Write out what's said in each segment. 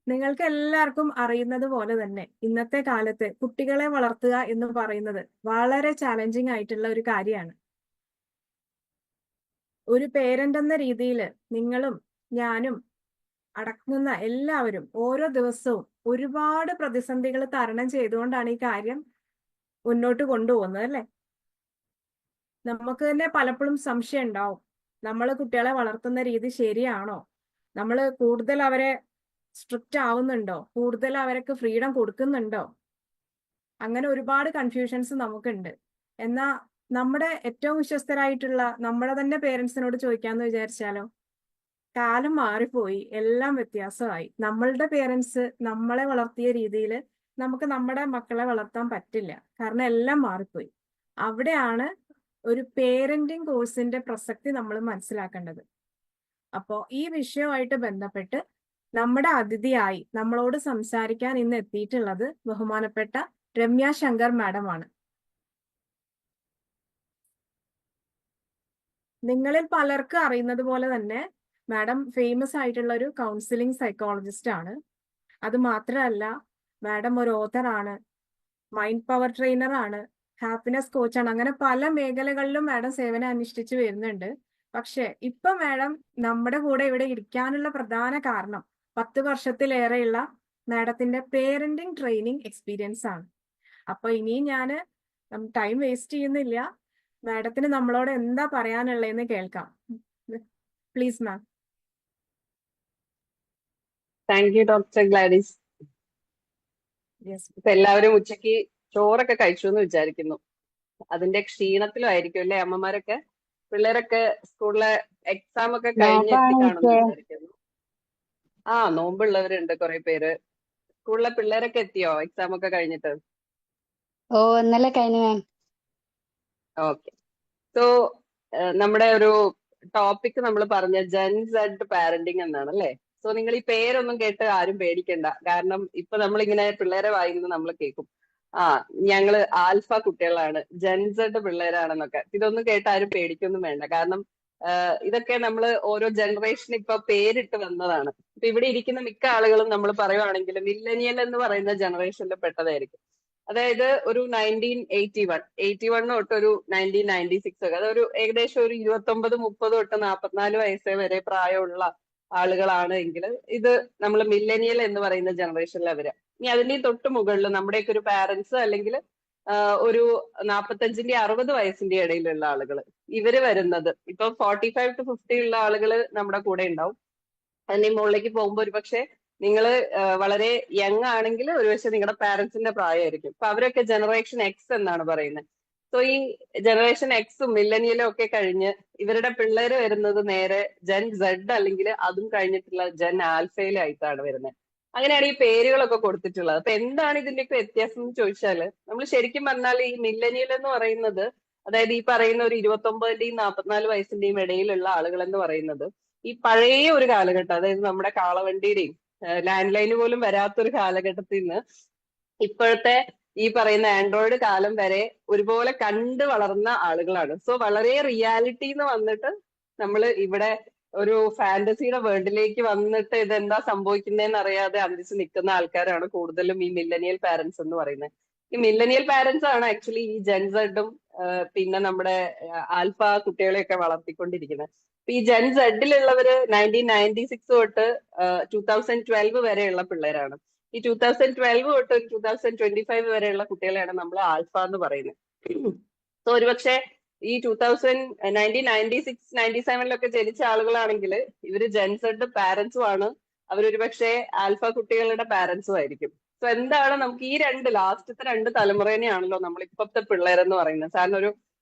നിങ്ങൾക്ക് എല്ലാവർക്കും അറിയുന്നത് പോലെ തന്നെ ഇന്നത്തെ കാലത്ത് കുട്ടികളെ വളർത്തുക എന്ന് പറയുന്നത് വളരെ ചാലഞ്ചിങ് ആയിട്ടുള്ള ഒരു കാര്യമാണ്. ഒരു പേരന്റ് എന്ന രീതിയിൽ നിങ്ങളും ഞാനും അടങ്ങുന്ന എല്ലാവരും ഓരോ ദിവസവും ഒരുപാട് പ്രതിസന്ധികൾ തരണം ചെയ്തുകൊണ്ടാണ് ഈ കാര്യം മുന്നോട്ട് കൊണ്ടുപോകുന്നത്, അല്ലേ? നമുക്ക് തന്നെ പലപ്പോഴും സംശയം ഉണ്ടാവും, നമ്മൾ കുട്ടികളെ വളർത്തുന്ന രീതി ശരിയാണോ, നമ്മൾ കൂടുതൽ അവരെ സ്ട്രിക്റ്റ് ആവുന്നുണ്ടോ, കൂടുതൽ അവർക്ക് ഫ്രീഡം കൊടുക്കുന്നുണ്ടോ? അങ്ങനെ ഒരുപാട് കൺഫ്യൂഷൻസ് നമുക്കുണ്ട്. എന്നാ നമ്മുടെ ഏറ്റവും വിശ്വസ്തരായിട്ടുള്ള നമ്മുടെ തന്നെ പേരൻസിനോട് ചോദിക്കാന്ന് വിചാരിച്ചാലോ? കാലം മാറിപ്പോയി, എല്ലാം വ്യത്യാസമായി. നമ്മളുടെ പേരൻസ് നമ്മളെ വളർത്തിയ രീതിയിൽ നമുക്ക് നമ്മുടെ മക്കളെ വളർത്താൻ പറ്റില്ല, കാരണം എല്ലാം മാറിപ്പോയി. അവിടെയാണ് ഒരു പേരന്റിങ് കോഴ്സിന്റെ പ്രസക്തി നമ്മൾ മനസ്സിലാക്കേണ്ടത്. അപ്പോ ഈ വിഷയവുമായിട്ട് ബന്ധപ്പെട്ട് നമ്മുടെ അതിഥിയായി നമ്മളോട് സംസാരിക്കാൻ ഇന്ന് എത്തിയിട്ടുള്ളത് ബഹുമാനപ്പെട്ട രമ്യ ശങ്കർ മാഡമാണ്. നിങ്ങളിൽ പലർക്കും അറിയുന്നത് പോലെ തന്നെ മാഡം ഫേമസ് ആയിട്ടുള്ള ഒരു കൗൺസിലിംഗ് സൈക്കോളജിസ്റ്റ് ആണ്. അത് മാത്രമല്ല, മാഡം ഒരു ഓഥറാണ്, മൈൻഡ് പവർ ട്രെയിനർ ആണ്, ഹാപ്പിനെസ് കോച്ചാണ്. അങ്ങനെ പല മേഖലകളിലും മാഡം സേവനം അനുഷ്ഠിച്ചു വരുന്നുണ്ട്. പക്ഷെ ഇപ്പൊ മാഡം നമ്മുടെ കൂടെ ഇവിടെ ഇരിക്കാനുള്ള പ്രധാന കാരണം 10 വർഷത്തിലേറെയുള്ള മാഡത്തിന്റെ പേരന്റിങ് ട്രെയിനിങ് എക്സ്പീരിയൻസ് ആണ്. അപ്പൊ ഇനിയും ഞാൻ ടൈം വേസ്റ്റ് ചെയ്യുന്നില്ല, മാഡത്തിന് നമ്മളോട് എന്താ പറയാനുള്ളതെന്ന് കേൾക്കാം. Please ma'am. Thank you doctor Gladys. Yes. ഇപ്പൊ എല്ലാവരും ഉച്ചക്ക് ചോറൊക്കെ കഴിച്ചു എന്ന് വിചാരിക്കുന്നു. അതിന്റെ ക്ഷീണത്തിലും ആയിരിക്കും അല്ലെ അമ്മമാരൊക്കെ? പിള്ളേരൊക്കെ സ്കൂളിലെ എക്സാം ഒക്കെ കഴിഞ്ഞ് എത്തിക്കാണെന്ന് വിചാരിക്കുന്നു. നോമ്പുള്ളവരുണ്ട് കുറെ പേര്. സ്കൂളിലെ പിള്ളേരൊക്കെ എത്തിയോ എക്സാം ഒക്കെ കഴിഞ്ഞിട്ട്? ഓ, ഇന്നലെ കഴിഞ്ഞു മാം. ഓക്കെ. സോ നമ്മുടെ ഒരു ടോപ്പിക് നമ്മൾ പറഞ്ഞ ജെൻ സെഡ് പാരന്റിങ് എന്നാണ് അല്ലേ? സോ നിങ്ങൾ ഈ പേരൊന്നും കേട്ട് ആരും പേടിക്കണ്ട. കാരണം ഇപ്പൊ നമ്മളിങ്ങനെ പിള്ളേരെ വായിക്കുന്നത് നമ്മൾ കേൾക്കും, ഞങ്ങള് ആൽഫ കുട്ടികളാണ്, ജെൻസെഡ് പിള്ളേരാണെന്നൊക്കെ. ഇതൊന്നും കേട്ട് ആരും പേടിക്കൊന്നും വേണ്ട. കാരണം ഇതൊക്കെ നമ്മൾ ഓരോ ജനറേഷൻ ഇപ്പൊ പേരിട്ട് വന്നതാണ്. ഇപ്പൊ ഇവിടെ ഇരിക്കുന്ന മിക്ക ആളുകളും നമ്മൾ പറയുവാണെങ്കിൽ മില്ലനിയൽ എന്ന് പറയുന്ന ജനറേഷനിൽ പെട്ടതായിരിക്കും. അതായത് ഒരു 1981 തൊട്ട് ഒരു 1996 ഒക്കെ, അതൊരു ഏകദേശം ഒരു 29-30 തൊട്ട് 44 വയസ്സ് വരെ പ്രായമുള്ള ആളുകളാണ് എങ്കിൽ ഇത് നമ്മൾ മില്ലനിയൽ എന്ന് പറയുന്ന ജനറേഷനിൽ അവര്. ഇനി അതിന്റെയും തൊട്ട് മുകളിൽ നമ്മുടെയൊക്കെ ഒരു പാരന്റ്സ് അല്ലെങ്കിൽ ഒരു 45-60 വയസ്സിന്റെ ഇടയിലുള്ള ആളുകൾ, ഇവര് വരുന്നത് ഇപ്പൊ 45-50 ഉള്ള ആളുകൾ നമ്മുടെ കൂടെ ഉണ്ടാവും. അതിന്റെ മുകളിലേക്ക് പോകുമ്പോൾ ഒരു പക്ഷെ നിങ്ങൾ വളരെ യങ് ആണെങ്കിൽ ഒരുപക്ഷെ നിങ്ങളുടെ പാരന്റ്സിന്റെ പ്രായമായിരിക്കും. അപ്പൊ അവരൊക്കെ ജനറേഷൻ എക്സ് എന്നാണ് പറയുന്നത്. സോ ഈ ജനറേഷൻ എക്സും മില്ലനിയലും ഒക്കെ കഴിഞ്ഞ് ഇവരുടെ പിള്ളേര് വരുന്നത് നേരെ ജെൻ സെഡ് അല്ലെങ്കിൽ അതും കഴിഞ്ഞിട്ടുള്ള ജെൻ ആൽഫയിലായിട്ടാണ് വരുന്നത്. അങ്ങനെയാണ് ഈ പേരുകളൊക്കെ കൊടുത്തിട്ടുള്ളത്. അപ്പൊ എന്താണ് ഇതിന്റെയൊക്കെ വ്യത്യാസം എന്ന് ചോദിച്ചാൽ, നമ്മൾ ശരിക്കും പറഞ്ഞാൽ ഈ മില്ലനിയൽ എന്ന് പറയുന്നത്, അതായത് ഈ പറയുന്ന ഒരു 29-ന്റെയും 44 വയസ്സിന്റെയും ഇടയിലുള്ള ആളുകൾ എന്ന് പറയുന്നത് ഈ പഴയ ഒരു കാലഘട്ടം, അതായത് നമ്മുടെ കാളവണ്ടിയുടെയും ലാൻഡ് ലൈന് പോലും വരാത്തൊരു കാലഘട്ടത്തിൽ നിന്ന് ഇപ്പോഴത്തെ ഈ പറയുന്ന ആൻഡ്രോയിഡ് കാലം വരെ ഒരുപോലെ കണ്ടു വളർന്ന ആളുകളാണ്. സോ വളരെ റിയാലിറ്റി എന്ന് വന്നിട്ട് നമ്മൾ ഇവിടെ ഒരു ഫാന്റസിയുടെ വേൾഡിലേക്ക് വന്നിട്ട് ഇതെന്താ സംഭവിക്കുന്നതെന്ന് അറിയാതെ അന്തിച്ച് നിൽക്കുന്ന ആൾക്കാരാണ് കൂടുതലും ഈ മില്ലനിയൽ പാരന്റ്സ് എന്ന് പറയുന്നത്. ഈ മില്ലനിയൽ പാരന്റ്സ് ആണ് ആക്ച്വലി ഈ ജെൻസെഡും പിന്നെ നമ്മുടെ ആൽഫ കുട്ടികളെയൊക്കെ വളർത്തിക്കൊണ്ടിരിക്കുന്നത്. ഈ ജെൻ സെഡിലുള്ളവര് 1996 തൊട്ട് 2012 വരെയുള്ള പിള്ളേരാണ്. ഈ 2012 തൊട്ട് 2025 വരെയുള്ള കുട്ടികളെയാണ് നമ്മൾ ആൽഫ എന്ന് പറയുന്നത്. സോ ഒരുപക്ഷെ ഈ 1996-97 ജനിച്ച ആളുകളാണെങ്കിൽ ഇവര് ജെൻസെഡ് പാരന്റ്സും ആണ്, അവരൊരു പക്ഷേ ആൽഫ കുട്ടികളുടെ പാരന്റ്സും ആയിരിക്കും. സോ എന്താണ് നമുക്ക് ഈ ലാസ്റ്റത്തെ 2 തലമുറേനെയാണല്ലോ നമ്മൾ ഇപ്പോഴത്തെ പിള്ളേരെന്ന് പറയുന്നത്. കാരണം ഒരു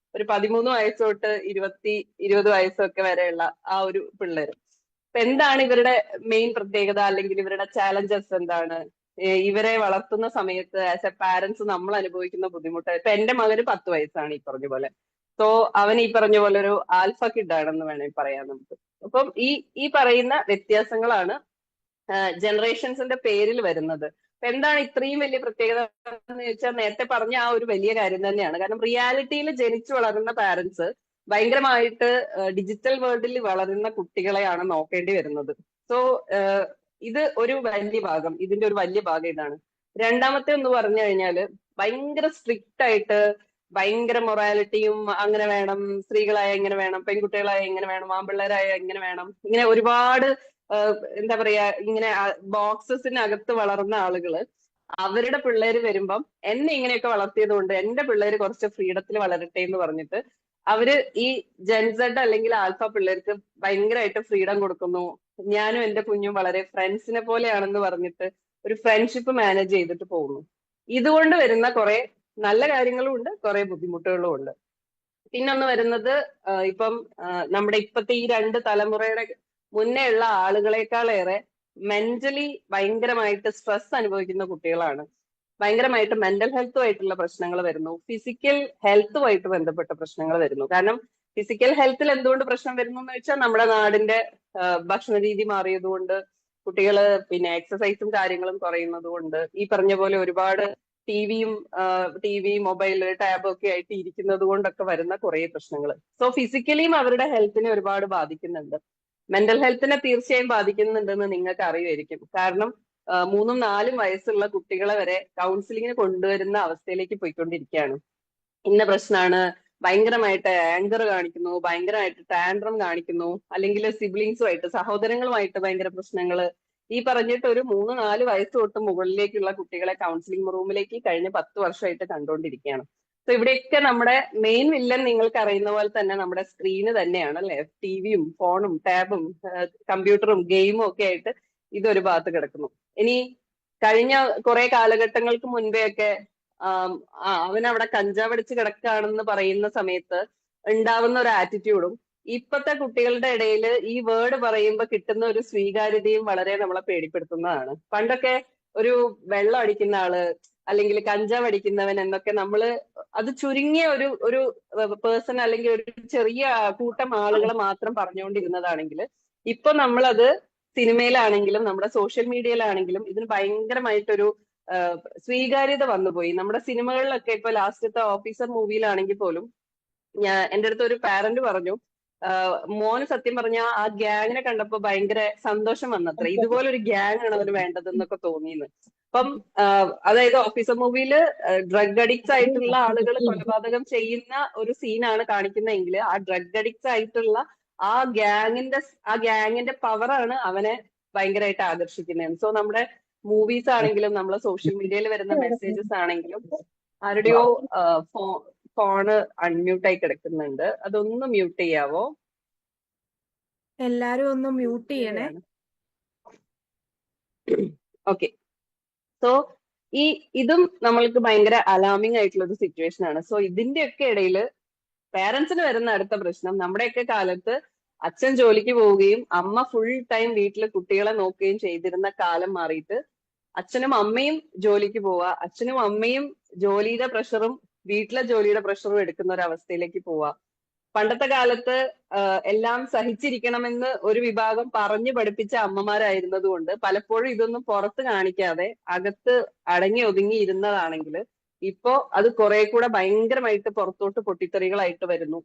13 വയസ്സ് തൊട്ട് 20 വയസ്സൊക്കെ വരെയുള്ള ആ ഒരു പിള്ളേര്. അപ്പൊ എന്താണ് ഇവരുടെ മെയിൻ പ്രത്യേകത, അല്ലെങ്കിൽ ഇവരുടെ ചാലഞ്ചസ് എന്താണ്? ഇവരെ വളർത്തുന്ന സമയത്ത് ആസ് എ പാരന്റ്സ് നമ്മൾ അനുഭവിക്കുന്ന ബുദ്ധിമുട്ട്. ഇപ്പൊ എന്റെ മകന് 10 വയസ്സാണ് ഈ പറഞ്ഞ പോലെ. സോ അവൻ ഈ പറഞ്ഞ പോലെ ഒരു ആൽഫ കിഡ് ആണെന്ന് വേണമെങ്കിൽ പറയാം നമുക്ക്. അപ്പം ഈ പറയുന്ന വ്യത്യാസങ്ങളാണ് ജനറേഷൻസിന്റെ പേരിൽ വരുന്നത്. എന്താണ് ഇത്രയും വലിയ പ്രത്യേകത എന്ന് ചോദിച്ചാൽ, നേരത്തെ പറഞ്ഞ ആ ഒരു വലിയ കാര്യം തന്നെയാണ്. കാരണം റിയാലിറ്റിയിൽ ജനിച്ചു വളരുന്ന പാരന്റ്സ് ഭയങ്കരമായിട്ട് ഡിജിറ്റൽ വേൾഡിൽ വളരുന്ന കുട്ടികളെയാണ് നോക്കേണ്ടി വരുന്നത്. സോ ഇത് ഒരു വലിയ ഭാഗം, ഇതിന്റെ ഒരു വലിയ ഭാഗം ഇതാണ്. രണ്ടാമത്തെ എന്ന് പറഞ്ഞു കഴിഞ്ഞാല് ഭയങ്കര സ്ട്രിക്റ്റ് ആയിട്ട് ഭയങ്കര മൊറാലിറ്റിയും അങ്ങനെ വേണം, സ്ത്രീകളായ ഇങ്ങനെ വേണം, പെൺകുട്ടികളായ ഇങ്ങനെ വേണം, ആൺപിള്ളേരായ ഇങ്ങനെ വേണം, ഇങ്ങനെ ഒരുപാട് എന്താ പറയാ, ഇങ്ങനെ ബോക്സസിനകത്ത് വളർന്ന ആളുകള് അവരുടെ പിള്ളേര് വരുമ്പം എന്നെ ഇങ്ങനെയൊക്കെ വളർത്തിയത് കൊണ്ട് എന്റെ പിള്ളേര് കുറച്ച് ഫ്രീഡത്തിൽ വളരട്ടെ എന്ന് പറഞ്ഞിട്ട് അവര് ഈ ജെൻസെഡ് അല്ലെങ്കിൽ ആൽഫ പിള്ളേർക്ക് ഭയങ്കരമായിട്ട് ഫ്രീഡം കൊടുക്കുന്നു. ഞാനും എന്റെ കുഞ്ഞും വളരെ ഫ്രണ്ട്സിനെ പോലെയാണെന്ന് പറഞ്ഞിട്ട് ഒരു ഫ്രണ്ട്ഷിപ്പ് മാനേജ് ചെയ്തിട്ട് പോകുന്നു. ഇതുകൊണ്ട് വരുന്ന കുറെ നല്ല കാര്യങ്ങളും ഉണ്ട്, കുറെ ബുദ്ധിമുട്ടുകളും ഉണ്ട്. പിന്നൊന്ന് വരുന്നത് ഇപ്പം നമ്മുടെ ഇപ്പത്തെ ഈ രണ്ട് തലമുറയുടെ മുന്നേ ഉള്ള ആളുകളെക്കാളേറെ മെന്റലി ഭയങ്കരമായിട്ട് സ്ട്രെസ് അനുഭവിക്കുന്ന കുട്ടികളാണ്. ഭയങ്കരമായിട്ട് മെന്റൽ ഹെൽത്തുമായിട്ടുള്ള പ്രശ്നങ്ങൾ വരുന്നു, ഫിസിക്കൽ ഹെൽത്തുമായിട്ട് ബന്ധപ്പെട്ട പ്രശ്നങ്ങൾ വരുന്നു. കാരണം ഫിസിക്കൽ ഹെൽത്തിൽ എന്തുകൊണ്ട് പ്രശ്നം വരുന്നു എന്ന് വെച്ചാൽ നമ്മുടെ നാടിന്റെ ഭക്ഷണ രീതി മാറിയതുകൊണ്ട്, കുട്ടികള് പിന്നെ എക്സസൈസും കാര്യങ്ങളും കുറയുന്നത് കൊണ്ട്, ഈ പറഞ്ഞ പോലെ ഒരുപാട് ടി വി മൊബൈല് ടാബ് ഒക്കെ ആയിട്ട് ഇരിക്കുന്നത് കൊണ്ടൊക്കെ വരുന്ന കുറെ പ്രശ്നങ്ങൾ. സോ ഫിസിക്കലിയും അവരുടെ ഹെൽത്തിനെ ഒരുപാട് ബാധിക്കുന്നുണ്ട്. മെന്റൽ ഹെൽത്തിനെ തീർച്ചയായും ബാധിക്കുന്നുണ്ടെന്ന് നിങ്ങൾക്ക് അറിയുമായിരിക്കും. കാരണം 3-4 വയസ്സുള്ള കുട്ടികളെ വരെ കൗൺസിലിങ്ങിന് കൊണ്ടുവരുന്ന അവസ്ഥയിലേക്ക് പോയിക്കൊണ്ടിരിക്കുകയാണ്. ഇന്ന പ്രശ്നമാണ്, ഭയങ്കരമായിട്ട് ആങ്കർ കാണിക്കുന്നു, ഭയങ്കരമായിട്ട് ടാൻഡ്രം കാണിക്കുന്നു, അല്ലെങ്കിൽ സിബ്ലിങ്സുമായിട്ട് സഹോദരങ്ങളുമായിട്ട് ഭയങ്കര പ്രശ്നങ്ങള്, ഈ പറഞ്ഞിട്ട് ഒരു 3-4 വയസ്സ് തൊട്ട് മുകളിലേക്കുള്ള കുട്ടികളെ കൗൺസിലിംഗ് റൂമിലേക്ക് കഴിഞ്ഞ 10 വർഷമായിട്ട് കണ്ടുകൊണ്ടിരിക്കുകയാണ്. സോ ഇവിടെയൊക്കെ നമ്മുടെ മെയിൻ വില്ലൻ നിങ്ങൾക്ക് അറിയുന്ന പോലെ തന്നെ നമ്മുടെ സ്ക്രീന് തന്നെയാണ് അല്ലെ. ടിവിയും ഫോണും ടാബും കമ്പ്യൂട്ടറും ഗെയിമും ഒക്കെ ആയിട്ട് ഇതൊരു ഭാഗത്ത് കിടക്കുന്നു. ഇനി കഴിഞ്ഞ കുറെ കാലഘട്ടങ്ങൾക്ക് മുൻപേ ഒക്കെ അവനവിടെ കഞ്ചാവ് അടിച്ച് കിടക്കുകയാണെന്ന് പറയുന്ന സമയത്ത് ഉണ്ടാവുന്ന ഒരു ആറ്റിറ്റ്യൂഡും ഇപ്പത്തെ കുട്ടികളുടെ ഇടയിൽ ഈ വേർഡ് പറയുമ്പോൾ കിട്ടുന്ന ഒരു സ്വീകാര്യതയും വളരെ നമ്മളെ പേടിപ്പെടുത്തുന്നതാണ്. പണ്ടൊക്കെ ഒരു വെള്ളം അടിക്കുന്ന ആള് അല്ലെങ്കിൽ കഞ്ചാവ് അടിക്കുന്നവൻ എന്നൊക്കെ നമ്മള് അത് ചുരുങ്ങിയ ഒരു പേഴ്സൺ അല്ലെങ്കിൽ ഒരു ചെറിയ കൂട്ടം ആളുകളെ മാത്രം പറഞ്ഞുകൊണ്ടിരുന്നതാണെങ്കിൽ ഇപ്പൊ നമ്മളത് സിനിമയിലാണെങ്കിലും നമ്മുടെ സോഷ്യൽ മീഡിയയിലാണെങ്കിലും ഇതിന് ഭയങ്കരമായിട്ടൊരു സ്വീകാര്യത വന്നുപോയി. നമ്മുടെ സിനിമകളിലൊക്കെ ഇപ്പൊ ലാസ്റ്റത്തെ ഓഫീസർ മൂവിയിലാണെങ്കിൽ പോലും എന്റെ അടുത്ത് ഒരു പാരന്റ് പറഞ്ഞു, മോന് സത്യം പറഞ്ഞ ആ ഗ്യാങ്ങിനെ കണ്ടപ്പോ ഭയങ്കര സന്തോഷം വന്നത്ര, ഇതുപോലൊരു ഗ്യാങ് ആണ് അവന് വേണ്ടതെന്നൊക്കെ തോന്നിയെന്ന്. അപ്പം അതായത് ഓഫീസർ മൂവിയില് ഡ്രഗ് അഡിക്ട്സ് ആയിട്ടുള്ള ആളുകൾ കൊലപാതകം ചെയ്യുന്ന ഒരു സീനാണ് കാണിക്കുന്നതെങ്കിൽ ആ ഡ്രഗ് അഡിക്ട്സ് ആയിട്ടുള്ള ആ ഗ്യാങ്ങിന്റെ പവറാണ് അവനെ ഭയങ്കരമായിട്ട് ആകർഷിക്കുന്നത്. സോ നമ്മുടെ മൂവീസ് ആണെങ്കിലും നമ്മളെ സോഷ്യൽ മീഡിയയിൽ വരുന്ന മെസ്സേജസ് ആണെങ്കിലും ആരുടെയോ ഫോണ് അൺമ്യൂട്ട് ആയി കിടക്കുന്നുണ്ട്, അതൊന്ന് മ്യൂട്ട് ചെയ്യാവോ? എല്ലാരും ഒന്ന് മ്യൂട്ട് ചെയ്യണേ. ഓക്കെ. സോ ഇതും നമ്മൾക്ക് ഭയങ്കര അലാമിംഗ് ആയിട്ടുള്ള ഒരു സിറ്റുവേഷൻ ആണ്. സോ ഇതിന്റെയൊക്കെ ഇടയിൽ പേരൻസിന് വരുന്ന അടുത്ത പ്രശ്നം, നമ്മുടെയൊക്കെ കാലത്ത് അച്ഛൻ ജോലിക്ക് പോവുകയും അമ്മ ഫുൾ ടൈം വീട്ടിൽ കുട്ടികളെ നോക്കുകയും ചെയ്തിരുന്ന കാലം മാറിയിട്ട് അച്ഛനും അമ്മയും ജോലിക്ക് പോവുക, അച്ഛനും അമ്മയും ജോലിയുടെ പ്രഷറും വീട്ടിലെ ജോലിയുടെ പ്രഷറും എടുക്കുന്ന ഒരു അവസ്ഥയിലേക്ക് പോവുക. പണ്ടത്തെ കാലത്ത് എല്ലാം സഹിച്ചിരിക്കണമെന്ന് ഒരു വിഭാഗം പറഞ്ഞു പഠിപ്പിച്ച അമ്മമാരായിരുന്നത് കൊണ്ട് പലപ്പോഴും ഇതൊന്നും പുറത്ത് കാണിക്കാതെ അകത്ത് അടങ്ങി ഒതുങ്ങി ഇരുന്നതാണെങ്കിൽ ഇപ്പോ അത് കുറെ കൂടെ ഭയങ്കരമായിട്ട് പുറത്തോട്ട് പൊട്ടിത്തെറികളായിട്ട് വരുന്നു.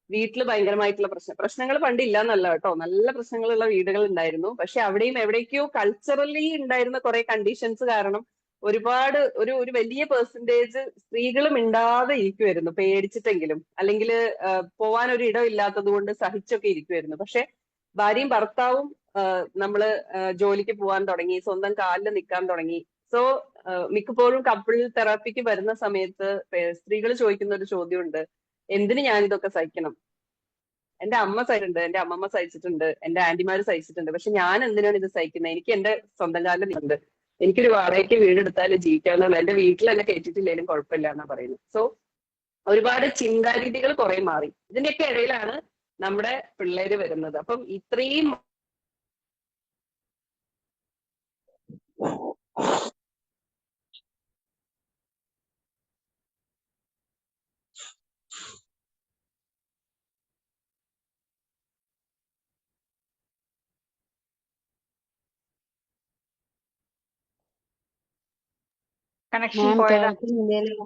വീട്ടിൽ ഭയങ്കരമായിട്ടുള്ള പ്രശ്നങ്ങൾ പണ്ടില്ല എന്നല്ല കേട്ടോ, നല്ല പ്രശ്നങ്ങളുള്ള വീടുകൾ ഉണ്ടായിരുന്നു. പക്ഷെ അവിടെയും എവിടേക്കോ കൾച്ചറലി ഉണ്ടായിരുന്ന കുറെ കണ്ടീഷൻസ് കാരണം ഒരുപാട് ഒരു വലിയ പെർസെന്റേജ് സ്ത്രീകൾ മിണ്ടാതെ ഇരിക്കുമായിരുന്നു, പേടിച്ചിട്ടെങ്കിലും, അല്ലെങ്കിൽ പോവാൻ ഒരു ഇടം ഇല്ലാത്തത് കൊണ്ട് സഹിച്ചൊക്കെ ഇരിക്കുമായിരുന്നു. പക്ഷെ ഭാര്യയും ഭർത്താവും നമ്മള് ജോലിക്ക് പോകാൻ തുടങ്ങി, സ്വന്തം കാലിൽ നിൽക്കാൻ തുടങ്ങി. സോ മിക്കപ്പോഴും കപ്പിൾ തെറാപ്പിക്ക് വരുന്ന സമയത്ത് സ്ത്രീകൾ ചോദിക്കുന്ന ഒരു ചോദ്യമുണ്ട്, എന്തിന് ഞാൻ ഇതൊക്കെ സഹിക്കണം? എന്റെ അമ്മ സഹിച്ചിട്ടുണ്ട്, എന്റെ അമ്മമ്മ സഹിച്ചിട്ടുണ്ട്, എന്റെ ആന്റിമാര് സഹിച്ചിട്ടുണ്ട്, പക്ഷെ ഞാൻ എന്തിനാണ് ഇത് സഹിക്കുന്നത്? എനിക്ക് എന്റെ സ്വന്തം കാലിൽ നിൽക്കുന്നുണ്ട്, എനിക്കൊരു വാടകയ്ക്ക് വീടെടുത്താലും ജീവിക്കാവുന്ന, എന്റെ വീട്ടിൽ എന്നെ കയറ്റിട്ടില്ലേലും കുഴപ്പമില്ല എന്നാ പറയുന്നത്. സോ ഒരുപാട് ചിന്താരീതികൾ കുറെ മാറി. ഇതിന്റെയൊക്കെ ഇടയിലാണ് നമ്മുടെ പിള്ളേര് വരുന്നത്. അപ്പം ഇത്രയും കണക്ഷൻ മാം പോയതാ. കേൾക്കുന്നില്ലല്ലോ.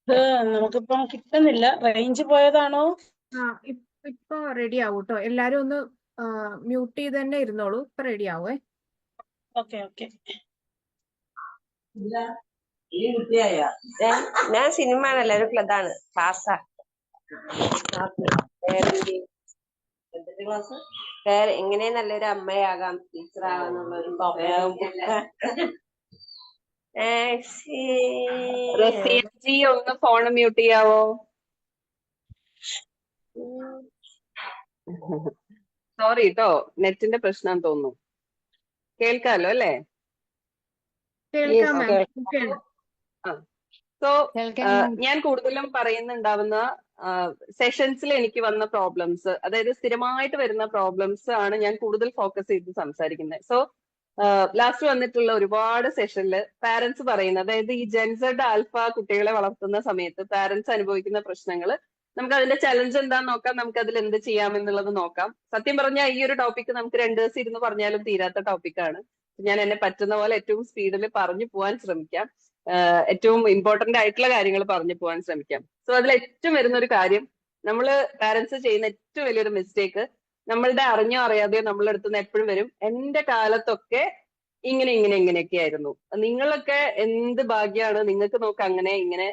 നമുക്കിപ്പം കിട്ടുന്നില്ല. റേഞ്ച് പോയതാണോ? ആ ഇപ്പൊ റെഡി ആവും കേട്ടോ. എല്ലാരും ഒന്ന് മ്യൂട്ട് ചെയ്ത് തന്നെ ഇരുന്നോളൂ. ഇപ്പൊ റെഡി ആവേ. Okay okay. ഞാൻ സിനിമ ആണല്ലോ, ഒരു ഇതാണ് ക്ലാസ്സാ. വേറെ എങ്ങനെ നല്ലൊരു അമ്മയാകാം, ടീച്ചറാകാന്നുള്ള ഒരു റസിയജി ഒന്ന് ഫോൺ മ്യൂട്ട് ചെയ്യാവോ? സോറി കേട്ടോ, നെറ്റിന്റെ പ്രശ്നം തോന്നുന്നു. കേൾക്കാലോ അല്ലേ? കേൾക്കാം മാം. ഓക്കെയാണ്. സോ കേൾക്കാം മാം. ഞാൻ കൂടുതലും പറയുന്നുണ്ടാവുന്ന സെഷൻസിൽ എനിക്ക് വന്ന പ്രോബ്ലംസ്, അതായത് സ്ഥിരമായിട്ട് വരുന്ന പ്രോബ്ലംസ് ആണ് ഞാൻ കൂടുതൽ ഫോക്കസ് ചെയ്ത് സംസാരിക്കുന്നത്. സോ ലാസ്റ്റ് വന്നിട്ടുള്ള ഒരുപാട് സെഷനിൽ പാരന്റ്സ് പറയുന്നത്, അതായത് ഈ ജെൻസഡ് ആൽഫ കുട്ടികളെ വളർത്തുന്ന സമയത്ത് പാരന്റ്സ് അനുഭവിക്കുന്ന പ്രശ്നങ്ങൾ, നമുക്ക് അതിന്റെ ചലഞ്ച് എന്താന്ന് നോക്കാം, നമുക്ക് അതിൽ എന്ത് ചെയ്യാമെന്നുള്ളത് നോക്കാം. സത്യം പറഞ്ഞാൽ ഈ ഒരു ടോപ്പിക് നമുക്ക് 2 ദിവസം ഇരുന്ന് പറഞ്ഞാലും തീരാത്ത ടോപ്പിക്കാണ്. ഞാൻ എന്നെ പറ്റുന്ന പോലെ ഏറ്റവും സ്പീഡിൽ പറഞ്ഞു പോകാൻ ശ്രമിക്കാം. ഏറ്റവും ഇമ്പോർട്ടന്റ് ആയിട്ടുള്ള കാര്യങ്ങൾ പറഞ്ഞു പോകാൻ ശ്രമിക്കാം. സോ അതിൽ ഏറ്റവും വരുന്ന ഒരു കാര്യം, നമ്മള് പാരന്റ്സ് ചെയ്യുന്ന ഏറ്റവും വലിയൊരു മിസ്റ്റേക്ക്, നമ്മളുടെ അറിഞ്ഞോ അറിയാതെയോ നമ്മളുടെ അടുത്ത് നിന്ന് എപ്പോഴും വരും, എന്റെ കാലത്തൊക്കെ ഇങ്ങനെയൊക്കെ ആയിരുന്നു, നിങ്ങളൊക്കെ എന്ത് ഭാഗ്യമാണ്, നിങ്ങൾക്ക് നോക്ക് അങ്ങനെ ഇങ്ങനെ,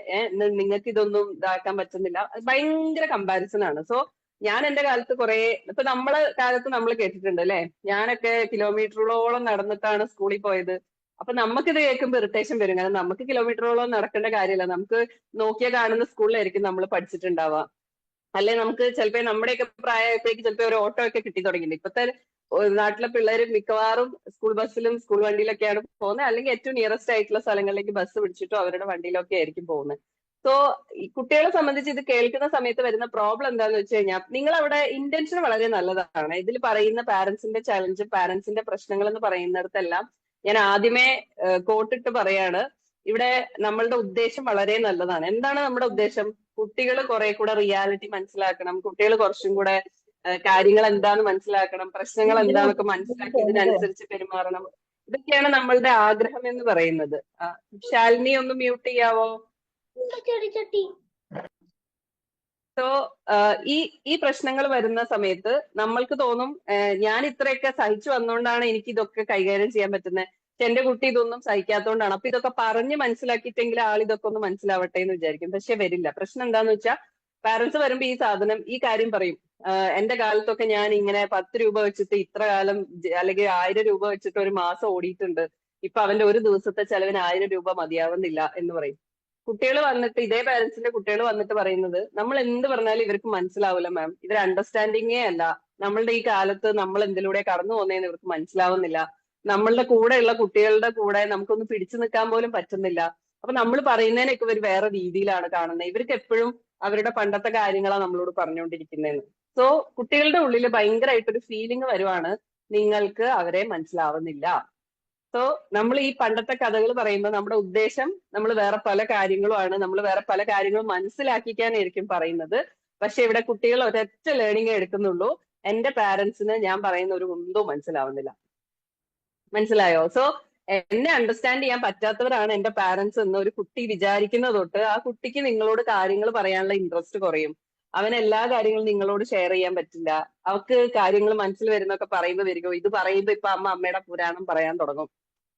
നിങ്ങൾക്ക് ഇതൊന്നും ഇതാക്കാൻ പറ്റുന്നില്ല. ഭയങ്കര കമ്പാരിസൺ ആണ്. സോ ഞാൻ എന്റെ കാലത്ത് കുറെ, ഇപ്പൊ നമ്മളെ കാലത്ത് നമ്മൾ കേട്ടിട്ടുണ്ട് അല്ലെ, ഞാനൊക്കെ കിലോമീറ്ററുകളോളം നടന്നിട്ടാണ് സ്കൂളിൽ പോയത്. അപ്പൊ നമുക്കിത് കേൾക്കുമ്പോൾ ഇറിറ്റേഷൻ വരും. കാരണം നമുക്ക് കിലോമീറ്ററോളം നടക്കേണ്ട കാര്യമില്ല, നമുക്ക് നോക്കിയാൽ കാണുന്ന സ്കൂളിലായിരിക്കും നമ്മൾ പഠിച്ചിട്ടുണ്ടാവുക. അല്ലെ നമുക്ക് ചിലപ്പോ നമ്മുടെയൊക്കെ പ്രായത്തേക്ക് ചിലപ്പോ ഒരു ഓട്ടോ ഒക്കെ കിട്ടി തുടങ്ങിയിട്ടുണ്ട്. ഇപ്പത്തെ നാട്ടിലെ പിള്ളേർ മിക്കവാറും സ്കൂൾ ബസ്സിലും സ്കൂൾ വണ്ടിയിലൊക്കെയാണ് പോകുന്നത്, അല്ലെങ്കിൽ ഏറ്റവും നിയറസ്റ്റ് ആയിട്ടുള്ള സ്ഥലങ്ങളിലേക്ക് ബസ് പിടിച്ചിട്ടോ അവരുടെ വണ്ടിയിലൊക്കെ ആയിരിക്കും പോകുന്നത്. സോ ഈ കുട്ടികളെ സംബന്ധിച്ച് ഇത് കേൾക്കുന്ന സമയത്ത് വരുന്ന പ്രോബ്ലം എന്താന്ന് വെച്ച് കഴിഞ്ഞാൽ, നിങ്ങൾ അവിടെ ഇന്റൻഷൻ വളരെ നല്ലതാണ്. ഇതിൽ പറയുന്ന പാരന്റ്സിന്റെ ചലഞ്ച്, പാരന്റ്സിന്റെ പ്രശ്നങ്ങൾ എന്ന് പറയുന്നിടത്തെല്ലാം ഞാൻ ആദ്യമേ കോട്ടിട്ട് പറയാണ്, ഇവിടെ നമ്മളുടെ ഉദ്ദേശം വളരെ നല്ലതാണ്. എന്താണ് നമ്മുടെ ഉദ്ദേശം? കുട്ടികൾ കുറെ കൂടെ റിയാലിറ്റി മനസ്സിലാക്കണം, കുട്ടികൾ കുറച്ചും കൂടെ കാര്യങ്ങൾ എന്താന്ന് മനസ്സിലാക്കണം, പ്രശ്നങ്ങൾ എന്താന്നൊക്കെ മനസ്സിലാക്കി ഇതിനനുസരിച്ച് പെരുമാറണം. ഇതൊക്കെയാണ് നമ്മളുടെ ആഗ്രഹം എന്ന് പറയുന്നത്. ശാലിനി ഒന്ന് മ്യൂട്ട് ചെയ്യാവോ? സോ ഈ പ്രശ്നങ്ങൾ വരുന്ന സമയത്ത് നമ്മൾക്ക് തോന്നും, ഞാൻ ഇത്രയൊക്കെ സഹിച്ചു വന്നുകൊണ്ടാണ് എനിക്ക് ഇതൊക്കെ കൈകാര്യം ചെയ്യാൻ പറ്റുന്നത്, എന്റെ കുട്ടി ഇതൊന്നും സഹിക്കാത്തതുകൊണ്ടാണ്. അപ്പൊ ഇതൊക്കെ പറഞ്ഞ് മനസ്സിലാക്കിയിട്ടെങ്കിൽ ആൾ ഇതൊക്കെ ഒന്ന് മനസ്സിലാവട്ടെ എന്ന് വിചാരിക്കും. പക്ഷെ വരില്ല. പ്രശ്നം എന്താന്ന് വെച്ചാൽ, പാരന്റ്സ് വരുമ്പോ ഈ കാര്യം പറയും, എന്റെ കാലത്തൊക്കെ ഞാൻ ഇങ്ങനെ 10 രൂപ വെച്ചിട്ട് ഇത്ര കാലം, അല്ലെങ്കിൽ 1000 രൂപ വെച്ചിട്ട് ഒരു മാസം ഓടിയിട്ടുണ്ട്, ഇപ്പൊ അവന്റെ ഒരു ദിവസത്തെ ചെലവിന് 1000 രൂപ മതിയാവുന്നില്ല എന്ന് പറയും. കുട്ടികൾ വന്നിട്ട്, ഇതേ പാരന്റ്സിന്റെ കുട്ടികൾ വന്നിട്ട് പറയുന്നത്, നമ്മൾ എന്ത് പറഞ്ഞാലും ഇവർക്ക് മനസ്സിലാവില്ല മാം, ഇവർ അണ്ടർസ്റ്റാൻഡിങ്ങേ അല്ല, നമ്മളുടെ ഈ കാലത്ത് നമ്മൾ എന്തിലൂടെ കടന്നു പോകുന്നതെന്ന് ഇവർക്ക് മനസ്സിലാവുന്നില്ല, നമ്മളുടെ കൂടെയുള്ള കുട്ടികളുടെ കൂടെ നമുക്കൊന്ന് പിടിച്ചു നിൽക്കാൻ പോലും പറ്റുന്നില്ല. അപ്പൊ നമ്മൾ പറയുന്നതിനൊക്കെ ഇവർ വേറെ രീതിയിലാണ് കാണുന്നത്, ഇവർക്ക് എപ്പോഴും അവരുടെ പണ്ടത്തെ കാര്യങ്ങളാണ് നമ്മളോട് പറഞ്ഞുകൊണ്ടിരിക്കുന്നതെന്ന്. സോ കുട്ടികളുടെ ഉള്ളിൽ ഭയങ്കരമായിട്ടൊരു ഫീലിംഗ് വരുവാണ്, നിങ്ങൾക്ക് അവരെ മനസ്സിലാവുന്നില്ല. സോ നമ്മൾ ഈ പണ്ടത്തെ കഥകൾ പറയുമ്പോൾ നമ്മുടെ ഉദ്ദേശം നമ്മൾ വേറെ പല കാര്യങ്ങളുമാണ്, നമ്മൾ വേറെ പല കാര്യങ്ങളും മനസ്സിലാക്കിക്കാനായിരിക്കും പറയുന്നത്. പക്ഷെ ഇവിടെ കുട്ടികൾ ഒരൊറ്റ ലേണിംഗേ എടുക്കുന്നുള്ളൂ, എന്റെ പാരന്റ്സിന് ഞാൻ പറയുന്ന ഒരു ഒന്നും മനസ്സിലാവുന്നില്ല. മനസ്സിലായോ? സോ എന്നെ അണ്ടർസ്റ്റാൻഡ് ചെയ്യാൻ പറ്റാത്തവരാണ് എന്റെ പാരന്റ്സ് എന്ന് ഒരു കുട്ടി വിചാരിക്കുന്ന തൊട്ട് ആ കുട്ടിക്ക് നിങ്ങളോട് കാര്യങ്ങൾ പറയാനുള്ള ഇൻട്രസ്റ്റ് കുറയും. അവൻ എല്ലാ കാര്യങ്ങളും നിങ്ങളോട് ഷെയർ ചെയ്യാൻ പറ്റില്ല. അവർക്ക് കാര്യങ്ങൾ മനസ്സിൽ വരുന്നൊക്കെ പറയുമ്പോൾ വരികയോ, ഇത് പറയുമ്പോ ഇപ്പൊ അമ്മയുടെ പുരാണം പറയാൻ തുടങ്ങും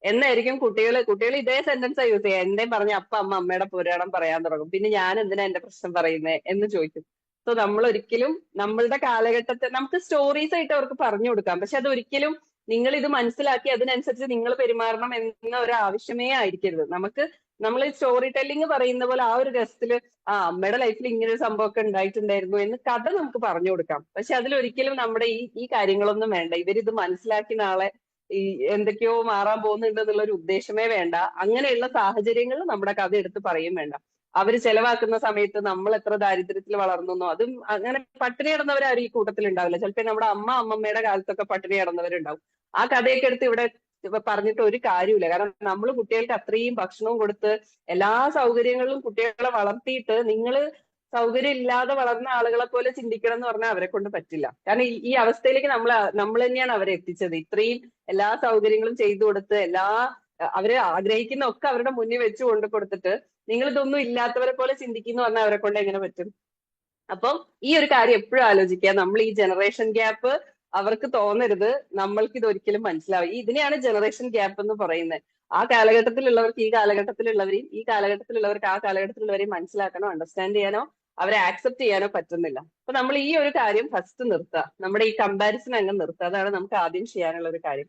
എന്നായിരിക്കും കുട്ടികൾ ഇതേ സെന്റൻസ് യൂസ് ചെയ്യുക. എന്റെ പറഞ്ഞ അമ്മ അമ്മയുടെ പുരാണം പറയാൻ തുടങ്ങും, പിന്നെ ഞാൻ എന്തിനാ എന്റെ പ്രശ്നം പറയുന്നേ എന്ന് ചോദിക്കും. സോ നമ്മൾ ഒരിക്കലും നമ്മളുടെ കാലഘട്ടത്തെ നമുക്ക് സ്റ്റോറീസ് ആയിട്ട് അവർക്ക് പറഞ്ഞു കൊടുക്കാം, പക്ഷെ അതൊരിക്കലും നിങ്ങൾ ഇത് മനസ്സിലാക്കി അതിനനുസരിച്ച് നിങ്ങൾ പെരുമാറണം എന്ന ഒരു ആവശ്യമേ ആയിരിക്കരുത്. നമ്മൾ സ്റ്റോറി ടെല്ലിങ് പറയുന്ന പോലെ ആ ഒരു രസത്തില്, അമ്മയുടെ ലൈഫിൽ ഇങ്ങനെ ഒരു സംഭവമൊക്കെ ഉണ്ടായിട്ടുണ്ടായിരുന്നു എന്ന് കഥ നമുക്ക് പറഞ്ഞു കൊടുക്കാം. പക്ഷെ അതിലൊരിക്കലും നമ്മുടെ ഈ കാര്യങ്ങളൊന്നും വേണ്ട. ഇവരിത് മനസ്സിലാക്കി നാളെ ഈ എന്തൊക്കെയോ മാറാൻ പോകുന്നുണ്ട് എന്നുള്ള ഒരു ഉദ്ദേശമേ വേണ്ട. അങ്ങനെയുള്ള സാഹചര്യങ്ങൾ നമ്മുടെ കഥ എടുത്ത് പറയും വേണ്ട. അവര് ചെലവാക്കുന്ന സമയത്ത് നമ്മൾ എത്ര ദാരിദ്ര്യത്തിൽ വളർന്നോ, അതും അങ്ങനെ പട്ടിണി കിടന്നവരാരും ഈ കൂട്ടത്തിൽ ഉണ്ടാവില്ല. ചിലപ്പോ നമ്മുടെ അമ്മമ്മയുടെ കാലത്തൊക്കെ പട്ടിണി കിടന്നവരുണ്ടാവും. ആ കഥയൊക്കെ എടുത്ത് ഇവിടെ പറഞ്ഞിട്ട് ഒരു കാര്യമില്ല. കാരണം നമ്മൾ കുട്ടികൾക്ക് അത്രയും ഭക്ഷണവും കൊടുത്ത് എല്ലാ സൗകര്യങ്ങളിലും കുട്ടികളെ വളർത്തിയിട്ട് നിങ്ങൾ സൗകര്യം ഇല്ലാതെ വളർന്ന ആളുകളെ പോലെ ചിന്തിക്കണം എന്ന് പറഞ്ഞാൽ അവരെ കൊണ്ട് പറ്റില്ല. കാരണം ഈ അവസ്ഥയിലേക്ക് നമ്മൾ തന്നെയാണ് അവരെ എത്തിച്ചത്. ഇത്രയും എല്ലാ സൗകര്യങ്ങളും ചെയ്തു കൊടുത്ത് എല്ലാ അവര് ആഗ്രഹിക്കുന്ന ഒക്കെ അവരുടെ മുന്നിൽ വെച്ച് കൊണ്ട് കൊടുത്തിട്ട് നിങ്ങൾ ഇതൊന്നും ഇല്ലാത്തവരെ പോലെ ചിന്തിക്കുന്നു പറഞ്ഞാൽ അവരെ കൊണ്ട് എങ്ങനെ പറ്റും? അപ്പം ഈ ഒരു കാര്യം എപ്പോഴും ആലോചിക്കുക. നമ്മൾ ഈ ജനറേഷൻ ഗ്യാപ്പ് അവർക്ക് തോന്നരുത്, നമ്മൾക്ക് ഇത് ഒരിക്കലും മനസ്സിലാവും. ഇതിനെയാണ് ജനറേഷൻ ഗ്യാപ്പ് എന്ന് പറയുന്നത്. ആ കാലഘട്ടത്തിലുള്ളവർക്ക് ഈ കാലഘട്ടത്തിലുള്ളവരെയും ഈ കാലഘട്ടത്തിലുള്ളവർക്ക് ആ കാലഘട്ടത്തിലുള്ളവരെയും മനസ്സിലാക്കാനോ അണ്ടർസ്റ്റാൻഡ് ചെയ്യാനോ അവരെ ആക്സെപ്റ്റ് ചെയ്യാനോ പറ്റുന്നില്ല. അപ്പൊ നമ്മൾ ഈ ഒരു കാര്യം ഫസ്റ്റ് നിർത്തുക, നമ്മുടെ ഈ കമ്പാരിസൺ അങ്ങ് നിർത്തുക. അതാണ് നമുക്ക് ആദ്യം ചെയ്യാനുള്ള ഒരു കാര്യം.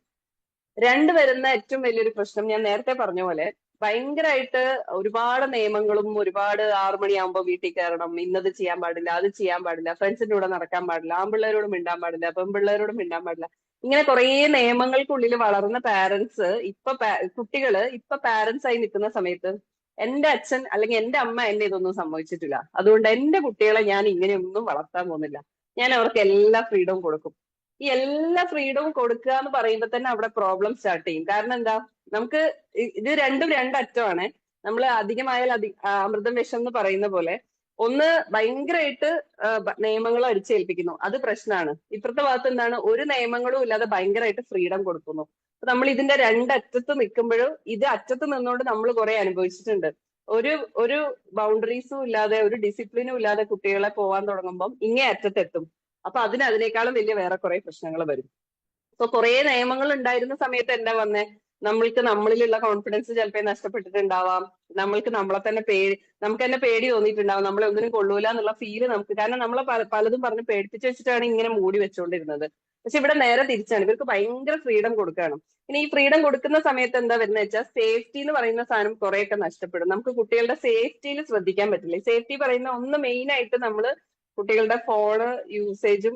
വരുന്ന ഏറ്റവും വലിയൊരു പ്രശ്നം ഞാൻ നേരത്തെ പറഞ്ഞ പോലെ ഭയങ്കരമായിട്ട് ഒരുപാട് നിയമങ്ങളും, ഒരുപാട് 6 മണിയാകുമ്പോൾ വീട്ടിൽ കയറണം, ഇന്നത് ചെയ്യാൻ പാടില്ല, അത് ചെയ്യാൻ പാടില്ല, ഫ്രണ്ട്സിന്റെ കൂടെ നടക്കാൻ പാടില്ല, ആൺപിള്ളേരോട് മിണ്ടാൻ പാടില്ല, പെൺപിള്ളേരോട് മിണ്ടാൻ പാടില്ല, ഇങ്ങനെ കുറേ നിയമങ്ങൾക്കുള്ളിൽ വളർന്ന പാരന്റ്സ് കുട്ടികള് ഇപ്പൊ പാരന്റ്സ് ആയി നിൽക്കുന്ന സമയത്ത് എന്റെ അച്ഛൻ അല്ലെങ്കിൽ എന്റെ അമ്മ എന്നെ ഇതൊന്നും സംഭവിച്ചിട്ടില്ല, അതുകൊണ്ട് എന്റെ കുട്ടികളെ ഞാൻ ഇങ്ങനെയൊന്നും വളർത്താൻ പോകുന്നില്ല, ഞാൻ അവർക്ക് എല്ലാ ഫ്രീഡവും കൊടുക്കും. ഈ എല്ലാ ഫ്രീഡവും കൊടുക്കുക എന്ന് പറയുമ്പോൾ തന്നെ അവിടെ പ്രോബ്ലം സ്റ്റാർട്ട് ചെയ്യും. കാരണം എന്താ, നമുക്ക് ഇത് രണ്ടും രണ്ടറ്റമാണ്. നമ്മൾ അധികമായാൽ അമൃതം വിഷം എന്ന് പറയുന്ന പോലെ ഒന്ന് ഭയങ്കരമായിട്ട് നിയമങ്ങൾ അടിച്ചേൽപ്പിക്കുന്നു, അത് പ്രശ്നമാണ്. ഇപ്പുറത്തെ ഭാഗത്ത് എന്താണ്, ഒരു നിയമങ്ങളും ഇല്ലാതെ ഭയങ്കരമായിട്ട് ഫ്രീഡം കൊടുക്കുന്നു. അപ്പൊ നമ്മൾ ഇതിന്റെ രണ്ടറ്റത്ത് നിൽക്കുമ്പോഴും ഇത് അറ്റത്ത് നിന്നുകൊണ്ട് നമ്മൾ കുറെ അനുഭവിച്ചിട്ടുണ്ട്. ഒരു ബൗണ്ടറീസും ഇല്ലാതെ ഒരു ഡിസിപ്ലിനും ഇല്ലാതെ കുട്ടികളെ പോവാൻ തുടങ്ങുമ്പോൾ ഇങ്ങേ അറ്റത്തെത്തും. അപ്പൊ അതിനേക്കാളും വലിയ വേറെ കുറെ പ്രശ്നങ്ങൾ വരും. ഇപ്പൊ കുറെ നിയമങ്ങൾ ഉണ്ടായിരുന്ന സമയത്ത് എന്താ വന്നേ, നമ്മൾക്ക് നമ്മളിലുള്ള കോൺഫിഡൻസ് ചിലപ്പോൾ നഷ്ടപ്പെട്ടിട്ടുണ്ടാവാം, നമ്മൾക്ക് നമുക്ക് തന്നെ പേടി തോന്നിയിട്ടുണ്ടാവും, നമ്മളെ ഒന്നിനും കൊള്ളൂല എന്നുള്ള ഫീല് നമുക്ക്. കാരണം നമ്മളെ പലതും പറഞ്ഞ് പേടിപ്പിച്ച് വെച്ചിട്ടാണ് ഇങ്ങനെ മൂടി വെച്ചുകൊണ്ടിരുന്നത്. പക്ഷെ ഇവിടെ നേരെ തിരിച്ചാണ്, ഇവർക്ക് ഭയങ്കര ഫ്രീഡം കൊടുക്കുകയാണ്. ഇനി ഈ ഫ്രീഡം കൊടുക്കുന്ന സമയത്ത് എന്താ വരുന്നത് വെച്ചാൽ സേഫ്റ്റി എന്ന് പറയുന്ന സാധനം കുറെയൊക്കെ നഷ്ടപ്പെടും. നമുക്ക് കുട്ടികളുടെ സേഫ്റ്റിയിൽ ശ്രദ്ധിക്കാൻ പറ്റില്ല. സേഫ്റ്റി പറയുന്ന ഒന്ന് മെയിൻ ആയിട്ട് നമ്മള് കുട്ടികളുടെ ഫോണ് യൂസേജും,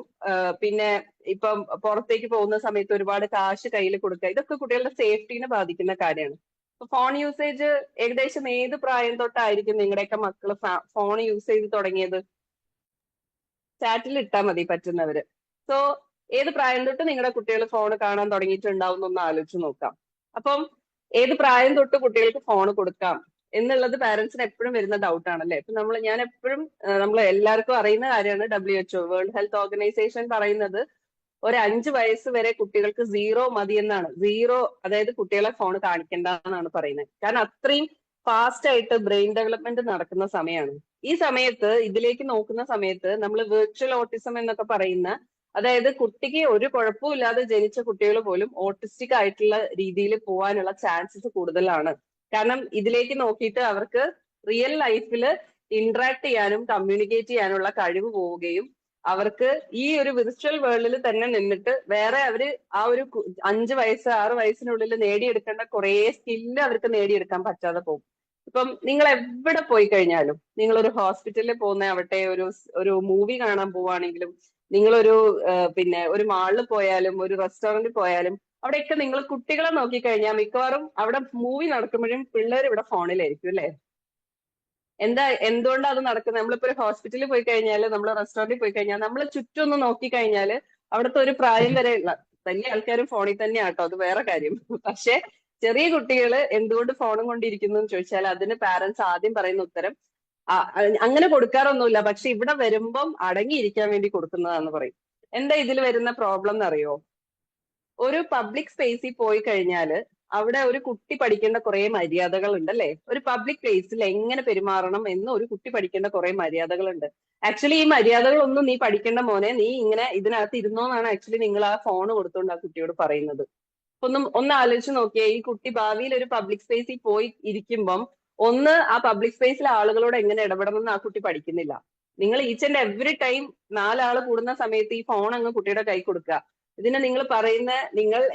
പിന്നെ ഇപ്പം പുറത്തേക്ക് പോകുന്ന സമയത്ത് ഒരുപാട് കാശ് കയ്യിൽ കൊടുക്കുക, ഇതൊക്കെ കുട്ടികളുടെ സേഫ്റ്റിനെ ബാധിക്കുന്ന കാര്യമാണ്. ഫോൺ യൂസേജ് ഏകദേശം ഏത് പ്രായം തൊട്ടായിരിക്കും നിങ്ങളുടെയൊക്കെ മക്കള് ഫോൺ യൂസ് ചെയ്ത് തുടങ്ങിയത്? ചാറ്റിൽ ഇട്ടാൽ മതി പറ്റുന്നവര്. സോ ഏത് പ്രായം തൊട്ട് നിങ്ങളുടെ കുട്ടികൾ ഫോൺ കാണാൻ തുടങ്ങിയിട്ടുണ്ടാവും എന്നൊന്ന് ആലോചിച്ച് നോക്കാം. അപ്പം ഏത് പ്രായം തൊട്ട് കുട്ടികൾക്ക് ഫോൺ കൊടുക്കാം എന്നുള്ളത് പാരന്റ്സിന് എപ്പോഴും വരുന്ന ഡൗട്ട് ആണല്ലേ. ഇപ്പൊ ഞാൻ എപ്പോഴും നമ്മൾ എല്ലാവർക്കും അറിയുന്ന കാര്യമാണ്, WHO വേൾഡ് ഹെൽത്ത് ഓർഗനൈസേഷൻ പറയുന്നത് ഒരു 5 വയസ്സ് വരെ കുട്ടികൾക്ക് 0 മതി എന്നാണ്. 0, അതായത് കുട്ടികളെ ഫോൺ കാണിക്കേണ്ട എന്നാണ് പറയുന്നത്. കാരണം അത്രയും ഫാസ്റ്റ് ആയിട്ട് ബ്രെയിൻ ഡെവലപ്മെന്റ് നടക്കുന്ന സമയമാണ്. ഈ സമയത്ത് ഇതിലേക്ക് നോക്കുന്ന സമയത്ത് നമ്മൾ വെർച്വൽ ഓട്ടിസം എന്നൊക്കെ പറയുന്ന, അതായത് കുട്ടിക്ക് ഒരു കുഴപ്പവും ഇല്ലാതെ ജനിച്ച കുട്ടികൾ പോലും ഓട്ടിസ്റ്റിക് ആയിട്ടുള്ള രീതിയിൽ പോകാനുള്ള ചാൻസസ് കൂടുതലാണ്. കാരണം ഇതിലേക്ക് നോക്കിയിട്ട് അവർക്ക് റിയൽ ലൈഫിൽ ഇന്ററാക്ട് ചെയ്യാനും കമ്മ്യൂണിക്കേറ്റ് ചെയ്യാനുള്ള കഴിവ് പോവുകയും അവർക്ക് ഈ ഒരു വിർച്വൽ വേൾഡിൽ തന്നെ നിന്നിട്ട് വേറെ ആ ഒരു 5 വയസ്സ് 6 വയസ്സിനുള്ളിൽ നേടിയെടുക്കേണ്ട കുറെ സ്കില്ല് അവർക്ക് നേടിയെടുക്കാൻ പറ്റാതെ പോകും. ഇപ്പം നിങ്ങൾ എവിടെ പോയി കഴിഞ്ഞാലും, നിങ്ങൾ ഒരു ഹോസ്പിറ്റലിൽ പോകുന്നതാവട്ടെ, ഒരു മൂവി കാണാൻ പോവുകയാണെങ്കിലും, നിങ്ങളൊരു പിന്നെ ഒരു മാളിൽ പോയാലും ഒരു റെസ്റ്റോറന്റിൽ പോയാലും അവിടെയൊക്കെ നിങ്ങൾ കുട്ടികളെ നോക്കിക്കഴിഞ്ഞാൽ മിക്കവാറും അവിടെ മൂവി നടക്കുമ്പോഴും പിള്ളേർ ഇവിടെ ഫോണിലായിരിക്കും അല്ലെ. എന്തുകൊണ്ടാണ് അത് നടക്കുന്നത്? നമ്മളിപ്പോ ഒരു ഹോസ്പിറ്റലിൽ പോയി കഴിഞ്ഞാൽ, നമ്മൾ റെസ്റ്റോറന്റിൽ പോയി കഴിഞ്ഞാൽ, നമ്മൾ ചുറ്റും ഒന്ന് നോക്കിക്കഴിഞ്ഞാൽ അവിടുത്തെ ഒരു പ്രായം വരെ ഉള്ള വലിയ ആൾക്കാരും ഫോണിൽ തന്നെയാട്ടോ, അത് വേറെ കാര്യം. പക്ഷെ ചെറിയ കുട്ടികള് എന്തുകൊണ്ട് ഫോണും കൊണ്ടിരിക്കുന്നു എന്ന് ചോദിച്ചാൽ അതിന് പാരന്റ്സ് ആദ്യം പറയുന്ന ഉത്തരം അങ്ങനെ കൊടുക്കാറൊന്നുമില്ല, പക്ഷെ ഇവിടെ വരുമ്പം അടങ്ങിയിരിക്കാൻ വേണ്ടി കൊടുക്കുന്നതാന്ന് പറയും. എന്താ ഇതിൽ വരുന്ന പ്രോബ്ലം എന്നറിയോ? ഒരു പബ്ലിക് സ്പേസിൽ പോയി കഴിഞ്ഞാൽ അവിടെ ഒരു കുട്ടി പഠിക്കേണ്ട കുറെ മര്യാദകൾ ഉണ്ടല്ലേ. ഒരു പബ്ലിക് പ്ലേസിൽ എങ്ങനെ പെരുമാറണം എന്ന് ഒരു കുട്ടി പഠിക്കേണ്ട കുറെ മര്യാദകളുണ്ട്. ആക്ച്വലി ഈ മര്യാദകളൊന്നും നീ പഠിക്കേണ്ട മോനെ, നീ ഇങ്ങനെ ഇതിനകത്ത് ഇരുന്നോന്നാണ് ആക്ച്വലി നിങ്ങൾ ആ ഫോൺ കൊടുത്തോണ്ട് ആ കുട്ടിയോട് പറയുന്നത്. ഒന്ന് ആലോചിച്ച് നോക്കിയേ, ഈ കുട്ടി ഭാവിയിൽ ഒരു പബ്ലിക് സ്പേസിൽ പോയി ഇരിക്കുമ്പം ആ പബ്ലിക് സ്പേസിലെ ആളുകളോട് എങ്ങനെ ഇടപെടണം എന്ന് ആ കുട്ടി പഠിക്കുന്നില്ല. നിങ്ങൾ ഈച്ച് ആൻഡ് എവറി ടൈം 4 ആള് കൂടുന്ന സമയത്ത് ഈ ഫോൺ അങ്ങ് കുട്ടിയുടെ കൈ കൊടുക്കുക. ഇതിനെ നിങ്ങൾ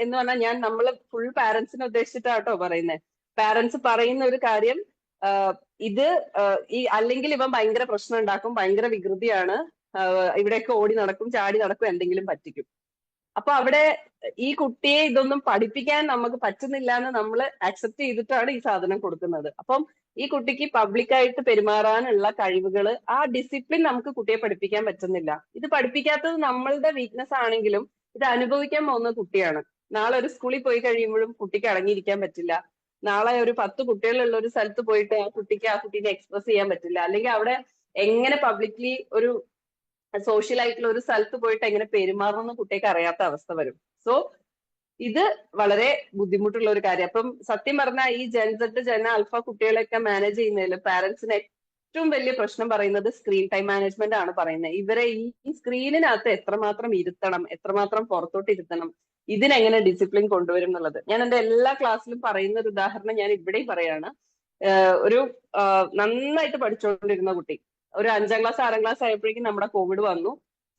എന്ന് പറഞ്ഞാൽ നമ്മൾ ഫുൾ പാരന്റ്സിനെ ഉദ്ദേശിച്ചിട്ടാട്ടോ പറയുന്നത്. പാരന്റ്സ് പറയുന്ന ഒരു കാര്യം അല്ലെങ്കിൽ ഇവൻ ഭയങ്കര പ്രശ്നം ഉണ്ടാക്കും, ഭയങ്കര വികൃതിയാണ്, ഇവിടെയൊക്കെ ഓടി നടക്കും, ചാടി നടക്കും, എന്തെങ്കിലും പറ്റിക്കും. അപ്പൊ അവിടെ ഈ കുട്ടിയെ ഇതൊന്നും പഠിപ്പിക്കാൻ നമുക്ക് പറ്റുന്നില്ല എന്ന് നമ്മൾ അക്സെപ്റ്റ് ചെയ്തിട്ടാണ് ഈ സാധനം കൊടുക്കുന്നത്. അപ്പം ഈ കുട്ടിക്ക് പബ്ലിക്കായിട്ട് പെരുമാറാനുള്ള കഴിവുകൾ, ആ ഡിസിപ്ലിൻ നമുക്ക് കുട്ടിയെ പഠിപ്പിക്കാൻ പറ്റുന്നില്ല. ഇത് പഠിപ്പിക്കാത്തത് നമ്മളുടെ വീക്ക്നെസ് ആണെങ്കിലും ഇത് അനുഭവിക്കാൻ പോകുന്ന കുട്ടിയാണ്. നാളെ ഒരു സ്കൂളിൽ പോയി കഴിയുമ്പോഴും കുട്ടിക്ക് അടങ്ങിയിരിക്കാൻ പറ്റില്ല. നാളെ ഒരു 10 കുട്ടികളുള്ള ഒരു സ്ഥലത്ത് പോയിട്ട് ആ കുട്ടീനെ എക്സ്പ്രസ് ചെയ്യാൻ പറ്റില്ല. അല്ലെങ്കിൽ അവിടെ എങ്ങനെ പബ്ലിക്ലി ഒരു സോഷ്യൽ ആയിട്ടുള്ള ഒരു സ്ഥലത്ത് പോയിട്ട് എങ്ങനെ പെരുമാറണം എന്ന് കുട്ടിക്ക് അറിയാത്ത അവസ്ഥ വരും. സോ ഇത് വളരെ ബുദ്ധിമുട്ടുള്ള ഒരു കാര്യം. അപ്പം സത്യം പറഞ്ഞാൽ ഈ ജെൻസെറ്റ് ജെൻ ആൽഫ കുട്ടികളെയൊക്കെ മാനേജ് ചെയ്യുന്നതിൽ പാരന്റ്സിന് ഏറ്റവും വലിയ പ്രശ്നം പറയുന്നത് സ്ക്രീൻ ടൈം മാനേജ്മെന്റ് ആണ് പറയുന്നത്. ഇവരെ ഈ സ്ക്രീനിനകത്ത് എത്രമാത്രം ഇരുത്തണം, എത്രമാത്രം പുറത്തോട്ട് ഇരുത്തണം, ഇതിനെങ്ങനെ ഡിസിപ്ലിൻ കൊണ്ടുവരും എന്നുള്ളത്. ഞാൻ എന്റെ എല്ലാ ക്ലാസ്സിലും പറയുന്ന ഒരു ഉദാഹരണം ഞാൻ ഇവിടെയും പറയാണ്. ഒരു നന്നായിട്ട് പഠിച്ചുകൊണ്ടിരുന്ന കുട്ടി ഒരു 5ാം ക്ലാസ് 6ാം ക്ലാസ് ആയപ്പോഴേക്കും നമ്മുടെ കോവിഡ് വന്നു.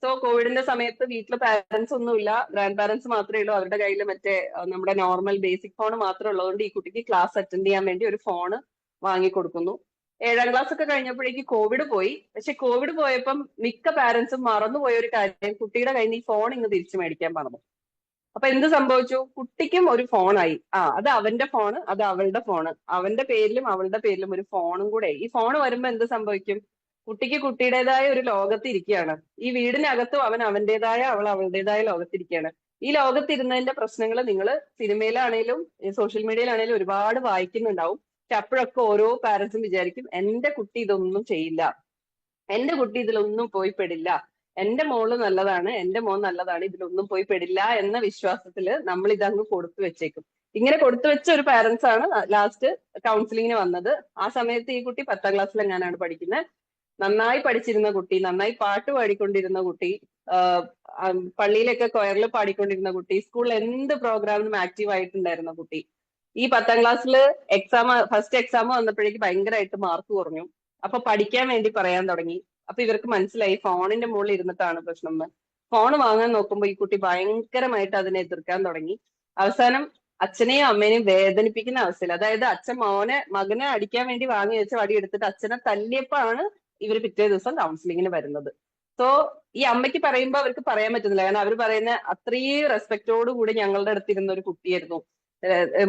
സോ കോവിഡിന്റെ സമയത്ത് വീട്ടിൽ പാരന്റ്സ് ഒന്നുമില്ല, ഗ്രാൻഡ് പാരന്റ്സ് മാത്രമേ ഉള്ളൂ. അവരുടെ കയ്യിൽ മറ്റേ നമ്മുടെ നോർമൽ ബേസിക് ഫോൺ മാത്രമേ ഉള്ളതുകൊണ്ട് ഈ കുട്ടിക്ക് ക്ലാസ് അറ്റൻഡ് ചെയ്യാൻ വേണ്ടി ഒരു ഫോണ് വാങ്ങിക്കൊടുക്കുന്നു. 7ാം ക്ലാസ് ഒക്കെ കഴിഞ്ഞപ്പോഴേക്ക് കോവിഡ് പോയി. പക്ഷെ കോവിഡ് പോയപ്പം മിക്ക പാരന്റ്സും മറന്നുപോയ ഒരു കാര്യം, കുട്ടിയുടെ കയ്യിൽ നിന്ന് ഈ ഫോൺ ഇങ്ങ് തിരിച്ചു മേടിക്കാൻ പറഞ്ഞു. അപ്പൊ എന്ത് സംഭവിച്ചു? കുട്ടിക്കും ഒരു ഫോണായി. അത് അവന്റെ ഫോണ്, അത് അവളുടെ ഫോണ്, അവന്റെ പേരിലും അവളുടെ പേരിലും ഒരു ഫോണും കൂടെ. ഈ ഫോൺ വരുമ്പോ എന്ത് സംഭവിക്കും? കുട്ടിക്ക് കുട്ടിയുടേതായ ഒരു ലോകത്ത് ഇരിക്കുകയാണ്. ഈ വീടിനകത്തും അവൻ അവന്റേതായ, അവൾ അവളുടേതായ ലോകത്തിരിക്കുകയാണ്. ഈ ലോകത്തിരുന്നതിന്റെ പ്രശ്നങ്ങൾ നിങ്ങൾ സിനിമയിലാണേലും സോഷ്യൽ മീഡിയയിലാണേലും ഒരുപാട് വായിക്കുന്നുണ്ടാവും. പക്ഷെ അപ്പോഴൊക്കെ ഓരോ പാരന്റ്സും വിചാരിക്കും എന്റെ കുട്ടി ഇതൊന്നും ചെയ്യില്ല, എന്റെ കുട്ടി ഇതിലൊന്നും പോയി പെടില്ല, എന്റെ മോള് നല്ലതാണ്, എന്റെ മോൻ നല്ലതാണ്, ഇതിലൊന്നും പോയി പെടില്ല എന്ന വിശ്വാസത്തില് നമ്മൾ ഇതങ്ങ് കൊടുത്തു വെച്ചേക്കും. ഇങ്ങനെ കൊടുത്തു വെച്ച ഒരു പാരന്റ്സ് ആണ് ലാസ്റ്റ് കൗൺസിലിങ്ങിന് വന്നത്. ആ സമയത്ത് ഈ കുട്ടി 10ാം ക്ലാസ്സിൽ എങ്ങാനാണ് പഠിക്കുന്നത്. നന്നായി പഠിച്ചിരുന്ന കുട്ടി, നന്നായി പാട്ട് പാടിക്കൊണ്ടിരുന്ന കുട്ടി, പള്ളിയിലൊക്കെ കൊയറിൽ പാടിക്കൊണ്ടിരുന്ന കുട്ടി, സ്കൂളിൽ എന്ത് പ്രോഗ്രാമിനും ആക്റ്റീവ് ആയിട്ടുണ്ടായിരുന്ന കുട്ടി. ഈ 10ാം ക്ലാസ്സിൽ ഫസ്റ്റ് എക്സാം വന്നപ്പോഴേക്ക് ഭയങ്കരമായിട്ട് മാർക്ക് കുറഞ്ഞു. അപ്പൊ പഠിക്കാൻ വേണ്ടി പറയാൻ തുടങ്ങി. അപ്പൊ ഇവർക്ക് മനസ്സിലായി ഫോണിന്റെ മുകളിൽ ഇരുന്നിട്ടാണ് പ്രശ്നം എന്ന്. ഫോൺ വാങ്ങാൻ നോക്കുമ്പോൾ ഈ കുട്ടി ഭയങ്കരമായിട്ട് അതിനെ എതിർക്കാൻ തുടങ്ങി. അവസാനം അച്ഛനെയും അമ്മേനെയും വേദനിപ്പിക്കുന്ന അവസ്ഥയിൽ, അതായത് അച്ഛൻ മകനെ അടിക്കാൻ വേണ്ടി വാങ്ങി വെച്ച വടി എടുത്തിട്ട് അച്ഛനെ തല്ലിയപ്പോഴാണ് ഇവർ പിറ്റേ ദിവസം കൗൺസിലിങ്ങിന് വരുന്നത്. സോ ഈ അമ്മയ്ക്ക് പറയുമ്പോൾ അവർക്ക് പറയാൻ പറ്റുന്നില്ല. കാരണം അവർ പറയുന്ന അത്രയും റെസ്പെക്റ്റോട് കൂടി ഞങ്ങളുടെ അടുത്തിരുന്ന ഒരു കുട്ടിയായിരുന്നു,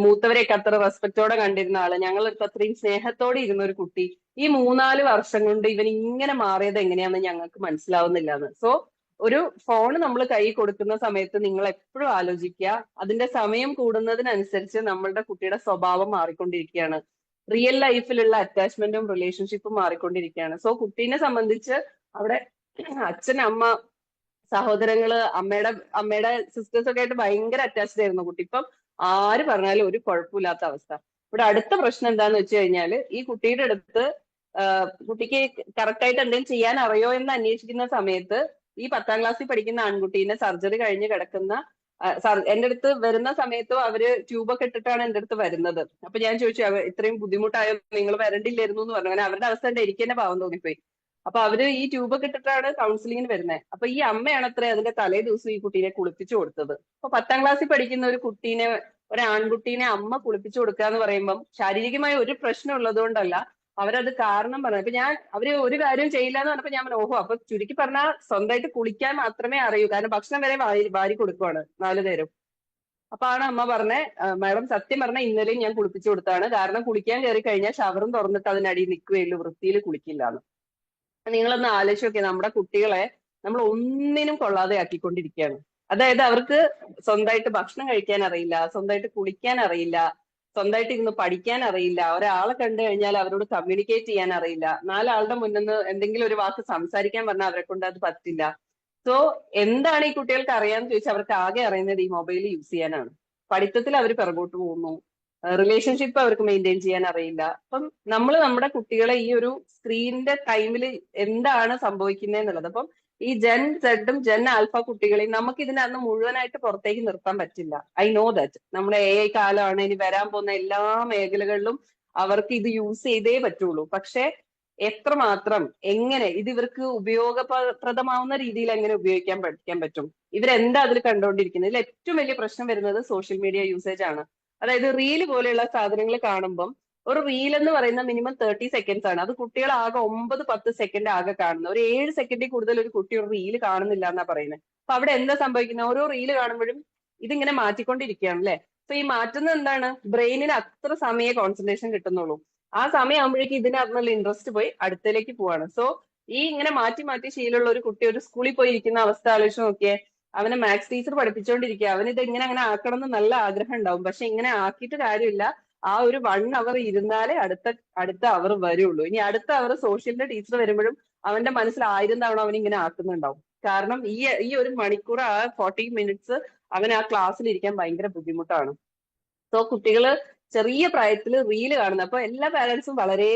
മൂത്തവരെയൊക്കെ അത്ര റെസ്പെക്റ്റോടെ കണ്ടിരുന്ന ആള്, ഞങ്ങളടുത്ത് അത്രയും സ്നേഹത്തോടെ ഇരുന്ന ഒരു കുട്ടി ഈ 3-4 വർഷം കൊണ്ട് ഇവൻ ഇങ്ങനെ മാറിയത് എങ്ങനെയാണെന്ന് ഞങ്ങൾക്ക് മനസ്സിലാവുന്നില്ല എന്ന്. സോ ഒരു ഫോൺ നമ്മൾ കൈ കൊടുക്കുന്ന സമയത്ത് നിങ്ങൾ എപ്പോഴും ആലോചിക്കുക, അതിന്റെ സമയം കൂടുന്നതിനനുസരിച്ച് നമ്മളുടെ കുട്ടിയുടെ സ്വഭാവം മാറിക്കൊണ്ടിരിക്കുകയാണ്. റിയൽ ലൈഫിലുള്ള അറ്റാച്ച്മെന്റും റിലേഷൻഷിപ്പും മാറിക്കൊണ്ടിരിക്കുകയാണ്. സോ കുട്ടീനെ സംബന്ധിച്ച് അവിടെ അച്ഛൻ, അമ്മ, സഹോദരങ്ങള്, അമ്മയുടെ സിസ്റ്റേഴ്സ് ഒക്കെ ആയിട്ട് ഭയങ്കര അറ്റാച്ച്ഡ് ആയിരുന്നു കുട്ടി. ഇപ്പം ആര് പറഞ്ഞാലും ഒരു കുഴപ്പമില്ലാത്ത അവസ്ഥ. ഇവിടെ അടുത്ത പ്രശ്നം എന്താന്ന് വെച്ച് കഴിഞ്ഞാല് ഈ കുട്ടിയുടെ അടുത്ത് കുട്ടിക്ക് കറക്റ്റ് ആയിട്ട് എന്തെങ്കിലും ചെയ്യാൻ അറിയോ എന്ന് അന്വേഷിക്കുന്ന സമയത്ത് ഈ 10ാം ക്ലാസ്സിൽ പഠിക്കുന്ന ആൺകുട്ടീനെ സർജറി കഴിഞ്ഞ് കിടക്കുന്ന എന്റെ അടുത്ത് വരുന്ന സമയത്തും അവര് ട്യൂബൊക്കെ ഇട്ടിട്ടാണ് എന്റെ അടുത്ത് വരുന്നത്. അപ്പൊ ഞാൻ ചോദിച്ചു, ഇത്രയും ബുദ്ധിമുട്ടായോ, നിങ്ങൾ വരണ്ടില്ലായിരുന്നു എന്ന് പറഞ്ഞു. അങ്ങനെ അവരുടെ അവസ്ഥ എനിക്ക് തന്നെ പാവം തോന്നിപ്പോയി. അപ്പൊ അവര് ഈ ട്യൂബൊക്കെ ഇട്ടിട്ടാണ് കൗൺസിലിങ്ങിന് വരുന്നത്. അപ്പൊ ഈ അമ്മയാണ് അത്ര അതിന്റെ തലേ ദിവസം ഈ കുട്ടീനെ കുളിപ്പിച്ചു കൊടുത്തത്. അപ്പൊ 10ാം ക്ലാസ്സിൽ പഠിക്കുന്ന ഒരു കുട്ടീനെ, ഒരു ആൺകുട്ടീനെ അമ്മ കുളിപ്പിച്ചു കൊടുക്കുക എന്ന് പറയുമ്പം ശാരീരികമായ ഒരു പ്രശ്നം ഉള്ളത് കൊണ്ടല്ല, അവരത് കാരണം പറഞ്ഞു. അപ്പൊ അവര് ഒരു കാര്യം ചെയ്യില്ല എന്ന് പറഞ്ഞപ്പോ ഞാൻ ഓഹോ, അപ്പൊ ചുരുക്കി പറഞ്ഞാൽ സ്വന്തമായിട്ട് കുളിക്കാൻ മാത്രമേ അറിയൂ, കാരണം ഭക്ഷണം വരെ വാരി കൊടുക്കുവാണ് 4 നേരം. അപ്പൊ ആണ് അമ്മ പറഞ്ഞേ, മാഡം സത്യം പറഞ്ഞാൽ ഇന്നലെയും ഞാൻ കുളിപ്പിച്ചു കൊടുത്താണ്, കാരണം കുളിക്കാൻ കയറി കഴിഞ്ഞാൽ ഷവറും തുറന്നിട്ട് അതിനടിയിൽ നിൽക്കുകയുള്ളൂ, വൃത്തിയിൽ കുളിക്കില്ല എന്ന്. നിങ്ങളൊന്ന് ആലോചിച്ച് നോക്കിയാൽ നമ്മുടെ കുട്ടികളെ നമ്മൾ ഒന്നിനും കൊള്ളാതെ ആക്കിക്കൊണ്ടിരിക്കുകയാണ്. അതായത് അവർക്ക് സ്വന്തമായിട്ട് ഭക്ഷണം കഴിക്കാൻ അറിയില്ല, സ്വന്തമായിട്ട് കുളിക്കാൻ അറിയില്ല, സ്വന്തമായിട്ട് ഇരുന്ന് പഠിക്കാൻ അറിയില്ല, ഒരാളെ കണ്ടു കഴിഞ്ഞാൽ അവരോട് കമ്മ്യൂണിക്കേറ്റ് ചെയ്യാൻ അറിയില്ല, 4 ആളുടെ മുന്നിൽ നിന്ന് എന്തെങ്കിലും ഒരു വാക്ക് സംസാരിക്കാൻ പറഞ്ഞാൽ അവരെ കൊണ്ട് അത് പറ്റില്ല. സോ എന്താണ് ഈ കുട്ടികൾക്ക് അറിയാന്ന് ചോദിച്ചാൽ അവർക്ക് ആകെ അറിയുന്നത് ഈ മൊബൈൽ യൂസ് ചെയ്യാനാണ്. പഠിത്തത്തിൽ അവർ പിറകോട്ട് പോകുന്നു, റിലേഷൻഷിപ്പ് അവർക്ക് മെയിൻറ്റെയിൻ ചെയ്യാൻ അറിയില്ല. അപ്പം നമ്മൾ നമ്മുടെ കുട്ടികളെ ഈ ഒരു സ്ക്രീനിന്റെ ടൈമിൽ എന്താണ് സംഭവിക്കുന്നത് എന്നുള്ളത്, അപ്പം ഈ ജെൻ സെഡും ജെൻ ആൽഫ കുട്ടികളെയും നമുക്ക് ഇതിനകത്ത് മുഴുവനായിട്ട് പുറത്തേക്ക് നിർത്താൻ പറ്റില്ല. I know that. നമ്മുടെ AI കാലമാണ്, ഇനി വരാൻ പോകുന്ന എല്ലാ മേഖലകളിലും അവർക്ക് ഇത് യൂസ് ചെയ്തേ പറ്റുള്ളൂ. പക്ഷെ എത്രമാത്രം, എങ്ങനെ ഇത് ഇവർക്ക് ഉപയോഗപ്രദമാവുന്ന രീതിയിൽ എങ്ങനെ ഉപയോഗിക്കാൻ പഠിക്കാൻ പറ്റും, ഇവരെന്താ അതിൽ കണ്ടുകൊണ്ടിരിക്കുന്നത്? ഇതിൽ ഏറ്റവും വലിയ പ്രശ്നം വരുന്നത് സോഷ്യൽ മീഡിയ യൂസേജ് ആണ്. അതായത് റീല് പോലെയുള്ള സാധനങ്ങൾ കാണുമ്പം, ഒരു റീൽ എന്ന് പറയുന്ന മിനിമം 30 സെക്കൻഡ്സ് ആണ്. അത് കുട്ടികൾ ആകെ 9-10 സെക്കൻഡ് ആകെ കാണുന്നത്. ഒരു 7 സെക്കൻഡിൽ കൂടുതൽ ഒരു കുട്ടി ഒരു റീല് കാണുന്നില്ല എന്നാ പറയുന്നത്. അപ്പൊ അവിടെ എന്താ സംഭവിക്കുന്നത്? ഓരോ റീല് കാണുമ്പോഴും ഇതിങ്ങനെ മാറ്റിക്കൊണ്ടിരിക്കുകയാണ് അല്ലെ. അപ്പൊ ഈ മാറ്റുന്നത് എന്താണ്? ബ്രെയിനിന് അത്ര സമയ കോൺസെൻട്രേഷൻ കിട്ടുന്നുള്ളൂ. ആ സമയം ആകുമ്പോഴേക്കും ഇതിനകത്തുള്ള ഇൻട്രസ്റ്റ് പോയി അടുത്തേക്ക് പോവാണ്. സോ ഈ ഇങ്ങനെ മാറ്റി മാറ്റി ശീലമുള്ള ഒരു കുട്ടി ഒരു സ്കൂളിൽ പോയി ഇരിക്കുന്ന അവസ്ഥ ആലോചിച്ച് നോക്കിയേ. അവനെ മാത്സ് ടീച്ചർ പഠിപ്പിച്ചുകൊണ്ടിരിക്കുക, അവന് ഇത് ഇങ്ങനെ അങ്ങനെ ആക്കണം എന്ന് നല്ല ആഗ്രഹം ഉണ്ടാവും. പക്ഷെ ഇങ്ങനെ ആക്കിയിട്ട് കാര്യമില്ല. ആ ഒരു 1 അവർ ഇരുന്നാലേ അടുത്ത അവർ വരുള്ളൂ. ഇനി അടുത്ത അവർ സോഷ്യലിന്റെ ടീച്ചർ വരുമ്പോഴും അവന്റെ മനസ്സിൽ 1000 തവണ അവൻ ഇങ്ങനെ ആക്കുന്നുണ്ടാവും. കാരണം ഈ ഒരു മണിക്കൂർ, ആ 40 മിനിറ്റ്സ് അവന് ആ ക്ലാസ്സിൽ ഇരിക്കാൻ ഭയങ്കര ബുദ്ധിമുട്ടാണ്. സോ കുട്ടികള് ചെറിയ പ്രായത്തിൽ റീല് കാണുന്നത്, അപ്പൊ എല്ലാ പാരന്റ്സും വളരെ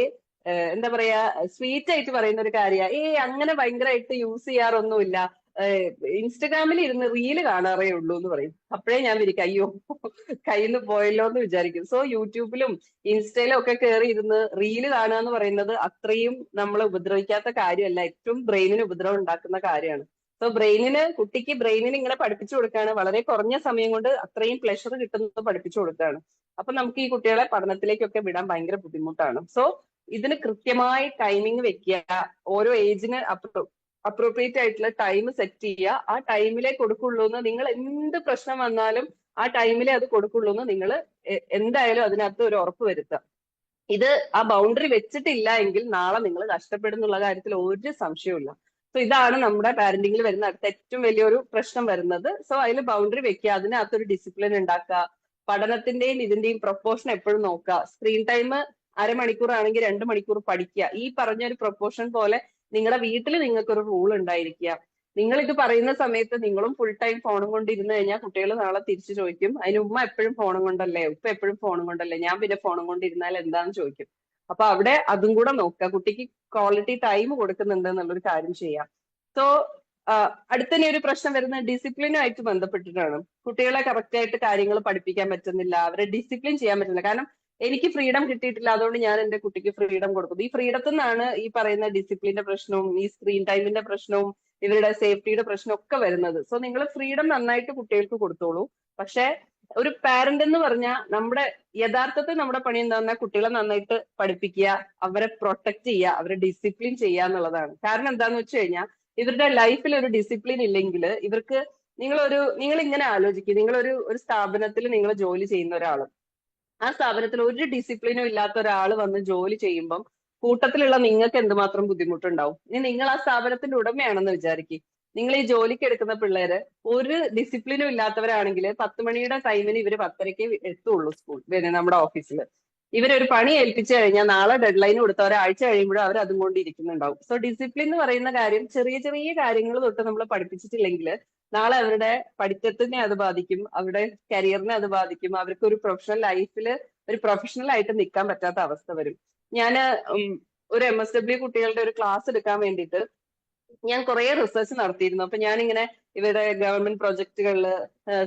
എന്താ പറയാ, സ്വീറ്റ് ആയിട്ട് പറയുന്ന ഒരു കാര്യമാണ്, അങ്ങനെ ഭയങ്കരമായിട്ട് യൂസ് ചെയ്യാറൊന്നുമില്ല, ഇൻസ്റ്റഗ്രാമിൽ ഇരുന്ന് റീല് കാണാറേ ഉള്ളൂ എന്ന് പറയും. അപ്പോഴേ ഞാൻ വിചാരിക്കും അയ്യോ കയ്യിൽ നിന്ന് പോയല്ലോ എന്ന് വിചാരിക്കും. സോ യൂട്യൂബിലും ഇൻസ്റ്റയിലും ഒക്കെ കയറി ഇരുന്ന് റീല് കാണുക എന്ന് പറയുന്നത് അത്രയും നമ്മളെ ഉപദ്രവിക്കാത്ത കാര്യമല്ല, ഏറ്റവും ബ്രെയിനിന് ഉപദ്രവം ഉണ്ടാക്കുന്ന കാര്യമാണ്. സോ കുട്ടിക്ക് ബ്രെയിനിന് ഇങ്ങനെ പഠിപ്പിച്ചു കൊടുക്കുകയാണ്, വളരെ കുറഞ്ഞ സമയം കൊണ്ട് അത്രയും പ്ലഷർ കിട്ടുന്നത് പഠിപ്പിച്ചു കൊടുക്കുകയാണ്. അപ്പൊ നമുക്ക് ഈ കുട്ടികളെ പഠനത്തിലേക്കൊക്കെ വിടാൻ ഭയങ്കര ബുദ്ധിമുട്ടാണ്. സോ ഇതിന് കൃത്യമായി ടൈമിംഗ് വെക്കുക, ഓരോ ഏജിന് അപ്രോപ്രിയേറ്റ് ആയിട്ടുള്ള ടൈം സെറ്റ് ചെയ്യുക, ആ ടൈമിലേ കൊടുക്കുള്ളൂ എന്ന്, നിങ്ങൾ എന്ത് പ്രശ്നം വന്നാലും ആ ടൈമിലേ അത് കൊടുക്കുള്ളൂ എന്ന് നിങ്ങൾ എന്തായാലും അതിനകത്ത് ഒരു ഉറപ്പ് വരുത്തുക. ഇത് ആ ബൗണ്ടറി വെച്ചിട്ടില്ല എങ്കിൽ നാളെ നിങ്ങൾ കഷ്ടപ്പെടുന്നുള്ള കാര്യത്തിൽ ഒരു സംശയവുമില്ല. സോ ഇതാണ് നമ്മുടെ പാരന്റിങ്ങിൽ വരുന്ന അടുത്ത ഏറ്റവും വലിയൊരു പ്രശ്നം വരുന്നത്. സോ അതിൽ ബൗണ്ടറി വെക്കുക, അതിനകത്തൊരു ഡിസിപ്ലിൻ ഉണ്ടാക്കുക, പഠനത്തിന്റെയും ഇതിന്റെയും പ്രൊപ്പോർഷൻ എപ്പോഴും നോക്കുക. സ്ക്രീൻ ടൈം അരമണിക്കൂർ ആണെങ്കിൽ 2 മണിക്കൂർ പഠിക്കുക. ഈ പറഞ്ഞൊരു പ്രൊപ്പോർഷൻ പോലെ നിങ്ങളുടെ വീട്ടിൽ നിങ്ങൾക്കൊരു റൂൾ ഉണ്ടായിരിക്കുക. നിങ്ങൾ ഇത് പറയുന്ന സമയത്ത് നിങ്ങളും ഫുൾ ടൈം ഫോണും കൊണ്ട് ഇരുന്ന് കഴിഞ്ഞാൽ കുട്ടികൾ നാളെ തിരിച്ചു ചോദിക്കും, അതിന് ഉമ്മ എപ്പോഴും ഫോണും കൊണ്ടല്ലേ, ഉപ്പ എപ്പോഴും ഫോണും കൊണ്ടല്ലേ, ഞാൻ പിന്നെ ഫോണും കൊണ്ട് ഇരുന്നാൽ എന്താന്ന് ചോദിക്കും. അപ്പൊ അവിടെ അതും കൂടെ നോക്കുക, കുട്ടിക്ക് ക്വാളിറ്റി ടൈം കൊടുക്കുന്നുണ്ട് എന്നുള്ളൊരു കാര്യം ചെയ്യാം. സോ അടുത്തന്നെ ഒരു പ്രശ്നം വരുന്നത് ഡിസിപ്ലിനുമായിട്ട് ബന്ധപ്പെട്ടിട്ടാണ്. കുട്ടികളെ കറക്റ്റ് ആയിട്ട് കാര്യങ്ങൾ പഠിപ്പിക്കാൻ പറ്റുന്നില്ല, അവരെ ഡിസിപ്ലിൻ ചെയ്യാൻ പറ്റുന്നില്ല. കാരണം എനിക്ക് ഫ്രീഡം കിട്ടിയിട്ടില്ല, അതുകൊണ്ട് ഞാൻ എന്റെ കുട്ടിക്ക് ഫ്രീഡം കൊടുക്കുന്നു. ഈ ഫ്രീഡത്തിൽ നിന്നാണ് ഈ പറയുന്ന ഡിസിപ്ലിന്റെ പ്രശ്നവും ഈ സ്ക്രീൻ ടൈമിന്റെ പ്രശ്നവും ഇവരുടെ സേഫ്റ്റിയുടെ പ്രശ്നം ഒക്കെ വരുന്നത്. സോ നിങ്ങൾ ഫ്രീഡം നന്നായിട്ട് കുട്ടികൾക്ക് കൊടുത്തോളൂ. പക്ഷെ ഒരു പാരന്റ് എന്ന് പറഞ്ഞാൽ യഥാർത്ഥത്തിൽ നമ്മുടെ പണി എന്താണെന്നാൽ കുട്ടികളെ നന്നായിട്ട് പഠിപ്പിക്കുക, അവരെ പ്രൊട്ടക്ട് ചെയ്യുക, അവരെ ഡിസിപ്ലിൻ ചെയ്യുക എന്നുള്ളതാണ്. കാരണം എന്താന്ന് വെച്ച് കഴിഞ്ഞാൽ ഇവരുടെ ലൈഫിൽ ഒരു ഡിസിപ്ലിൻ ഇല്ലെങ്കിൽ ഇവർക്ക്, നിങ്ങൾ ഇങ്ങനെ ആലോചിക്കുക, ഒരു സ്ഥാപനത്തിൽ നിങ്ങൾ ജോലി ചെയ്യുന്ന ഒരാൾ, ആ സ്ഥാപനത്തിൽ ഒരു ഡിസിപ്ലിനും ഇല്ലാത്ത ഒരാൾ വന്ന് ജോലി ചെയ്യുമ്പം കൂട്ടത്തിലുള്ള നിങ്ങൾക്ക് എന്തുമാത്രം ബുദ്ധിമുട്ടുണ്ടാവും. ഇനി നിങ്ങൾ ആ സ്ഥാപനത്തിന്റെ ഉടമയാണെന്ന് വിചാരിക്കും, നിങ്ങൾ ഈ ജോലിക്ക് എടുക്കുന്ന പിള്ളേര് ഒരു ഡിസിപ്ലിനും ഇല്ലാത്തവരാണെങ്കിൽ 10 മണിയുടെ ടൈമിന് ഇവര് 10:30 എത്തുള്ളൂ നമ്മുടെ ഓഫീസിൽ. ഇവരൊരു പണി ഏൽപ്പിച്ചു കഴിഞ്ഞാൽ നാളെ ഡെഡ് ലൈൻ കൊടുത്ത ഒരാഴ്ച കഴിയുമ്പോഴും അവർ അതും കൊണ്ട് ഇരിക്കുന്നുണ്ടാവും. സോ ഡിസിപ്ലിൻ എന്ന് പറയുന്ന കാര്യം ചെറിയ ചെറിയ കാര്യങ്ങൾ തൊട്ട് നമ്മൾ പഠിപ്പിച്ചിട്ടില്ലെങ്കിൽ നാളെ അവരുടെ പഠിത്തത്തിനെ അത് ബാധിക്കും, അവരുടെ കരിയറിനെ അത് ബാധിക്കും, അവർക്ക് ഒരു പ്രൊഫഷണൽ ലൈഫിൽ ഒരു പ്രൊഫഷണൽ ആയിട്ട് നിൽക്കാൻ പറ്റാത്ത അവസ്ഥ വരും. ഞാന് ഒരു MSW കുട്ടികളുടെ ഒരു ക്ലാസ് എടുക്കാൻ വേണ്ടിയിട്ട് ഞാൻ കുറെ റിസർച്ച് നടത്തിയിരുന്നു. അപ്പൊ ഞാനിങ്ങനെ ഇവരുടെ ഗവൺമെന്റ് പ്രൊജക്ടുകളില്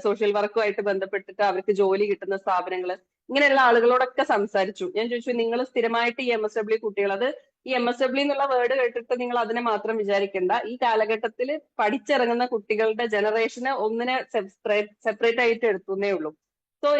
സോഷ്യൽ വർക്കുമായിട്ട് ബന്ധപ്പെട്ടിട്ട് അവർക്ക് ജോലി കിട്ടുന്ന സ്ഥാപനങ്ങള് ഇങ്ങനെയുള്ള ആളുകളോടൊക്കെ സംസാരിച്ചു. ഞാൻ ചോദിച്ചു, നിങ്ങൾ സ്ഥിരമായിട്ട് ഈ MSW കുട്ടികൾ, അത് ഈ MSW എന്നുള്ള വേർഡ് കേട്ടിട്ട് നിങ്ങൾ അതിനെ മാത്രം വിചാരിക്കേണ്ട, ഈ കാലഘട്ടത്തിൽ പഠിച്ചിറങ്ങുന്ന കുട്ടികളുടെ ജനറേഷന് ഒന്നിനെ സെപ്പറേറ്റ് ആയിട്ട് എടുത്തുന്നേ ഉള്ളൂ. സോ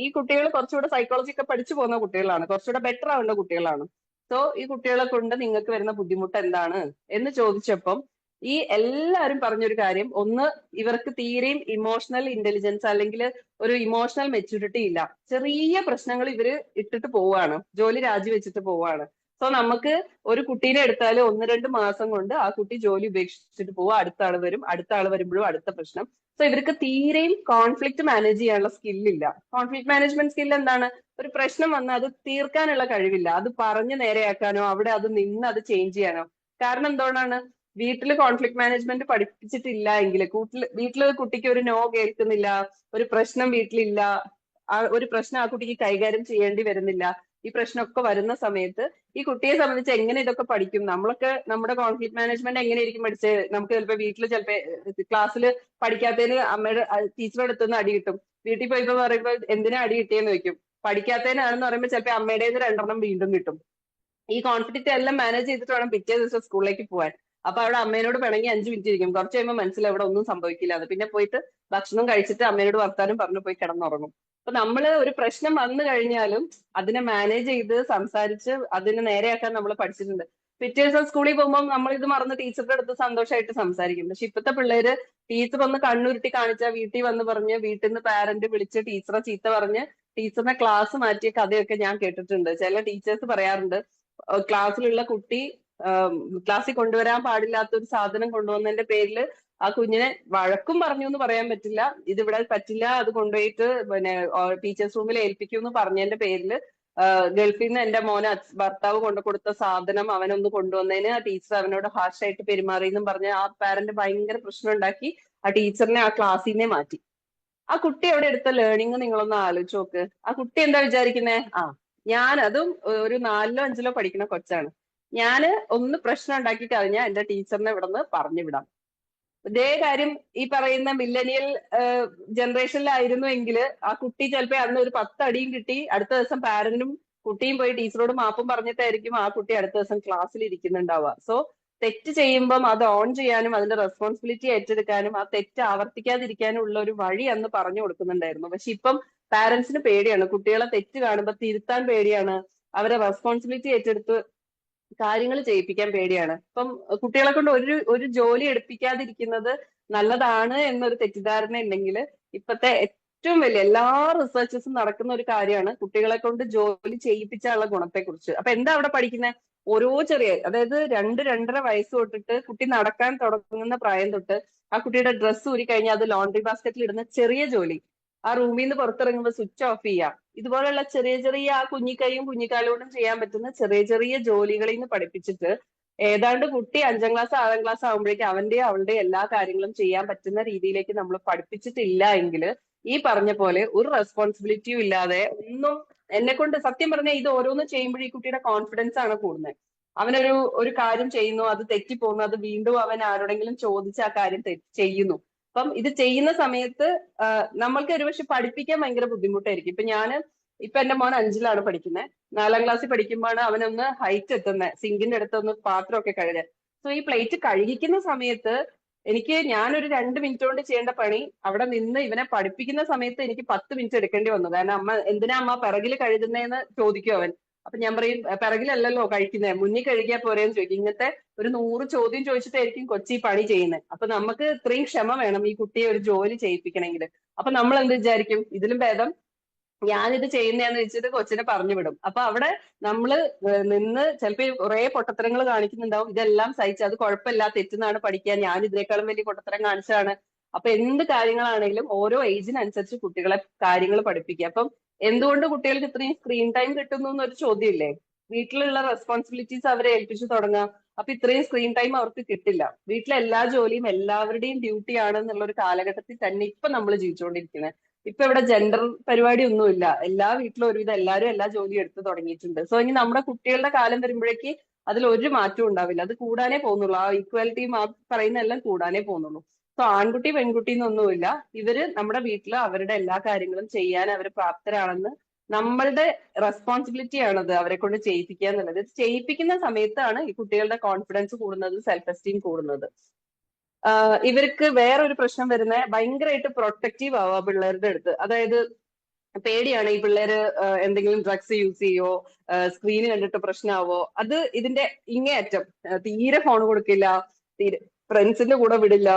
ഈ കുട്ടികൾ കുറച്ചുകൂടെ സൈക്കോളജി ഒക്കെ പഠിച്ചു പോകുന്ന കുട്ടികളാണ്, കുറച്ചുകൂടെ ബെറ്റർ ആവേണ്ട കുട്ടികളാണ്. സോ ഈ കുട്ടികളെ കൊണ്ട് നിങ്ങൾക്ക് വരുന്ന ബുദ്ധിമുട്ട് എന്താണ് എന്ന് ചോദിച്ചപ്പം ഈ എല്ലാവരും പറഞ്ഞൊരു കാര്യം, ഒന്ന്, ഇവർക്ക് തീരെയും ഇമോഷണൽ ഇന്റലിജൻസ് അല്ലെങ്കിൽ ഒരു ഇമോഷണൽ മെച്യൂരിറ്റി ഇല്ല. ചെറിയ പ്രശ്നങ്ങൾ ഇവര് ഇട്ടിട്ട് പോവാണ്, ജോലി രാജിവെച്ചിട്ട് പോവാണ്. സോ നമുക്ക് ഒരു കുട്ടീനെ എടുത്താൽ 1-2 മാസം കൊണ്ട് ആ കുട്ടി ജോലി ഉപേക്ഷിച്ചിട്ട് പോവുക, അടുത്ത ആള് വരും, അടുത്ത ആള് വരുമ്പോഴും അടുത്ത പ്രശ്നം. സോ ഇവർക്ക് തീരെയും കോൺഫ്ലിക്ട് മാനേജ് ചെയ്യാനുള്ള സ്കില്ലില്ല. കോൺഫ്ലിക്ട് മാനേജ്മെന്റ് സ്കിൽ എന്താണ്? ഒരു പ്രശ്നം വന്നാൽ അത് തീർക്കാനുള്ള കഴിവില്ല, അത് പറഞ്ഞ് നേരെയാക്കാനോ അവിടെ അത് നിന്ന് അത് ചേഞ്ച് ചെയ്യാനോ. കാരണം എന്തുകൊണ്ടാണ്? വീട്ടിൽ കോൺഫ്ലിക്ട് മാനേജ്മെന്റ് പഠിപ്പിച്ചിട്ടില്ല എങ്കിൽ, വീട്ടില് കുട്ടിക്ക് ഒരു നോ കേൾക്കുന്നില്ല, ഒരു പ്രശ്നം വീട്ടിലില്ല, ഒരു പ്രശ്നം ആ കുട്ടിക്ക് കൈകാര്യം ചെയ്യേണ്ടി വരുന്നില്ല. ഈ പ്രശ്നമൊക്കെ വരുന്ന സമയത്ത് ഈ കുട്ടിയെ സംബന്ധിച്ച് എങ്ങനെ ഇതൊക്കെ പഠിക്കും? നമ്മളൊക്കെ നമ്മുടെ കോൺഫ്ലിക്ട് മാനേജ്മെന്റ് എങ്ങനെയായിരിക്കും പഠിച്ചത്? നമുക്ക് ചിലപ്പോൾ ക്ലാസ്സിൽ പഠിക്കാത്തതിന് ടീച്ചറുടെ അടുത്തുനിന്ന് അടി കിട്ടും. വീട്ടിൽ പോയിപ്പോ പറയുമ്പോൾ എന്തിനാ അടി കിട്ടിയെന്ന് ചോദിക്കും. പഠിക്കാത്തതിനാണെന്ന് പറയുമ്പോൾ ചിലപ്പോൾ അമ്മയുടെ 2 വീണ്ടും കിട്ടും. ഈ കോൺഫ്ലിക്റ്റ് എല്ലാം മാനേജ് ചെയ്തിട്ട് വേണം പിറ്റേ ദിവസം സ്കൂളിലേക്ക് പോകാൻ. അപ്പൊ അവിടെ അമ്മേനോട് പിണങ്ങി 5 മിനിറ്റ് ഇരിക്കും, കുറച്ച് കഴിയുമ്പോൾ മനസ്സിലാവും ഇവിടെ ഒന്നും സംഭവിക്കില്ല എന്ന്. പിന്നെ പോയിട്ട് ഭക്ഷണം കഴിച്ചിട്ട് അമ്മേനോട് വർത്താനം പറഞ്ഞു പോയി കിടന്നുറങ്ങും. അപ്പൊ നമ്മള് ഒരു പ്രശ്നം വന്നു കഴിഞ്ഞാലും അതിനെ മാനേജ് ചെയ്ത് സംസാരിച്ച് അതിനെ നേരെയാക്കാൻ നമ്മൾ പഠിച്ചിട്ടുണ്ട്. പിറ്റേ ദിവസം സ്കൂളിൽ പോകുമ്പോൾ നമ്മൾ ഇത് മറന്ന് ടീച്ചറുടെ അടുത്ത് സന്തോഷമായിട്ട് സംസാരിക്കും. പക്ഷെ ഇപ്പോഴത്തെ പിള്ളേര് ടീച്ചർ ഒന്ന് കണ്ണുരുട്ടി കാണിച്ചാൽ വീട്ടിൽ വന്ന് പറഞ്ഞ്, വീട്ടിൽ നിന്ന് പാരന്റ് വിളിച്ച് ടീച്ചറെ ചീത്ത പറഞ്ഞ് ടീച്ചറിനെ ക്ലാസ് മാറ്റിയ കഥയൊക്കെ ഞാൻ കേട്ടിട്ടുണ്ട്. ചില ടീച്ചേഴ്സ് പറയാറുണ്ട്, ക്ലാസ്സിലുള്ള കുട്ടി ക്ലാസ്സിൽ കൊണ്ടുവരാൻ പാടില്ലാത്ത ഒരു സാധനം കൊണ്ടുവന്നതിന്റെ പേരിൽ ആ കുഞ്ഞിനെ വഴക്കും പറഞ്ഞു എന്ന് പറയാൻ പറ്റില്ല, ഇതിവിടെ പറ്റില്ല, അത് കൊണ്ടുപോയിട്ട് പിന്നെ ടീച്ചേഴ്സ് റൂമിൽ ഏൽപ്പിക്കൂ എന്ന് പറഞ്ഞതിന്റെ പേരിൽ ഗൾഫിൽ നിന്ന് എന്റെ മോന് ഭർത്താവ് കൊണ്ടു കൊടുത്ത സാധനം അവനൊന്ന് കൊണ്ടുവന്നതിന് ആ ടീച്ചർ അവനോട് ഹാർഷായിട്ട് പെരുമാറി എന്നും പറഞ്ഞ് ആ പാരന്റ് ഭയങ്കര പ്രശ്നം ഉണ്ടാക്കി ആ ടീച്ചറിനെ ആ ക്ലാസ്സിൽ നിന്നേ മാറ്റി. ആ കുട്ടി അവിടെ എടുത്ത ലേണിംഗ് നിങ്ങളൊന്ന് ആലോചിച്ച് നോക്ക്. ആ കുട്ടി എന്താ വിചാരിക്കുന്നേ? ഞാൻ അതും ഒരു 4ലോ 5ലോ പഠിക്കുന്ന കൊച്ചാണ്, ഞാന് ഒന്ന് പ്രശ്നം ഉണ്ടാക്കി കഴിഞ്ഞാൽ എന്റെ ടീച്ചറിനെ ഇവിടെ നിന്ന് പറഞ്ഞു വിടാം. ഇതേ കാര്യം ഈ പറയുന്ന മില്ലനിയൽ ജനറേഷനിലായിരുന്നു എങ്കിൽ ആ കുട്ടി ചിലപ്പോ അന്ന് ഒരു 10 അടിയും കിട്ടി, അടുത്ത ദിവസം പാരന്റും കുട്ടിയും പോയി ടീച്ചറോട് മാപ്പും പറഞ്ഞിട്ടായിരിക്കും ആ കുട്ടി അടുത്ത ദിവസം ക്ലാസ്സിൽ ഇരിക്കുന്നുണ്ടാവുക. സോ തെറ്റ് ചെയ്യുമ്പം അത് ഓൺ ചെയ്യാനും അതിന്റെ റെസ്പോൺസിബിലിറ്റി ഏറ്റെടുക്കാനും ആ തെറ്റ് ആവർത്തിക്കാതിരിക്കാനും ഉള്ള ഒരു വഴി അന്ന് പറഞ്ഞു കൊടുക്കുന്നുണ്ടായിരുന്നു. പക്ഷെ ഇപ്പം പാരന്റ്സിന് പേടിയാണ്, കുട്ടികളെ തെറ്റ് കാണുമ്പോൾ തിരുത്താൻ പേടിയാണ്, അവരെ റെസ്പോൺസിബിലിറ്റി ഏറ്റെടുത്ത് കാര്യങ്ങൾ ചെയ്യിപ്പിക്കാൻ പേടിയാണ്. ഇപ്പം കുട്ടികളെ കൊണ്ട് ഒരു ജോലി എടുപ്പിക്കാതിരിക്കുന്നത് നല്ലതാണ് എന്നൊരു തെറ്റിദ്ധാരണ ഉണ്ടെങ്കിൽ ഇപ്പത്തെ ഏറ്റവും വലിയ എല്ലാ റിസർച്ചസും നടക്കുന്ന ഒരു കാര്യമാണ് കുട്ടികളെ കൊണ്ട് ജോലി ചെയ്യിപ്പിച്ചാലുള്ള ഗുണത്തെക്കുറിച്ച്. അപ്പൊ എന്താ അവിടെ പഠിക്കുന്നത്? ഓരോ ചെറിയ, അതായത് 2-2.5 വയസ്സ് തൊട്ടിട്ട് കുട്ടി നടക്കാൻ തുടങ്ങുന്ന പ്രായം തൊട്ട് ആ കുട്ടിയുടെ ഡ്രസ്സ് ഊരി കഴിഞ്ഞാൽ അത് ലോണ്ടറി ബാസ്ക്കറ്റിൽ ഇടുന്ന ചെറിയ ജോലി, ആ റൂമിൽ നിന്ന് പുറത്തിറങ്ങുമ്പോൾ സ്വിച്ച് ഓഫ് ചെയ്യുക, ഇതുപോലുള്ള ചെറിയ ചെറിയ ആ കുഞ്ഞിക്കൈയും കുഞ്ഞിക്കാലോടും ചെയ്യാൻ പറ്റുന്ന ചെറിയ ചെറിയ ജോലികളിൽ നിന്ന് പഠിപ്പിച്ചിട്ട് ഏതാണ്ട് കുട്ടി 5ാം ക്ലാസ് 6ാം ക്ലാസ് ആകുമ്പോഴേക്കും അവന്റെ അവളുടെ എല്ലാ കാര്യങ്ങളും ചെയ്യാൻ പറ്റുന്ന രീതിയിലേക്ക് നമ്മൾ പഠിപ്പിച്ചിട്ടില്ല എങ്കിൽ ഈ പറഞ്ഞ പോലെ ഒരു റെസ്പോൺസിബിലിറ്റിയും ഇല്ലാതെ ഒന്നും എന്നെ കൊണ്ട് സത്യം പറഞ്ഞാൽ ഇത് ഓരോന്ന് ചെയ്യുമ്പോൾ ഈ കുട്ടിയുടെ കോൺഫിഡൻസ് ആണ് കൂടുന്നത്. അവനൊരു കാര്യം ചെയ്യുന്നു, അത് തെറ്റിപ്പോകുന്നു, അത് വീണ്ടും അവൻ ആരോടെങ്കിലും ചോദിച്ച് ആ കാര്യം ചെയ്യുന്നു. അപ്പം ഇത് ചെയ്യുന്ന സമയത്ത് നമ്മൾക്ക് ഒരുപക്ഷെ പഠിപ്പിക്കാൻ ഭയങ്കര ബുദ്ധിമുട്ടായിരിക്കും. ഇപ്പൊ എന്റെ മോൻ 5ലാണ് പഠിക്കുന്നത്, 4ാം ക്ലാസ്സിൽ പഠിക്കുമ്പോഴാണ് അവനൊന്ന് ഹൈറ്റ് എത്തുന്നത്, സിങ്കിന്റെ അടുത്തൊന്ന് പാത്രമൊക്കെ കഴുകാൻ. സോ ഈ പ്ലേറ്റ് കഴുകിക്കുന്ന സമയത്ത് ഞാനൊരു 2 മിനിറ്റ് കൊണ്ട് ചെയ്യേണ്ട പണി അവിടെ നിന്ന് ഇവനെ പഠിപ്പിക്കുന്ന സമയത്ത് എനിക്ക് 10 മിനിറ്റ് എടുക്കേണ്ടി വന്നു. കാരണം എന്തിനാ അമ്മ പിറകിൽ കഴുകുന്നതെന്ന് ചോദിക്കും അവൻ. അപ്പൊ ഞാൻ പറയും പിറകിലല്ലല്ലോ കഴിക്കുന്നത്, മുന്നിൽ കഴുകിയാൽ പോരെന്ന് ചോദിക്കും. ഇങ്ങനത്തെ ഒരു 100 ചോദ്യം ചോദിച്ചിട്ടായിരിക്കും കൊച്ചി പണി ചെയ്യുന്നത്. അപ്പൊ നമുക്ക് ഇത്രയും ക്ഷമ വേണം ഈ കുട്ടിയെ ഒരു ജോലി ചെയ്യിപ്പിക്കണമെങ്കിൽ. അപ്പൊ നമ്മൾ എന്ത് വിചാരിക്കും? ഇതിലും ഭേദം ഞാനിത് ചെയ്യുന്നതെന്ന് വെച്ചിട്ട് കൊച്ചിനെ പറഞ്ഞു വിടും. അപ്പൊ അവിടെ നമ്മള് നിന്ന് ചിലപ്പോ കുറെ പൊട്ടത്തരങ്ങൾ കാണിക്കുന്നുണ്ടാവും, ഇതെല്ലാം സഹിച്ച് അത് കുഴപ്പമില്ല, തെറ്റുന്നാണ് പഠിക്കാൻ, ഞാൻ ഇതിനേക്കാളും വലിയ പൊട്ടത്തരം കാണിച്ചതാണ്. അപ്പൊ എന്ത് കാര്യങ്ങളാണെങ്കിലും ഓരോ ഏജിനനുസരിച്ച് കുട്ടികളെ കാര്യങ്ങൾ പഠിപ്പിക്കുക. അപ്പം എന്തുകൊണ്ട് കുട്ടികൾക്ക് ഇത്രയും സ്ക്രീൻ ടൈം കിട്ടുന്നു എന്നൊരു ചോദ്യമില്ലേ? വീട്ടിലുള്ള റെസ്പോൺസിബിലിറ്റീസ് അവരെ ഏൽപ്പിച്ചു തുടങ്ങാം. അപ്പൊ ഇത്രയും സ്ക്രീൻ ടൈം അവർക്ക് കിട്ടില്ല. വീട്ടിലെ എല്ലാ ജോലിയും എല്ലാവരുടെയും ഡ്യൂട്ടി ആണെന്നുള്ള ഒരു കാലഘട്ടത്തിൽ തന്നെ ഇപ്പൊ നമ്മൾ ജീവിച്ചുകൊണ്ടിരിക്കുന്നത്. ഇപ്പൊ ഇവിടെ ജെൻഡർ പരിപാടി ഒന്നുമില്ല, എല്ലാ വീട്ടിലും ഒരുവിധം എല്ലാവരും എല്ലാ ജോലിയും എടുത്തു തുടങ്ങിയിട്ടുണ്ട്. സോ ഇനി നമ്മുടെ കുട്ടികളുടെ കാലം വരുമ്പോഴേക്ക് അതിൽ ഒരു മാറ്റവും ഉണ്ടാവില്ല, അത് കൂടാനേ പോകുന്നുള്ളൂ. ആ ഈക്വാലിറ്റിയും ആ പറയുന്ന എല്ലാം കൂടാനേ പോകുന്നുള്ളൂ. സോ ആൺകുട്ടി പെൺകുട്ടി എന്നൊന്നുമില്ല, ഇവര് നമ്മുടെ വീട്ടിൽ അവരുടെ എല്ലാ കാര്യങ്ങളും ചെയ്യാൻ അവർ പ്രാപ്തരാണെന്ന് നമ്മളുടെ റെസ്പോൺസിബിലിറ്റി ആണത് അവരെ കൊണ്ട് ചെയ്യിപ്പിക്കുക എന്നുള്ളത്. ചെയ്യിപ്പിക്കുന്ന സമയത്താണ് ഈ കുട്ടികളുടെ കോൺഫിഡൻസ് കൂടുന്നത്, സെൽഫ് എസ്റ്റീം കൂടുന്നത്. ഇവർക്ക് വേറൊരു പ്രശ്നം വരുന്നത് ഭയങ്കരമായിട്ട് പ്രൊട്ടക്റ്റീവ് ആവുക പിള്ളേരുടെ അടുത്ത്. അതായത് പേടിയാണ് ഈ പിള്ളേര് എന്തെങ്കിലും ഡ്രഗ്സ് യൂസ് ചെയ്യോ, സ്ക്രീന് കണ്ടിട്ട് പ്രശ്നമാവോ, അത് ഇതിന്റെ ഇങ്ങേയറ്റം. തീരെ ഫോൺ കൊടുക്കില്ല, തീരെ ഫ്രണ്ട്സിന്റെ കൂടെ വിടില്ല,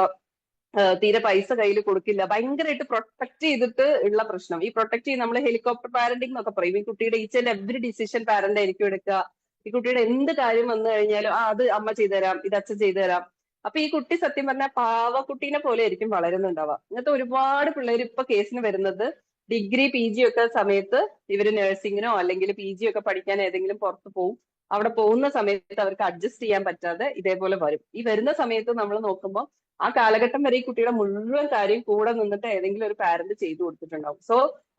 തീരെ പൈസ കയ്യിൽ കൊടുക്കില്ല, ഭയങ്കരമായിട്ട് പ്രൊട്ടക്ട് ചെയ്തിട്ട് ഉള്ള പ്രശ്നം. ഈ പ്രൊട്ടക്ട് ചെയ്ത് നമ്മൾ ഹെലികോപ്റ്റർ പാരന്റിംഗ് എന്നൊക്കെ പറയും. ഈ കുട്ടിയുടെ each and every decision parent ആയിരിക്കും എടുക്കുക. ഈ കുട്ടിയുടെ എന്ത് കാര്യം വന്നു കഴിഞ്ഞാലും അത് അമ്മ ചെയ്തുതരാം, ഇത് അച്ഛൻ ചെയ്തുതരാം. അപ്പൊ ഈ കുട്ടി സത്യം പറഞ്ഞാൽ പാവക്കുട്ടീനെ പോലെ ആയിരിക്കും വളരുന്നുണ്ടാവുക. ഇങ്ങനത്തെ ഒരുപാട് പിള്ളേർ ഇപ്പൊ കേസിന് വരുന്നത് ഡിഗ്രി PG ഒക്കെ സമയത്ത് ഇവര് നഴ്സിങ്ങിനോ അല്ലെങ്കിൽ PG ഒക്കെ പഠിക്കാൻ ഏതെങ്കിലും പുറത്ത് പോകും. അവിടെ പോകുന്ന സമയത്ത് അവർക്ക് അഡ്ജസ്റ്റ് ചെയ്യാൻ പറ്റാതെ ഇതേപോലെ വരും. ഈ വരുന്ന സമയത്ത് നമ്മൾ നോക്കുമ്പോൾ ആ കാലഘട്ടം വരെ ഈ കുട്ടിയുടെ മുഴുവൻ കാര്യം കൂടെ നിന്നിട്ട് ഏതെങ്കിലും ഒരു പാരന്റ് ചെയ്തു കൊടുത്തിട്ടുണ്ടാവും. സോ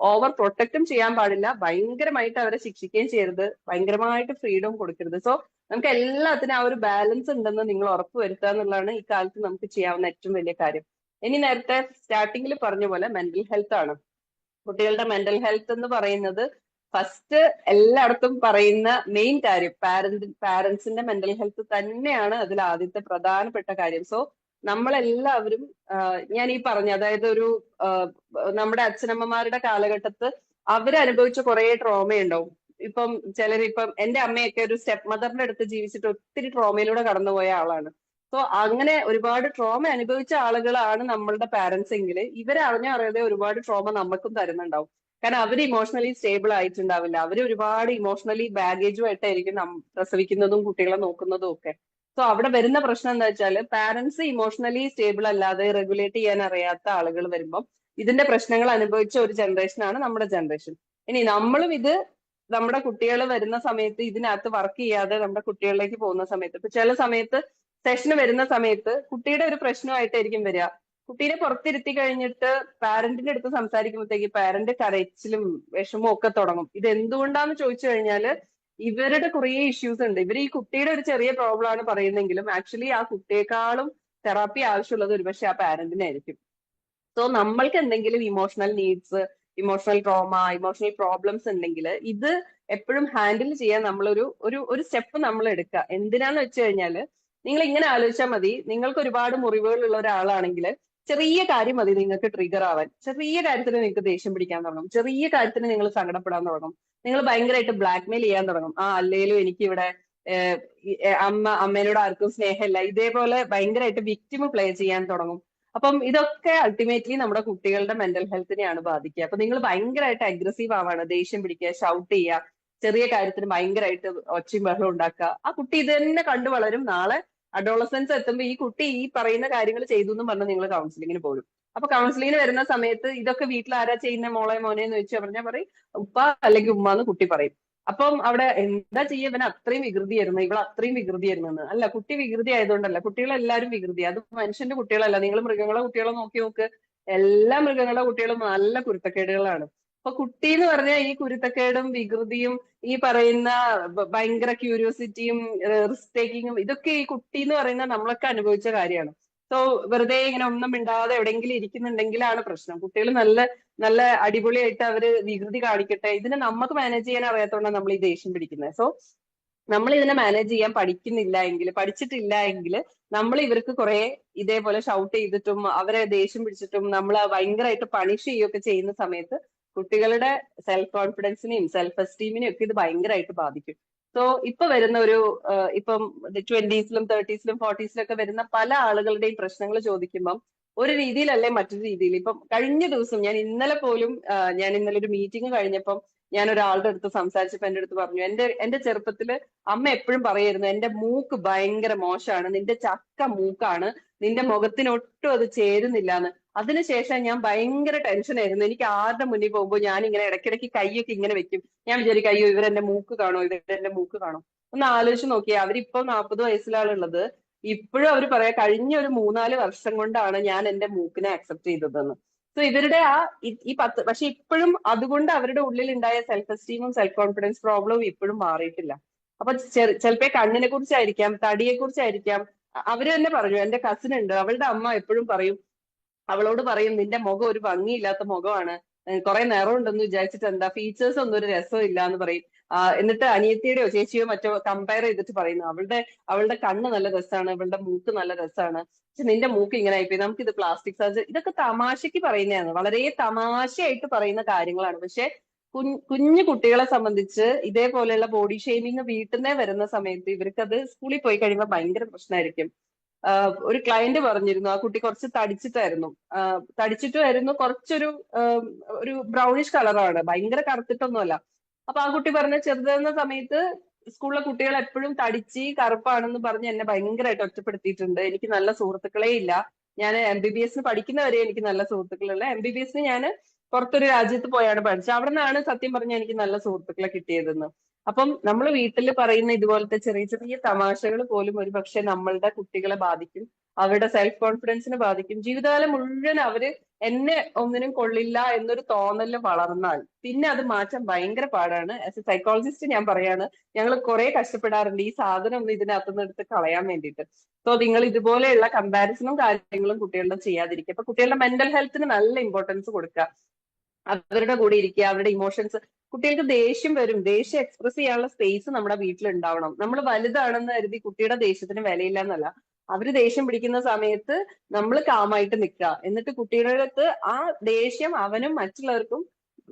ഓവർ പ്രൊട്ടക്റ്റും ചെയ്യാൻ പാടില്ല, ഭയങ്കരമായിട്ട് അവരെ ശിക്ഷിക്കുകയും ചെയ്യരുത്, ഭയങ്കരമായിട്ട് ഫ്രീഡം കൊടുക്കരുത്. സോ നമുക്ക് എല്ലാത്തിനും ആ ഒരു ബാലൻസ് ഉണ്ടെന്ന് നിങ്ങൾ ഉറപ്പുവരുത്തുക എന്നുള്ളതാണ് ഈ കാലത്ത് നമുക്ക് ചെയ്യാവുന്ന ഏറ്റവും വലിയ കാര്യം. ഇനി നേരത്തെ സ്റ്റാർട്ടിങ്ങിൽ പറഞ്ഞ പോലെ മെന്റൽ ഹെൽത്ത് ആണ്. കുട്ടികളുടെ മെന്റൽ ഹെൽത്ത് എന്ന് പറയുന്നത് ഫസ്റ്റ് എല്ലായിടത്തും പറയുന്ന മെയിൻ കാര്യം പാരന്റ്സിന്റെ മെന്റൽ ഹെൽത്ത് തന്നെയാണ് അതിൽ ആദ്യത്തെ പ്രധാനപ്പെട്ട കാര്യം. സോ നമ്മളെല്ലാവരും ഞാൻ ഈ പറഞ്ഞ, അതായത് നമ്മുടെ അച്ഛനമ്മമാരുടെ കാലഘട്ടത്ത് അവരനുഭവിച്ച കുറെ ട്രോമ ഉണ്ടാവും. ഇപ്പം എന്റെ അമ്മയൊക്കെ ഒരു സ്റ്റെപ്പ് മദറിന്റെ അടുത്ത് ജീവിച്ചിട്ട് ഒത്തിരി ട്രോമയിലൂടെ കടന്നുപോയ ആളാണ്. സോ അങ്ങനെ ഒരുപാട് ട്രോമ അനുഭവിച്ച ആളുകളാണ് നമ്മളുടെ പാരന്റ്സ് എങ്കിൽ അറിയാതെ ഒരുപാട് ട്രോമ നമുക്കും തരുന്നുണ്ടാവും. കാരണം അവർ ഇമോഷണലി സ്റ്റേബിൾ ആയിട്ടുണ്ടാവില്ല, അവർ ഒരുപാട് ഇമോഷണലി ബാഗേജുമായിട്ടായിരിക്കും പ്രസവിക്കുന്നതും കുട്ടികളെ നോക്കുന്നതും ഒക്കെ. സോ അവിടെ വരുന്ന പ്രശ്നം എന്താ വെച്ചാൽ പാരന്റ്സ് ഇമോഷണലി സ്റ്റേബിൾ അല്ലാതെ റെഗുലേറ്റ് ചെയ്യാൻ അറിയാത്ത ആളുകൾ വരുമ്പോൾ ഇതിന്റെ പ്രശ്നങ്ങൾ അനുഭവിച്ച ഒരു ജനറേഷനാണ് നമ്മുടെ ജനറേഷൻ. ഇനി നമ്മളും ഇത് നമ്മുടെ കുട്ടികൾ വരുന്ന സമയത്ത് ഇതിനകത്ത് വർക്ക് ചെയ്യാതെ നമ്മുടെ കുട്ടികളിലേക്ക് പോകുന്ന സമയത്ത് ഇപ്പൊ ചില സമയത്ത് സെഷന് വരുന്ന സമയത്ത് കുട്ടിയുടെ ഒരു പ്രശ്നമായിട്ടായിരിക്കും വരിക. കുട്ടീനെ പുറത്തിരുത്തി കഴിഞ്ഞിട്ട് പാരന്റിന്റെ അടുത്ത് സംസാരിക്കുമ്പോഴത്തേക്ക് പാരന്റ് കരച്ചിലും വിഷമവും ഒക്കെ തുടങ്ങും. ഇത് എന്തുകൊണ്ടാന്ന് ചോദിച്ചു കഴിഞ്ഞാല് ഇവരുടെ കുറേ ഇഷ്യൂസ് ഉണ്ട്. ഇവർ ഈ കുട്ടിയുടെ ഒരു ചെറിയ പ്രോബ്ലം ആണ് പറയുന്നെങ്കിലും ആക്ച്വലി ആ കുട്ടിയെക്കാളും തെറാപ്പി ആവശ്യമുള്ളത് ഒരുപക്ഷെ ആ പാരന്റിനായിരിക്കും. സോ നമ്മൾക്ക് എന്തെങ്കിലും emotional needs, emotional trauma, emotional problems ഉണ്ടെങ്കിൽ ഇത് എപ്പോഴും ഹാൻഡിൽ ചെയ്യാൻ നമ്മളൊരു ഒരു ഒരു സ്റ്റെപ്പ് നമ്മൾ എടുക്കുക. എന്തിനാന്ന് വെച്ച് കഴിഞ്ഞാല് നിങ്ങൾ ഇങ്ങനെ ആലോചിച്ചാൽ മതി. നിങ്ങൾക്ക് ഒരുപാട് മുറിവുകളുള്ള ഒരാളാണെങ്കിൽ ചെറിയ കാര്യം മതി നിങ്ങൾക്ക് ട്രിഗർ ആവാൻ. ചെറിയ കാര്യത്തിന് നിങ്ങൾക്ക് ദേഷ്യം പിടിക്കാൻ തുടങ്ങും, ചെറിയ കാര്യത്തിന് നിങ്ങൾ സങ്കടപ്പെടാൻ തുടങ്ങും, നിങ്ങൾ ഭയങ്കരമായിട്ട് ബ്ലാക്ക്മെയിൽ ചെയ്യാൻ തുടങ്ങും. അല്ലേലും എനിക്ക് ഇവിടെ അമ്മേനോട് ആർക്കും സ്നേഹമില്ല, ഇതേപോലെ ഭയങ്കരമായിട്ട് വിക്ടിം പ്ലേ ചെയ്യാൻ തുടങ്ങും. അപ്പം ഇതൊക്കെ അൾട്ടിമേറ്റ്ലി നമ്മുടെ കുട്ടികളുടെ മെന്റൽ ഹെൽത്തിനെയാണ് ബാധിക്കുക. അപ്പൊ നിങ്ങൾ ഭയങ്കരമായിട്ട് അഗ്രസീവ് ആവാണ്, ദേഷ്യം പിടിക്കുക, ഷൗട്ട് ചെയ്യുക, ചെറിയ കാര്യത്തിന് ഭയങ്കരമായിട്ട് ഒച്ചയും ബഹളം ഉണ്ടാക്കുക. ആ കുട്ടി ഇത് തന്നെ കണ്ടു വളരും. നാളെ അഡോളസൻസ് എത്തുമ്പോൾ ഈ കുട്ടി ഈ പറയുന്ന കാര്യങ്ങൾ ചെയ്തു എന്ന് പറഞ്ഞ് നിങ്ങൾ കൗൺസിലിങ്ങിന് പോരും. അപ്പൊ കൗൺസിലിങ്ങിന് വരുന്ന സമയത്ത് ഇതൊക്കെ വീട്ടിൽ ആരാ ചെയ്യുന്ന മോളെ മോനെ എന്ന് ചോദിച്ചാൽ പറഞ്ഞാൽ പറയും ഉപ്പ അല്ലെങ്കിൽ ഉമ്മ എന്ന് കുട്ടി പറയും. അപ്പം അവിടെ എന്താ ചെയ്യുക, ഇവൻ അത്രയും വികൃതിയായിരുന്നു, ഇവൾ അത്രയും വികൃതിയായിരുന്നു എന്ന്. അല്ല, കുട്ടി വികൃതി ആയതുകൊണ്ടല്ല, കുട്ടികളെല്ലാരും വികൃതി. അത് മനുഷ്യന്റെ കുട്ടികളല്ല. നിങ്ങൾ മൃഗങ്ങളെ കുട്ടികളെ നോക്കി നോക്ക്, എല്ലാ മൃഗങ്ങളുടെ കുട്ടികളും നല്ല കുരുത്തക്കേടുകളാണ്. അപ്പൊ കുട്ടി എന്ന് പറഞ്ഞാൽ ഈ കുരുത്തക്കേടും വികൃതിയും ഈ പറയുന്ന ഭയങ്കര ക്യൂരിയോസിറ്റിയും റിസ്ക് ടേക്കിങ്ങും ഇതൊക്കെ ഈ കുട്ടി എന്ന് പറയുന്ന നമ്മളൊക്കെ അനുഭവിച്ച കാര്യമാണ്. സോ വെറുതെ ഇങ്ങനെ ഒന്നും മിണ്ടാതെ എവിടെയെങ്കിലും ഇരിക്കുന്നുണ്ടെങ്കിലാണ് പ്രശ്നം. കുട്ടികൾ നല്ല നല്ല അടിപൊളിയായിട്ട് അവര് വികൃതി കാണിക്കട്ടെ, ഇതിനെ നമുക്ക് മാനേജ് ചെയ്യാൻ അറിയാത്തതുകൊണ്ടാണ് നമ്മൾ ഈ ദേഷ്യം പിടിക്കുന്നത്. സോ നമ്മൾ ഇതിനെ മാനേജ് ചെയ്യാൻ പഠിച്ചിട്ടില്ല എങ്കിൽ നമ്മൾ ഇവർക്ക് കുറെ ഇതേപോലെ ഷൗട്ട് ചെയ്തിട്ടും അവരെ ദേഷ്യം പിടിച്ചിട്ടും നമ്മൾ ഭയങ്കരമായിട്ട് പണിഷ് ചെയ്യുകയൊക്കെ ചെയ്യുന്ന സമയത്ത് കുട്ടികളുടെ സെൽഫ് കോൺഫിഡൻസിനെയും സെൽഫ് എസ്റ്റീമിനെയും ഒക്കെ ഇത് ഭയങ്കരമായിട്ട് ബാധിക്കും. സോ ഇപ്പൊ വരുന്ന ഒരു ഇപ്പം 20s-ലും 30s-ലും 40s-ലും ഒക്കെ വരുന്ന പല ആളുകളുടെയും പ്രശ്നങ്ങൾ ചോദിക്കുമ്പം ഒരു രീതിയിലല്ലേ മറ്റൊരു രീതിയിൽ. ഇപ്പം കഴിഞ്ഞ ദിവസം ഞാൻ ഇന്നലെ ഒരു മീറ്റിംഗ് കഴിഞ്ഞപ്പം ഞാൻ ഒരാളുടെ അടുത്ത് സംസാരിച്ചപ്പോ എന്റെ അടുത്ത് പറഞ്ഞു, എന്റെ ചെറുപ്പത്തില് അമ്മ എപ്പോഴും പറയായിരുന്നു എന്റെ മൂക്ക് ഭയങ്കര മോശമാണ്, നിന്റെ ചക്ക മൂക്കാണ്, നിന്റെ മുഖത്തിനൊട്ടും അത് ചേരുന്നില്ല എന്ന്. അതിനുശേഷം ഞാൻ ഭയങ്കര ടെൻഷനായിരുന്നു. എനിക്ക് ആരുടെ മുന്നിൽ പോകുമ്പോൾ ഞാൻ ഇങ്ങനെ ഇടയ്ക്കിടയ്ക്ക് കൈയൊക്കെ ഇങ്ങനെ വെക്കും. ഞാൻ വിചാരിക്കും അയ്യോ ഇവരെന്റെ മൂക്ക് കാണോ, ഇവരെന്റെ മൂക്ക് കാണോ. ഒന്ന് ആലോചിച്ച് നോക്കിയേ, അവരിപ്പോ 40 വയസ്സിലാണുള്ളത്. ഇപ്പോഴും അവർ പറയാ കഴിഞ്ഞ ഒരു 3-4 വർഷം കൊണ്ടാണ് ഞാൻ എന്റെ മൂക്കിനെ അക്സെപ്റ്റ് ചെയ്തതെന്ന്. സോ ഇവരുടെ ഈ 10 പക്ഷെ ഇപ്പോഴും അതുകൊണ്ട് അവരുടെ ഉള്ളിൽ ഉണ്ടായ സെൽഫ് എസ്റ്റീമും സെൽഫ് കോൺഫിഡൻസ് പ്രോബ്ലവും ഇപ്പോഴും മാറിയിട്ടില്ല. അപ്പൊ ചിലപ്പോ കണ്ണിനെ കുറിച്ചായിരിക്കാം, തടിയെ കുറിച്ചായിരിക്കാം. അവര് തന്നെ പറഞ്ഞു, എന്റെ കസിൻ ഉണ്ട്, അവളുടെ അമ്മ എപ്പോഴും പറയും, അവളോട് പറയും നിന്റെ മുഖം ഒരു ഭംഗിയില്ലാത്ത മുഖമാണ്, കുറെ നിറം ഉണ്ടെന്ന് വിചാരിച്ചിട്ട് എന്താ, ഫീച്ചേഴ്സ് ഒന്നും ഒരു രസം ഇല്ല എന്ന് പറയും. എന്നിട്ട് അനിയത്തിയുടെയോ ചേച്ചിയോ മറ്റോ കമ്പയർ ചെയ്തിട്ട് പറയുന്നു അവളുടെ കണ്ണ് നല്ല രസമാണ്, അവളുടെ മൂക്ക് നല്ല രസമാണ്, പക്ഷെ നിന്റെ മൂക്ക് ഇങ്ങനെ ആയിപ്പോയി, നമുക്ക് ഇത് പ്ലാസ്റ്റിക് സർജറി. ഇതൊക്കെ തമാശക്ക് പറയുന്നതാണ്, വളരെ തമാശയായിട്ട് പറയുന്ന കാര്യങ്ങളാണ്. പക്ഷെ കുഞ്ഞു കുട്ടികളെ സംബന്ധിച്ച് ഇതേപോലെയുള്ള ബോഡി ഷെയ്മിങ് വീട്ടിൽ നിന്നേ വരുന്ന സമയത്ത് ഇവർക്കത് സ്കൂളിൽ പോയി കഴിയുമ്പോൾ ഭയങ്കര പ്രശ്നമായിരിക്കും. ഒരു ക്ലയന്റ് പറഞ്ഞിരുന്നു, ആ കുട്ടി കുറച്ച് തടിച്ചിട്ടുമായിരുന്നു, ഒരു ബ്രൗണിഷ് കളറാണ്, ഭയങ്കര കറുത്തിട്ടൊന്നുമല്ല. അപ്പൊ ആ കുട്ടി പറഞ്ഞ ചെറുതായിരുന്ന സമയത്ത് സ്കൂളിലെ കുട്ടികൾ എപ്പോഴും തടിച്ച് കറുപ്പാണെന്ന് പറഞ്ഞ് എന്നെ ഭയങ്കരമായിട്ട് ഒറ്റപ്പെടുത്തിയിട്ടുണ്ട്. എനിക്ക് നല്ല സുഹൃത്തുക്കളേ ഇല്ല. ഞാൻ MBBS പഠിക്കുന്നവരെ എനിക്ക് നല്ല സുഹൃത്തുക്കളുള്ള, MBBS ഞാൻ പുറത്തൊരു രാജ്യത്ത് പോയാണ് പഠിച്ചത്. അവിടെ നിന്നാണ് സത്യം പറഞ്ഞാൽ എനിക്ക് നല്ല സുഹൃത്തുക്കളെ കിട്ടിയതെന്ന്. അപ്പം നമ്മൾ വീട്ടിൽ പറയുന്ന ഇതുപോലത്തെ ചെറിയ ചെറിയ തമാശകൾ പോലും ഒരു പക്ഷെ നമ്മളുടെ കുട്ടികളെ ബാധിക്കും, അവരുടെ സെൽഫ് കോൺഫിഡൻസിനെ ബാധിക്കും. ജീവിതകാലം മുഴുവൻ അവര് എന്നെ ഒന്നിനും കൊള്ളില്ല എന്നൊരു തോന്നലിൽ വളർന്നാൽ പിന്നെ അത് മാറ്റാൻ ഭയങ്കര പാടാണ്. ആസ് എ സൈക്കോളജിസ്റ്റ് ഞാൻ പറയാണ്, ഞങ്ങൾ കുറെ കഷ്ടപ്പെടാറുണ്ട് ഈ സാധനം ഒന്ന് ഇതിനകത്തുനിന്ന് എടുത്ത് കളയാൻ വേണ്ടിയിട്ട്. സോ നിങ്ങൾ ഇതുപോലെയുള്ള കമ്പാരിസണും കാര്യങ്ങളും കുട്ടികളുടെ ചെയ്യാതിരിക്കുക. അപ്പൊ കുട്ടികളുടെ മെന്റൽ ഹെൽത്തിന് നല്ല ഇമ്പോർട്ടൻസ് കൊടുക്കുക, അവരുടെ കൂടെ ഇരിക്കുക, അവരുടെ ഇമോഷൻസ്. കുട്ടികൾക്ക് ദേഷ്യം വരും, ദേഷ്യം എക്സ്പ്രസ് ചെയ്യാനുള്ള സ്പേസ് നമ്മുടെ വീട്ടിൽ ഉണ്ടാവണം. നമ്മൾ വലുതാണെന്ന് കരുതി കുട്ടിയുടെ ദേഷ്യത്തിന് വിലയില്ല എന്നല്ല, അവര് ദേഷ്യം പിടിക്കുന്ന സമയത്ത് നമ്മൾ കാമായിട്ട് നിൽക്കുക. എന്നിട്ട് കുട്ടിയുടെ അടുത്ത് ആ ദേഷ്യം അവനും മറ്റുള്ളവർക്കും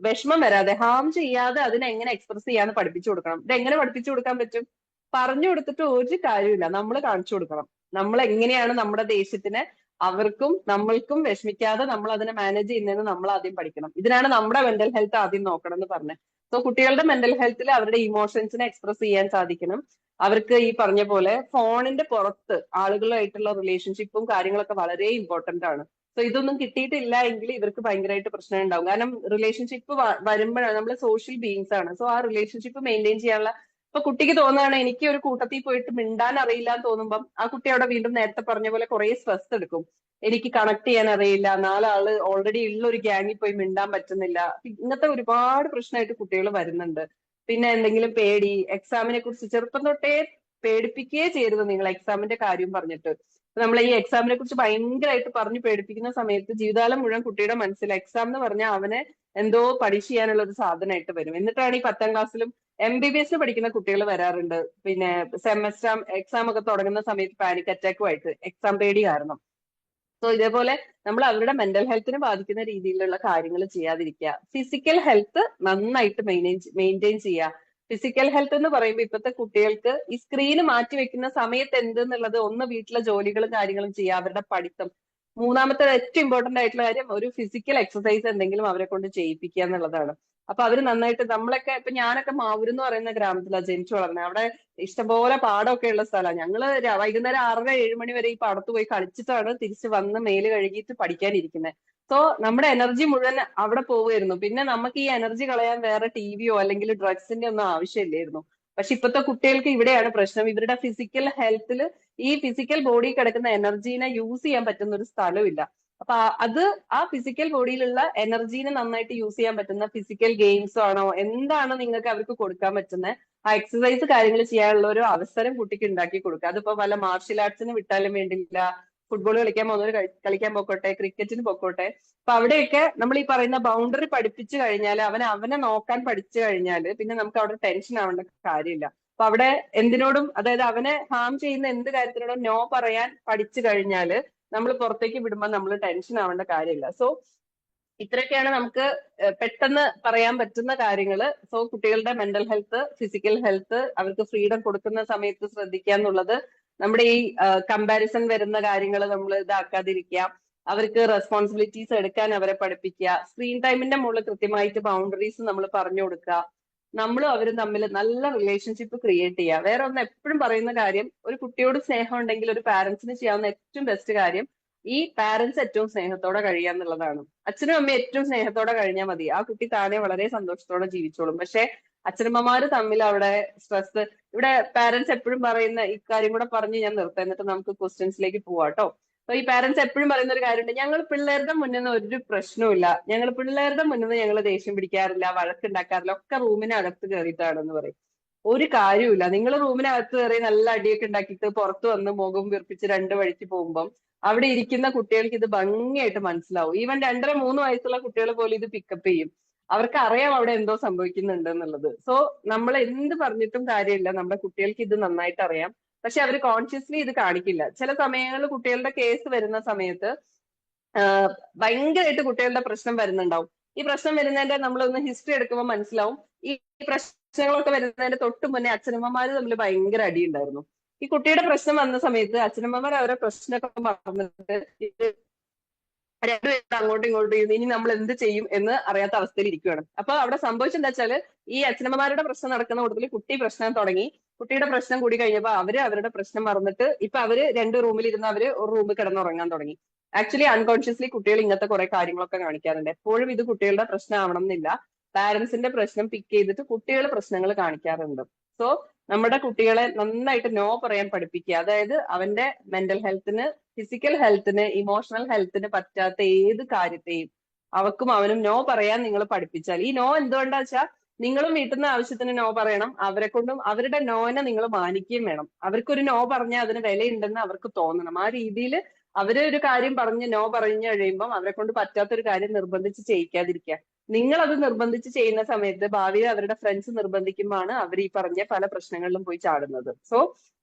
വിഷമം വരാതെ, ഹാം ചെയ്യാതെ അതിനെ എങ്ങനെ എക്സ്പ്രസ് ചെയ്യാന്ന് പഠിപ്പിച്ചു കൊടുക്കണം. ഇത് എങ്ങനെ പഠിപ്പിച്ചു കൊടുക്കാൻ പറ്റും? പറഞ്ഞു കൊടുത്തിട്ട് ഒരു കാര്യമില്ല, നമ്മൾ കാണിച്ചു കൊടുക്കണം. നമ്മൾ എങ്ങനെയാണ് നമ്മുടെ ദേഷ്യത്തിനെ അവർക്കും നമ്മൾക്കും വിഷമിക്കാതെ നമ്മൾ അതിനെ മാനേജ് ചെയ്യുന്നതെന്ന് നമ്മൾ ആദ്യം പഠിക്കണം. ഇതിനാണ് നമ്മുടെ മെന്റൽ ഹെൽത്ത് ആദ്യം നോക്കണം എന്ന് പറഞ്ഞത്. സോ കുട്ടികളുടെ മെന്റൽ ഹെൽത്തിൽ അവരുടെ ഇമോഷൻസിനെ എക്സ്പ്രസ് ചെയ്യാൻ സാധിക്കണം. അവർക്ക് ഈ പറഞ്ഞ പോലെ ഫോണിന്റെ പുറത്ത് ആളുകളുമായിട്ടുള്ള റിലേഷൻഷിപ്പും കാര്യങ്ങളൊക്കെ വളരെ ഇമ്പോർട്ടന്റ് ആണ്. സോ ഇതൊന്നും കിട്ടിയിട്ടില്ല എങ്കിൽ ഇവർക്ക് ഭയങ്കരമായിട്ട് പ്രശ്നം ഉണ്ടാവും. കാരണം റിലേഷൻഷിപ്പ് വരുമ്പോഴാണ് നമ്മൾ സോഷ്യൽ ബീങ്സ് ആണ്. സോ ആ റിലേഷൻഷിപ്പ് മെയിൻറ്റെയിൻ ചെയ്യാനുള്ള ഇപ്പൊ കുട്ടിക്ക് തോന്നുകയാണ് എനിക്ക് ഒരു കൂട്ടത്തിൽ പോയിട്ട് മിണ്ടാൻ അറിയില്ല എന്ന് തോന്നുമ്പം ആ കുട്ടി അവിടെ വീണ്ടും നേരത്തെ പറഞ്ഞ പോലെ കുറെ സ്ട്രെസ് എടുക്കും. എനിക്ക് കണക്ട് ചെയ്യാൻ അറിയില്ല, നാലാള് ഓൾറെഡി ഉള്ള ഒരു ഗ്യാങ്ങിൽ പോയി മിണ്ടാൻ പറ്റുന്നില്ല. ഇങ്ങനത്തെ ഒരുപാട് പ്രശ്നമായിട്ട് കുട്ടികൾ വരുന്നുണ്ട്. പിന്നെ എന്തെങ്കിലും പേടി, എക്സാമിനെ കുറിച്ച് ചെറുപ്പം തൊട്ടേ പേടിപ്പിക്കുകയേ ചെയ്യരുത് നിങ്ങൾ എക്സാമിന്റെ കാര്യം പറഞ്ഞിട്ട്. നമ്മൾ ഈ എക്സാമിനെ കുറിച്ച് ഭയങ്കരമായിട്ട് പറഞ്ഞു പേടിപ്പിക്കുന്ന സമയത്ത് ജീവിതകാലം മുഴുവൻ കുട്ടിയുടെ മനസ്സിൽ എക്സാം എന്ന് പറഞ്ഞാൽ അവനെ എന്തോ പരീക്ഷ ചെയ്യാനുള്ള ഒരു സാധനമായിട്ട് വരും. എന്നിട്ടാണ് ഈ 10ാം ക്ലാസ്സിലും MBBS പഠിക്കുന്ന കുട്ടികൾ വരാറുണ്ട്. പിന്നെ സെമസ്റ്റർ എക്സാം ഒക്കെ തുടങ്ങുന്ന സമയത്ത് പാനിക് അറ്റാക്കുമായിട്ട് എക്സാം പേടി കാരണം. സോ ഇതേപോലെ നമ്മൾ അവരുടെ മെന്റൽ ഹെൽത്തിനെ ബാധിക്കുന്ന രീതിയിലുള്ള കാര്യങ്ങൾ ചെയ്യാതിരിക്കുക. ഫിസിക്കൽ ഹെൽത്ത് നന്നായിട്ട് മെയിൻറ്റെയിൻ ചെയ്യുക. ഫിസിക്കൽ ഹെൽത്ത് എന്ന് പറയുമ്പോൾ ഇപ്പോഴത്തെ കുട്ടികൾക്ക് ഈ സ്ക്രീന് മാറ്റി വെക്കുന്ന സമയത്ത് എന്തെന്നുള്ളത് ഒന്ന് വീട്ടിലെ ജോലികളും കാര്യങ്ങളും ചെയ്യുക, അവരുടെ പഠിത്തം. മൂന്നാമത്തെ ഏറ്റവും ഇമ്പോർട്ടന്റ് ആയിട്ടുള്ള കാര്യം ഒരു ഫിസിക്കൽ എക്സസൈസ് എന്തെങ്കിലും അവരെ കൊണ്ട് ചെയ്യിപ്പിക്കുക എന്നുള്ളതാണ്. അപ്പൊ അവര് നന്നായിട്ട് നമ്മളൊക്കെ ഇപ്പൊ ഞാനൊക്കെ മാവൂര് എന്ന് പറയുന്ന ഗ്രാമത്തിലാണ് ജനിച്ചു വളർന്നത്. അവിടെ ഇഷ്ടംപോലെ പാടമൊക്കെ ഉള്ള സ്ഥലമാണ്. ഞങ്ങള് വൈകുന്നേരം 6:30-7 മണി വരെ ഈ പാടത്ത് പോയി കളിച്ചിട്ടാണ് തിരിച്ച് വന്ന് മേല് കഴുകിയിട്ട് പഠിക്കാനിരിക്കുന്നത്. സോ നമ്മുടെ എനർജി മുഴുവൻ അവിടെ പോവുമായിരുന്നു. പിന്നെ നമുക്ക് ഈ എനർജി കളയാൻ വേറെ ടിവിയോ അല്ലെങ്കിൽ ഡ്രഗ്സിന്റെ ഒന്നും ആവശ്യമില്ലായിരുന്നു. പക്ഷെ ഇപ്പോഴത്തെ കുട്ടികൾക്ക് ഇവിടെയാണ് പ്രശ്നം. ഇവരുടെ ഫിസിക്കൽ ഹെൽത്തിൽ ഈ ഫിസിക്കൽ ബോഡി കിടക്കുന്ന എനർജീനെ യൂസ് ചെയ്യാൻ പറ്റുന്ന ഒരു സ്ഥലമില്ല. അപ്പൊ അത് ആ ഫിസിക്കൽ ബോഡിയിലുള്ള എനർജീനെ നന്നായിട്ട് യൂസ് ചെയ്യാൻ പറ്റുന്ന ഫിസിക്കൽ ഗെയിംസ് ആണോ, എന്താണ് നിങ്ങൾക്ക് അവർക്ക് കൊടുക്കാൻ പറ്റുന്നത്, ആ എക്സസൈസ് കാര്യങ്ങൾ ചെയ്യാനുള്ള ഒരു അവസരം കുട്ടിക്ക് ഉണ്ടാക്കി കൊടുക്കുക. അതിപ്പോ വല്ല മാർഷ്യൽ ആർട്സിന് വിട്ടാലും വേണ്ടിയില്ല, ഫുട്ബോൾ കളിക്കാൻ പോകുന്നവർ കളിക്കാൻ പോക്കോട്ടെ, ക്രിക്കറ്റിന് പോക്കോട്ടെ. അപ്പൊ അവിടെയൊക്കെ നമ്മൾ ഈ പറയുന്ന ബൗണ്ടറി പഠിപ്പിച്ചു കഴിഞ്ഞാൽ അവനെ നോക്കാൻ പഠിച്ചു കഴിഞ്ഞാൽ പിന്നെ നമുക്ക് അവിടെ ടെൻഷൻ ആവേണ്ട കാര്യമില്ല. അപ്പൊ അവിടെ എന്തിനോടും, അതായത് അവനെ ഹാം ചെയ്യുന്ന എന്ത് കാര്യത്തിനോടും നോ പറയാൻ പഠിച്ചു കഴിഞ്ഞാൽ നമ്മൾ പുറത്തേക്ക് വിടുമ്പോൾ നമ്മൾ ടെൻഷൻ ആവേണ്ട കാര്യമില്ല. സോ ഇത്രയൊക്കെയാണ് നമുക്ക് പെട്ടെന്ന് പറയാൻ പറ്റുന്ന കാര്യങ്ങൾ. സോ കുട്ടികളുടെ മെന്റൽ ഹെൽത്ത്, ഫിസിക്കൽ ഹെൽത്ത് അവർക്ക് ഫ്രീഡം കൊടുക്കുന്ന സമയത്ത് ശ്രദ്ധിക്കുക എന്നുള്ളത്. നമ്മുടെ ഈ കമ്പാരിസൺ വരുന്ന കാര്യങ്ങൾ നമ്മൾ ഇതാക്കാതിരിക്കുക. അവർക്ക് റെസ്പോൺസിബിലിറ്റീസ് എടുക്കാൻ അവരെ പഠിപ്പിക്കുക. സ്ക്രീൻ ടൈമിന്റെ മുകളിൽ കൃത്യമായിട്ട് ബൗണ്ടറീസ് നമ്മൾ പറഞ്ഞു കൊടുക്കുക. നമ്മളും അവരും തമ്മിൽ നല്ല റിലേഷൻഷിപ്പ് ക്രിയേറ്റ് ചെയ്യുക. വേറെ ഒന്ന് എപ്പോഴും പറയുന്ന കാര്യം, ഒരു കുട്ടിയോട് സ്നേഹം ഉണ്ടെങ്കിൽ ഒരു പാരന്റ്സിന് ചെയ്യാവുന്ന ഏറ്റവും ബെസ്റ്റ് കാര്യം ഈ പാരന്റ്സ് ഏറ്റവും സ്നേഹത്തോടെ കഴിയുക എന്നുള്ളതാണ്. അച്ഛനും അമ്മയും ഏറ്റവും സ്നേഹത്തോടെ കഴിഞ്ഞാൽ മതി, ആ കുട്ടി താനെ വളരെ സന്തോഷത്തോടെ ജീവിച്ചോളും. പക്ഷെ അച്ഛനമ്മമാര് തമ്മിൽ അവിടെ സ്ട്രെസ്, ഇവിടെ പാരന്റ്സ് എപ്പോഴും പറയുന്ന ഇക്കാര്യം കൂടെ പറഞ്ഞ് ഞാൻ നിർത്താം, എന്നിട്ട് നമുക്ക് ക്വസ്റ്റ്യൻസിലേക്ക് പോവാട്ടോ. അപ്പൊ ഈ പാരന്റ്സ് എപ്പോഴും പറയുന്ന ഒരു കാര്യമുണ്ട്, ഞങ്ങൾ പിള്ളേരുടെ മുന്നിൽ ഒരു പ്രശ്നവുമില്ല, ഞങ്ങൾ പിള്ളേരുടെ മുന്നിൽ ഞങ്ങൾ ദേഷ്യം പിടിക്കാറില്ല, വഴക്കുണ്ടാക്കാറില്ല, ഒക്കെ റൂമിനകത്ത് കയറിയിട്ടാണെന്ന് പറയും. ഒരു കാര്യമില്ല. നിങ്ങൾ റൂമിനകത്ത് കയറി നല്ല അടിയൊക്കെ ഉണ്ടാക്കിയിട്ട് പുറത്ത് വന്ന് മുഖം വീർപ്പിച്ച് 2 വഴിക്ക് പോകുമ്പം അവിടെ ഇരിക്കുന്ന കുട്ടികൾക്ക് ഇത് ഭംഗിയായിട്ട് മനസ്സിലാവും. ഈവൻ 2.5-3 വയസ്സുള്ള കുട്ടികൾ പോലും ഇത് പിക്കപ്പ് ചെയ്യും. അവർക്ക് അറിയാം അവിടെ എന്തോ സംഭവിക്കുന്നുണ്ട് എന്നുള്ളത്. സോ നമ്മൾ എന്ത് പറഞ്ഞിട്ടും കാര്യമില്ല, നമ്മുടെ കുട്ടികൾക്ക് ഇത് നന്നായിട്ട് അറിയാം. പക്ഷെ അവർ കോൺഷ്യസ്ലി ഇത് കാണിക്കില്ല. ചില സമയങ്ങളിൽ കുട്ടികളുടെ കേസ് വരുന്ന സമയത്ത് ഭയങ്കരമായിട്ട് കുട്ടികളുടെ പ്രശ്നം വരുന്നുണ്ടാവും. ഈ പ്രശ്നം വരുന്നതിന്റെ നമ്മളൊന്ന് ഹിസ്റ്ററി എടുക്കുമ്പോൾ മനസ്സിലാവും, ഈ പ്രശ്നങ്ങളൊക്കെ വരുന്നതിന്റെ തൊട്ട് മുന്നേ അച്ഛനമ്മമാര് തമ്മിൽ ഭയങ്കര അടിയുണ്ടായിരുന്നു. ഈ കുട്ടിയുടെ പ്രശ്നം വന്ന സമയത്ത് അച്ഛനമ്മമാർ അവരെ പ്രശ്നമൊക്കെ മറന്നിട്ട് ഇത് രണ്ടുപേരും അങ്ങോട്ടും ഇങ്ങോട്ടും ഇനി നമ്മൾ എന്ത് ചെയ്യും എന്ന് അറിയാത്ത അവസ്ഥയിൽ ഇരിക്കുകയാണ്. അപ്പൊ അവിടെ സംഭവിച്ചെന്താ വെച്ചാല് ഈ അച്ഛനമ്മമാരുടെ പ്രശ്നം നടക്കുന്ന കൂട്ടത്തിൽ കുട്ടി പ്രശ്നം തുടങ്ങി. കുട്ടിയുടെ പ്രശ്നം കൂടി കഴിഞ്ഞപ്പോ അവരുടെ പ്രശ്നം മറന്നിട്ട് ഇപ്പൊ അവര് 2 റൂമിൽ ഇരുന്ന് അവര് ഒരു റൂമിൽ കിടന്നുറങ്ങാൻ തുടങ്ങി. ആക്ച്വലി അൺകോൺഷ്യസ്ലി കുട്ടികൾ ഇങ്ങനത്തെ കുറെ കാര്യങ്ങളൊക്കെ കാണിക്കാറുണ്ട്. എപ്പോഴും ഇത് കുട്ടികളുടെ പ്രശ്നമാവണം എന്നില്ല. പാരന്റ്സിന്റെ പ്രശ്നം പിക്ക് ചെയ്തിട്ട് കുട്ടികൾ പ്രശ്നങ്ങൾ കാണിക്കാറുണ്ട്. സോ നമ്മുടെ കുട്ടികളെ നന്നായിട്ട് നോ പറയാൻ പഠിപ്പിക്കുക. അതായത് അവന്റെ മെന്റൽ ഹെൽത്തിന്, ഫിസിക്കൽ ഹെൽത്തിന്, ഇമോഷണൽ ഹെൽത്തിന് പറ്റാത്ത ഏത് കാര്യത്തെയും അവക്കും അവനും നോ പറയാൻ നിങ്ങൾ പഠിപ്പിച്ചാൽ, ഈ നോ എന്തുകൊണ്ടാ വെച്ചാൽ നിങ്ങളും വീട്ടിൽ നിന്ന് ആവശ്യത്തിന് നോ പറയണം, അവരെ കൊണ്ടും അവരുടെ നോനെ നിങ്ങൾ മാനിക്കുകയും വേണം. അവർക്കൊരു നോ പറഞ്ഞാൽ അതിന് വിലയുണ്ടെന്ന് അവർക്ക് തോന്നണം. ആ രീതിയിൽ അവര് ഒരു കാര്യം പറഞ്ഞ് നോ പറഞ്ഞു കഴിയുമ്പോൾ അവരെ കൊണ്ട് പറ്റാത്തൊരു കാര്യം നിർബന്ധിച്ച് ചെയ്യിക്കാതിരിക്കുക. നിങ്ങൾ അത് നിർബന്ധിച്ച് ചെയ്യുന്ന സമയത്ത് ഭാവിയിൽ അവരുടെ ഫ്രണ്ട്സ് നിർബന്ധിക്കുമ്പോഴാണ് അവർ ഈ പറഞ്ഞ പല പ്രശ്നങ്ങളിലും പോയി ചാടുന്നത്. സോ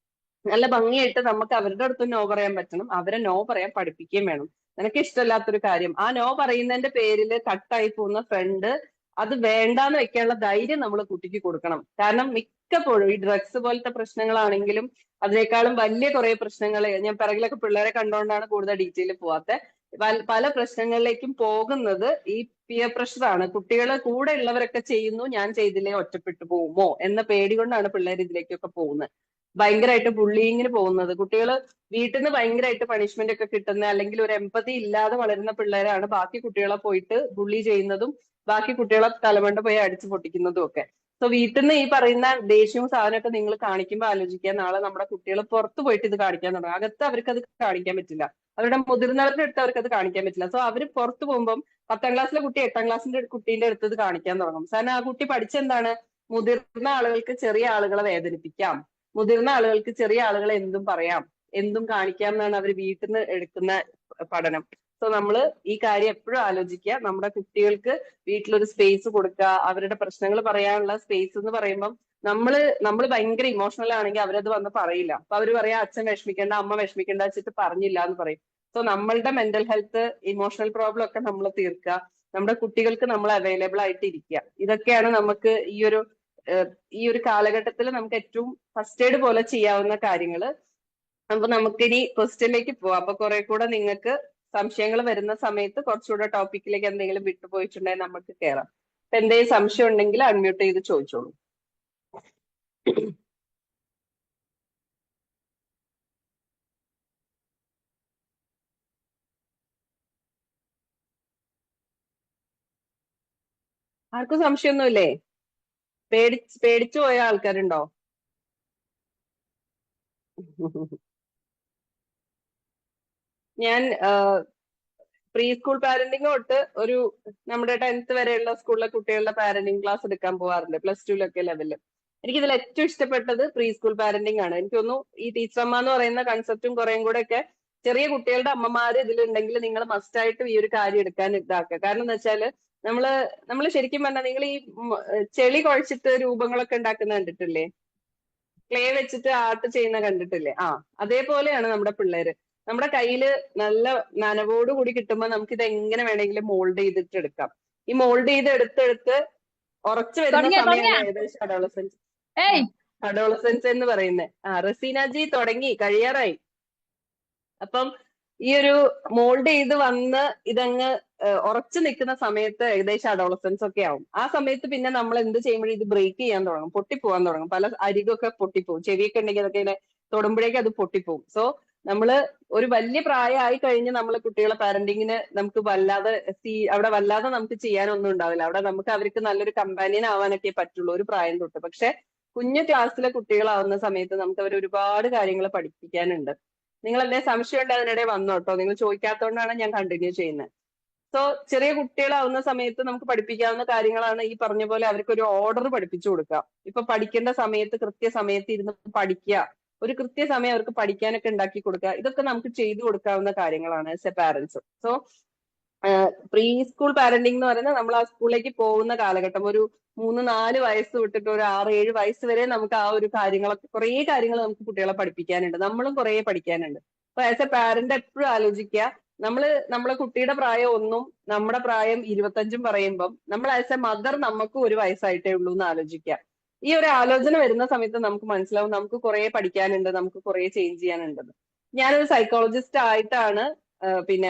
നല്ല ഭംഗിയായിട്ട് നമുക്ക് അവരുടെ അടുത്ത് നോ പറയാൻ പറ്റണം, അവരെ നോ പറയാൻ പഠിപ്പിക്കുകയും വേണം. നിനക്ക് ഇഷ്ടമില്ലാത്തൊരു കാര്യം, ആ നോ പറയുന്നതിന്റെ പേരിൽ കട്ടായി പോകുന്ന ഫ്രണ്ട്, അത് വേണ്ടാന്ന് വെക്കാനുള്ള ധൈര്യം നമ്മൾ കുട്ടിക്ക് കൊടുക്കണം. കാരണം മിക്കപ്പോഴും ഈ ഡ്രഗ്സ് പോലത്തെ പ്രശ്നങ്ങളാണെങ്കിലും അതിനേക്കാളും വലിയ കുറെ പ്രശ്നങ്ങൾ, ഞാൻ പിറകിലൊക്കെ പിള്ളേരെ കണ്ടുകൊണ്ടാണ് കൂടുതൽ ഡീറ്റെയിൽ പോവാത്തെ, പല പ്രശ്നങ്ങളിലേക്കും പോകുന്നത് ഈ പിയർ പ്രഷറാണ്. കുട്ടികളെ കൂടെ ഉള്ളവരൊക്കെ ചെയ്യുന്നു, ഞാൻ ചെയ്തില്ലേ ഒറ്റപ്പെട്ടു പോകുമോ എന്ന പേടി കൊണ്ടാണ് പിള്ളേർ ഇതിലേക്കൊക്കെ പോകുന്നത്. ഭയങ്കരമായിട്ട് ബുള്ളിങ്ങിന് പോകുന്നത്. കുട്ടികൾ വീട്ടിൽ നിന്ന് ഭയങ്കരമായിട്ട് പണിഷ്മെന്റ് ഒക്കെ കിട്ടുന്ന, അല്ലെങ്കിൽ ഒരു എമ്പതി ഇല്ലാതെ വളരുന്ന പിള്ളേരാണ് ബാക്കി കുട്ടികളെ പോയിട്ട് ബുള്ളി ചെയ്യുന്നതും ബാക്കി കുട്ടികളെ തലമണ്ട പോയി അടിച്ചു പൊട്ടിക്കുന്നതും ഒക്കെ. സോ വീട്ടിൽ നിന്ന് ഈ പറയുന്ന ദേഷ്യവും സാധനമൊക്കെ നിങ്ങൾ കാണിക്കുമ്പോൾ ആലോചിക്കുക, നാളെ നമ്മുടെ കുട്ടികൾ പുറത്ത് പോയിട്ട് ഇത് കാണിക്കാൻ തുടങ്ങും. അകത്ത് അവർക്ക് അത് കാണിക്കാൻ പറ്റില്ല, അവരുടെ മുതിർന്നവരുടെ അടുത്ത് അവർക്ക് അത് കാണിക്കാൻ പറ്റില്ല. സോ അവർ പുറത്ത് പോകുമ്പോൾ 10ാം ക്ലാസ്സിലെ കുട്ടി 8ാം ക്ലാസ്സിന്റെ കുട്ടീന്റെ അടുത്ത് ഇത് കാണിക്കാൻ തുടങ്ങും. കാരണം ആ കുട്ടി പഠിച്ചെന്താണ്, മുതിർന്ന ആളുകൾക്ക് ചെറിയ ആളുകളെ വേദനിപ്പിക്കാം, മുതിർന്ന ആളുകൾക്ക് ചെറിയ ആളുകളെ എന്തും പറയാം, എന്തും കാണിക്കാം എന്നാണ് അവർ വീട്ടിൽ നിന്ന് എടുക്കുന്ന പഠനം. സോ നമ്മള് ഈ കാര്യം എപ്പോഴും ആലോചിക്കുക. നമ്മുടെ കുട്ടികൾക്ക് വീട്ടിലൊരു സ്പേസ് കൊടുക്കുക. അവരുടെ പ്രശ്നങ്ങൾ പറയാനുള്ള സ്പേസ് എന്ന് പറയുമ്പം നമ്മള് ഭയങ്കര ഇമോഷണൽ ആണെങ്കിൽ അവരത് വന്ന് പറയില്ല. അപ്പൊ അവര് പറയാ അച്ഛൻ വിഷമിക്കേണ്ട, അമ്മ വിഷമിക്കേണ്ട വെച്ചിട്ട് പറഞ്ഞില്ല എന്ന് പറയും. സോ നമ്മളുടെ മെന്റൽ ഹെൽത്ത്, ഇമോഷണൽ പ്രോബ്ലം ഒക്കെ നമ്മൾ തീർക്കുക, നമ്മുടെ കുട്ടികൾക്ക് നമ്മൾ അവൈലബിൾ ആയിട്ട് ഇരിക്കുക. ഇതൊക്കെയാണ് നമുക്ക് ഈ ഒരു കാലഘട്ടത്തിൽ നമുക്ക് ഏറ്റവും ഫസ്റ്റ് എയ്ഡ് പോലെ ചെയ്യാവുന്ന കാര്യങ്ങള്. അപ്പൊ നമുക്കിനി ക്വസ്റ്റ്യനിലേക്ക് പോവാം. അപ്പൊ കുറെ കൂടെ നിങ്ങൾക്ക് സംശയങ്ങൾ വരുന്ന സമയത്ത് കുറച്ചുകൂടെ ടോപ്പിക്കിലേക്ക് എന്തെങ്കിലും വിട്ടുപോയിട്ടുണ്ടെങ്കിൽ നമുക്ക് കയറാം. അപ്പൊ എന്തെങ്കിലും സംശയം ഉണ്ടെങ്കിൽ അൺമ്യൂട്ട് ചെയ്ത് ചോദിച്ചോളൂ. ആർക്കും സംശയമൊന്നുമില്ലേ? പേടിച്ചു പോയ ആൾക്കാരുണ്ടോ? ഞാൻ പ്രീ സ്കൂൾ പാരന്റിങ് തൊട്ട് ഒരു നമ്മുടെ 10th വരെയുള്ള സ്കൂളിലെ കുട്ടികളുടെ പാരന്റിങ് ക്ലാസ് എടുക്കാൻ പോകാറുണ്ട്, +2 ലെവലില്. എനിക്ക് ഇതിൽ ഏറ്റവും ഇഷ്ടപ്പെട്ടത് പ്രീ സ്കൂൾ പാരന്റിങ് ആണ്. എനിക്ക് തോന്നുന്നു ഈ ടീച്ചറമ്മ എന്ന് പറയുന്ന കൺസെപ്റ്റും കുറേം കൂടെ ഒക്കെ ചെറിയ കുട്ടികളുടെ അമ്മമാര് ഇതിലുണ്ടെങ്കിൽ നിങ്ങൾ മസ്റ്റായിട്ടും ഈ ഒരു കാര്യം എടുക്കാൻ ഇതാക്കുക. കാരണം എന്താ വെച്ചാല് നമ്മള് ശരിക്കും പറഞ്ഞാൽ നിങ്ങൾ ഈ ചെളി കുഴച്ചിട്ട് രൂപങ്ങളൊക്കെ ഉണ്ടാക്കുന്ന കണ്ടിട്ടില്ലേ? ക്ലേ വെച്ചിട്ട് ആർട്ട് ചെയ്യുന്ന കണ്ടിട്ടില്ലേ? അതേപോലെയാണ് നമ്മുടെ പിള്ളേര്. നമ്മുടെ കയ്യില് നല്ല നനവോട് കൂടി കിട്ടുമ്പോൾ നമുക്ക് ഇത് എങ്ങനെ വേണമെങ്കിലും മോൾഡ് ചെയ്തിട്ട് എടുക്കാം. ഈ മോൾഡ് ചെയ്ത് എടുത്തെടുത്ത് ഉറച്ചു വരുന്ന സമയമാണ് ഏകദേശം അഡോളസെൻസ് എന്ന് പറയുന്നത്. റസീനാജി തുടങ്ങി, കഴിയാറായി. അപ്പം ഈ ഒരു മോൾഡ് ചെയ്ത് വന്ന് ഇതങ്ങ് ഉറച്ചു നിൽക്കുന്ന സമയത്ത് ഏകദേശം അഡോളസെൻസ് ഒക്കെ ആവും. ആ സമയത്ത് പിന്നെ നമ്മൾ എന്ത് ചെയ്യുമ്പോഴും ഇത് ബ്രേക്ക് ചെയ്യാൻ തുടങ്ങും, പൊട്ടിപ്പോവാൻ തുടങ്ങും. പല അരികൊക്കെ പൊട്ടിപ്പോവും, ചെവിയൊക്കെ ഉണ്ടെങ്കിൽ അതൊക്കെ ഇങ്ങനെ തൊടുമ്പോഴേക്കും അത് പൊട്ടിപ്പോവും. സോ നമ്മള് ഒരു വലിയ പ്രായമായി കഴിഞ്ഞ് നമ്മള് കുട്ടികളെ പാരന്റിങ്ങിന് നമുക്ക് അവിടെ വല്ലാതെ നമുക്ക് ചെയ്യാനൊന്നും ഉണ്ടാവില്ല. അവിടെ നമുക്ക് അവർക്ക് നല്ലൊരു കമ്പാനിയൻ ആവാനൊക്കെ പറ്റുള്ളൂ ഒരു പ്രായം തൊട്ട്. പക്ഷെ കുഞ്ഞു ക്ലാസ്സിലെ കുട്ടികളാവുന്ന സമയത്ത് നമുക്ക് അവർ ഒരുപാട് കാര്യങ്ങൾ പഠിപ്പിക്കാനുണ്ട്. നിങ്ങൾ എന്നെ സംശയം ഉണ്ട് അതിനിടെ വന്നോട്ടോ, നിങ്ങൾ ചോദിക്കാത്തതുകൊണ്ടാണ് ഞാൻ കണ്ടിന്യൂ ചെയ്യുന്നത്. സോ ചെറിയ കുട്ടികളാവുന്ന സമയത്ത് നമുക്ക് പഠിപ്പിക്കാവുന്ന കാര്യങ്ങളാണ് ഈ പറഞ്ഞ പോലെ അവർക്ക് ഒരു ഓർഡർ പഠിപ്പിച്ചു കൊടുക്കുക. ഇപ്പൊ പഠിക്കേണ്ട സമയത്ത് കൃത്യസമയത്ത് ഇരുന്ന് പഠിക്കുക, ഒരു കൃത്യസമയം അവർക്ക് പഠിക്കാനൊക്കെ ഉണ്ടാക്കി കൊടുക്കുക. ഇതൊക്കെ നമുക്ക് ചെയ്തു കൊടുക്കാവുന്ന കാര്യങ്ങളാണ് as A parents. So pre school parenting എന്ന് പറയുന്നത് നമ്മൾ ആ സ്കൂളിലേക്ക് പോകുന്ന കാലഘട്ടം, ഒരു 3-4 വയസ്സ് വിട്ടിട്ട് ഒരു 6-7 വയസ്സ് വരെ നമുക്ക് ആ ഒരു കുറേ കാര്യങ്ങൾ നമുക്ക് കുട്ടികളെ പഠിപ്പിക്കാനുണ്ട്, നമ്മളും കുറേ പഠിക്കാനുണ്ട്. അപ്പൊ ആസ് എ പാരന്റ് എപ്പോഴും ആലോചിക്കുക, നമ്മളെ കുട്ടിയുടെ പ്രായം 1-ഉം നമ്മുടെ പ്രായം 25-ഉം പറയുമ്പം നമ്മൾ ആസ് എ മദർ നമുക്ക് 1 വയസ്സായിട്ടേ ഉള്ളൂ എന്ന് ആലോചിക്കുക. ഈ ഒരു ആലോചന വരുന്ന സമയത്ത് നമുക്ക് മനസ്സിലാവും നമുക്ക് കുറെ പഠിക്കാനുണ്ട്, നമുക്ക് കുറെ ചേഞ്ച് ചെയ്യാനുണ്ടെന്ന്. ഞാനൊരു സൈക്കോളജിസ്റ്റ് ആയിട്ടാണ്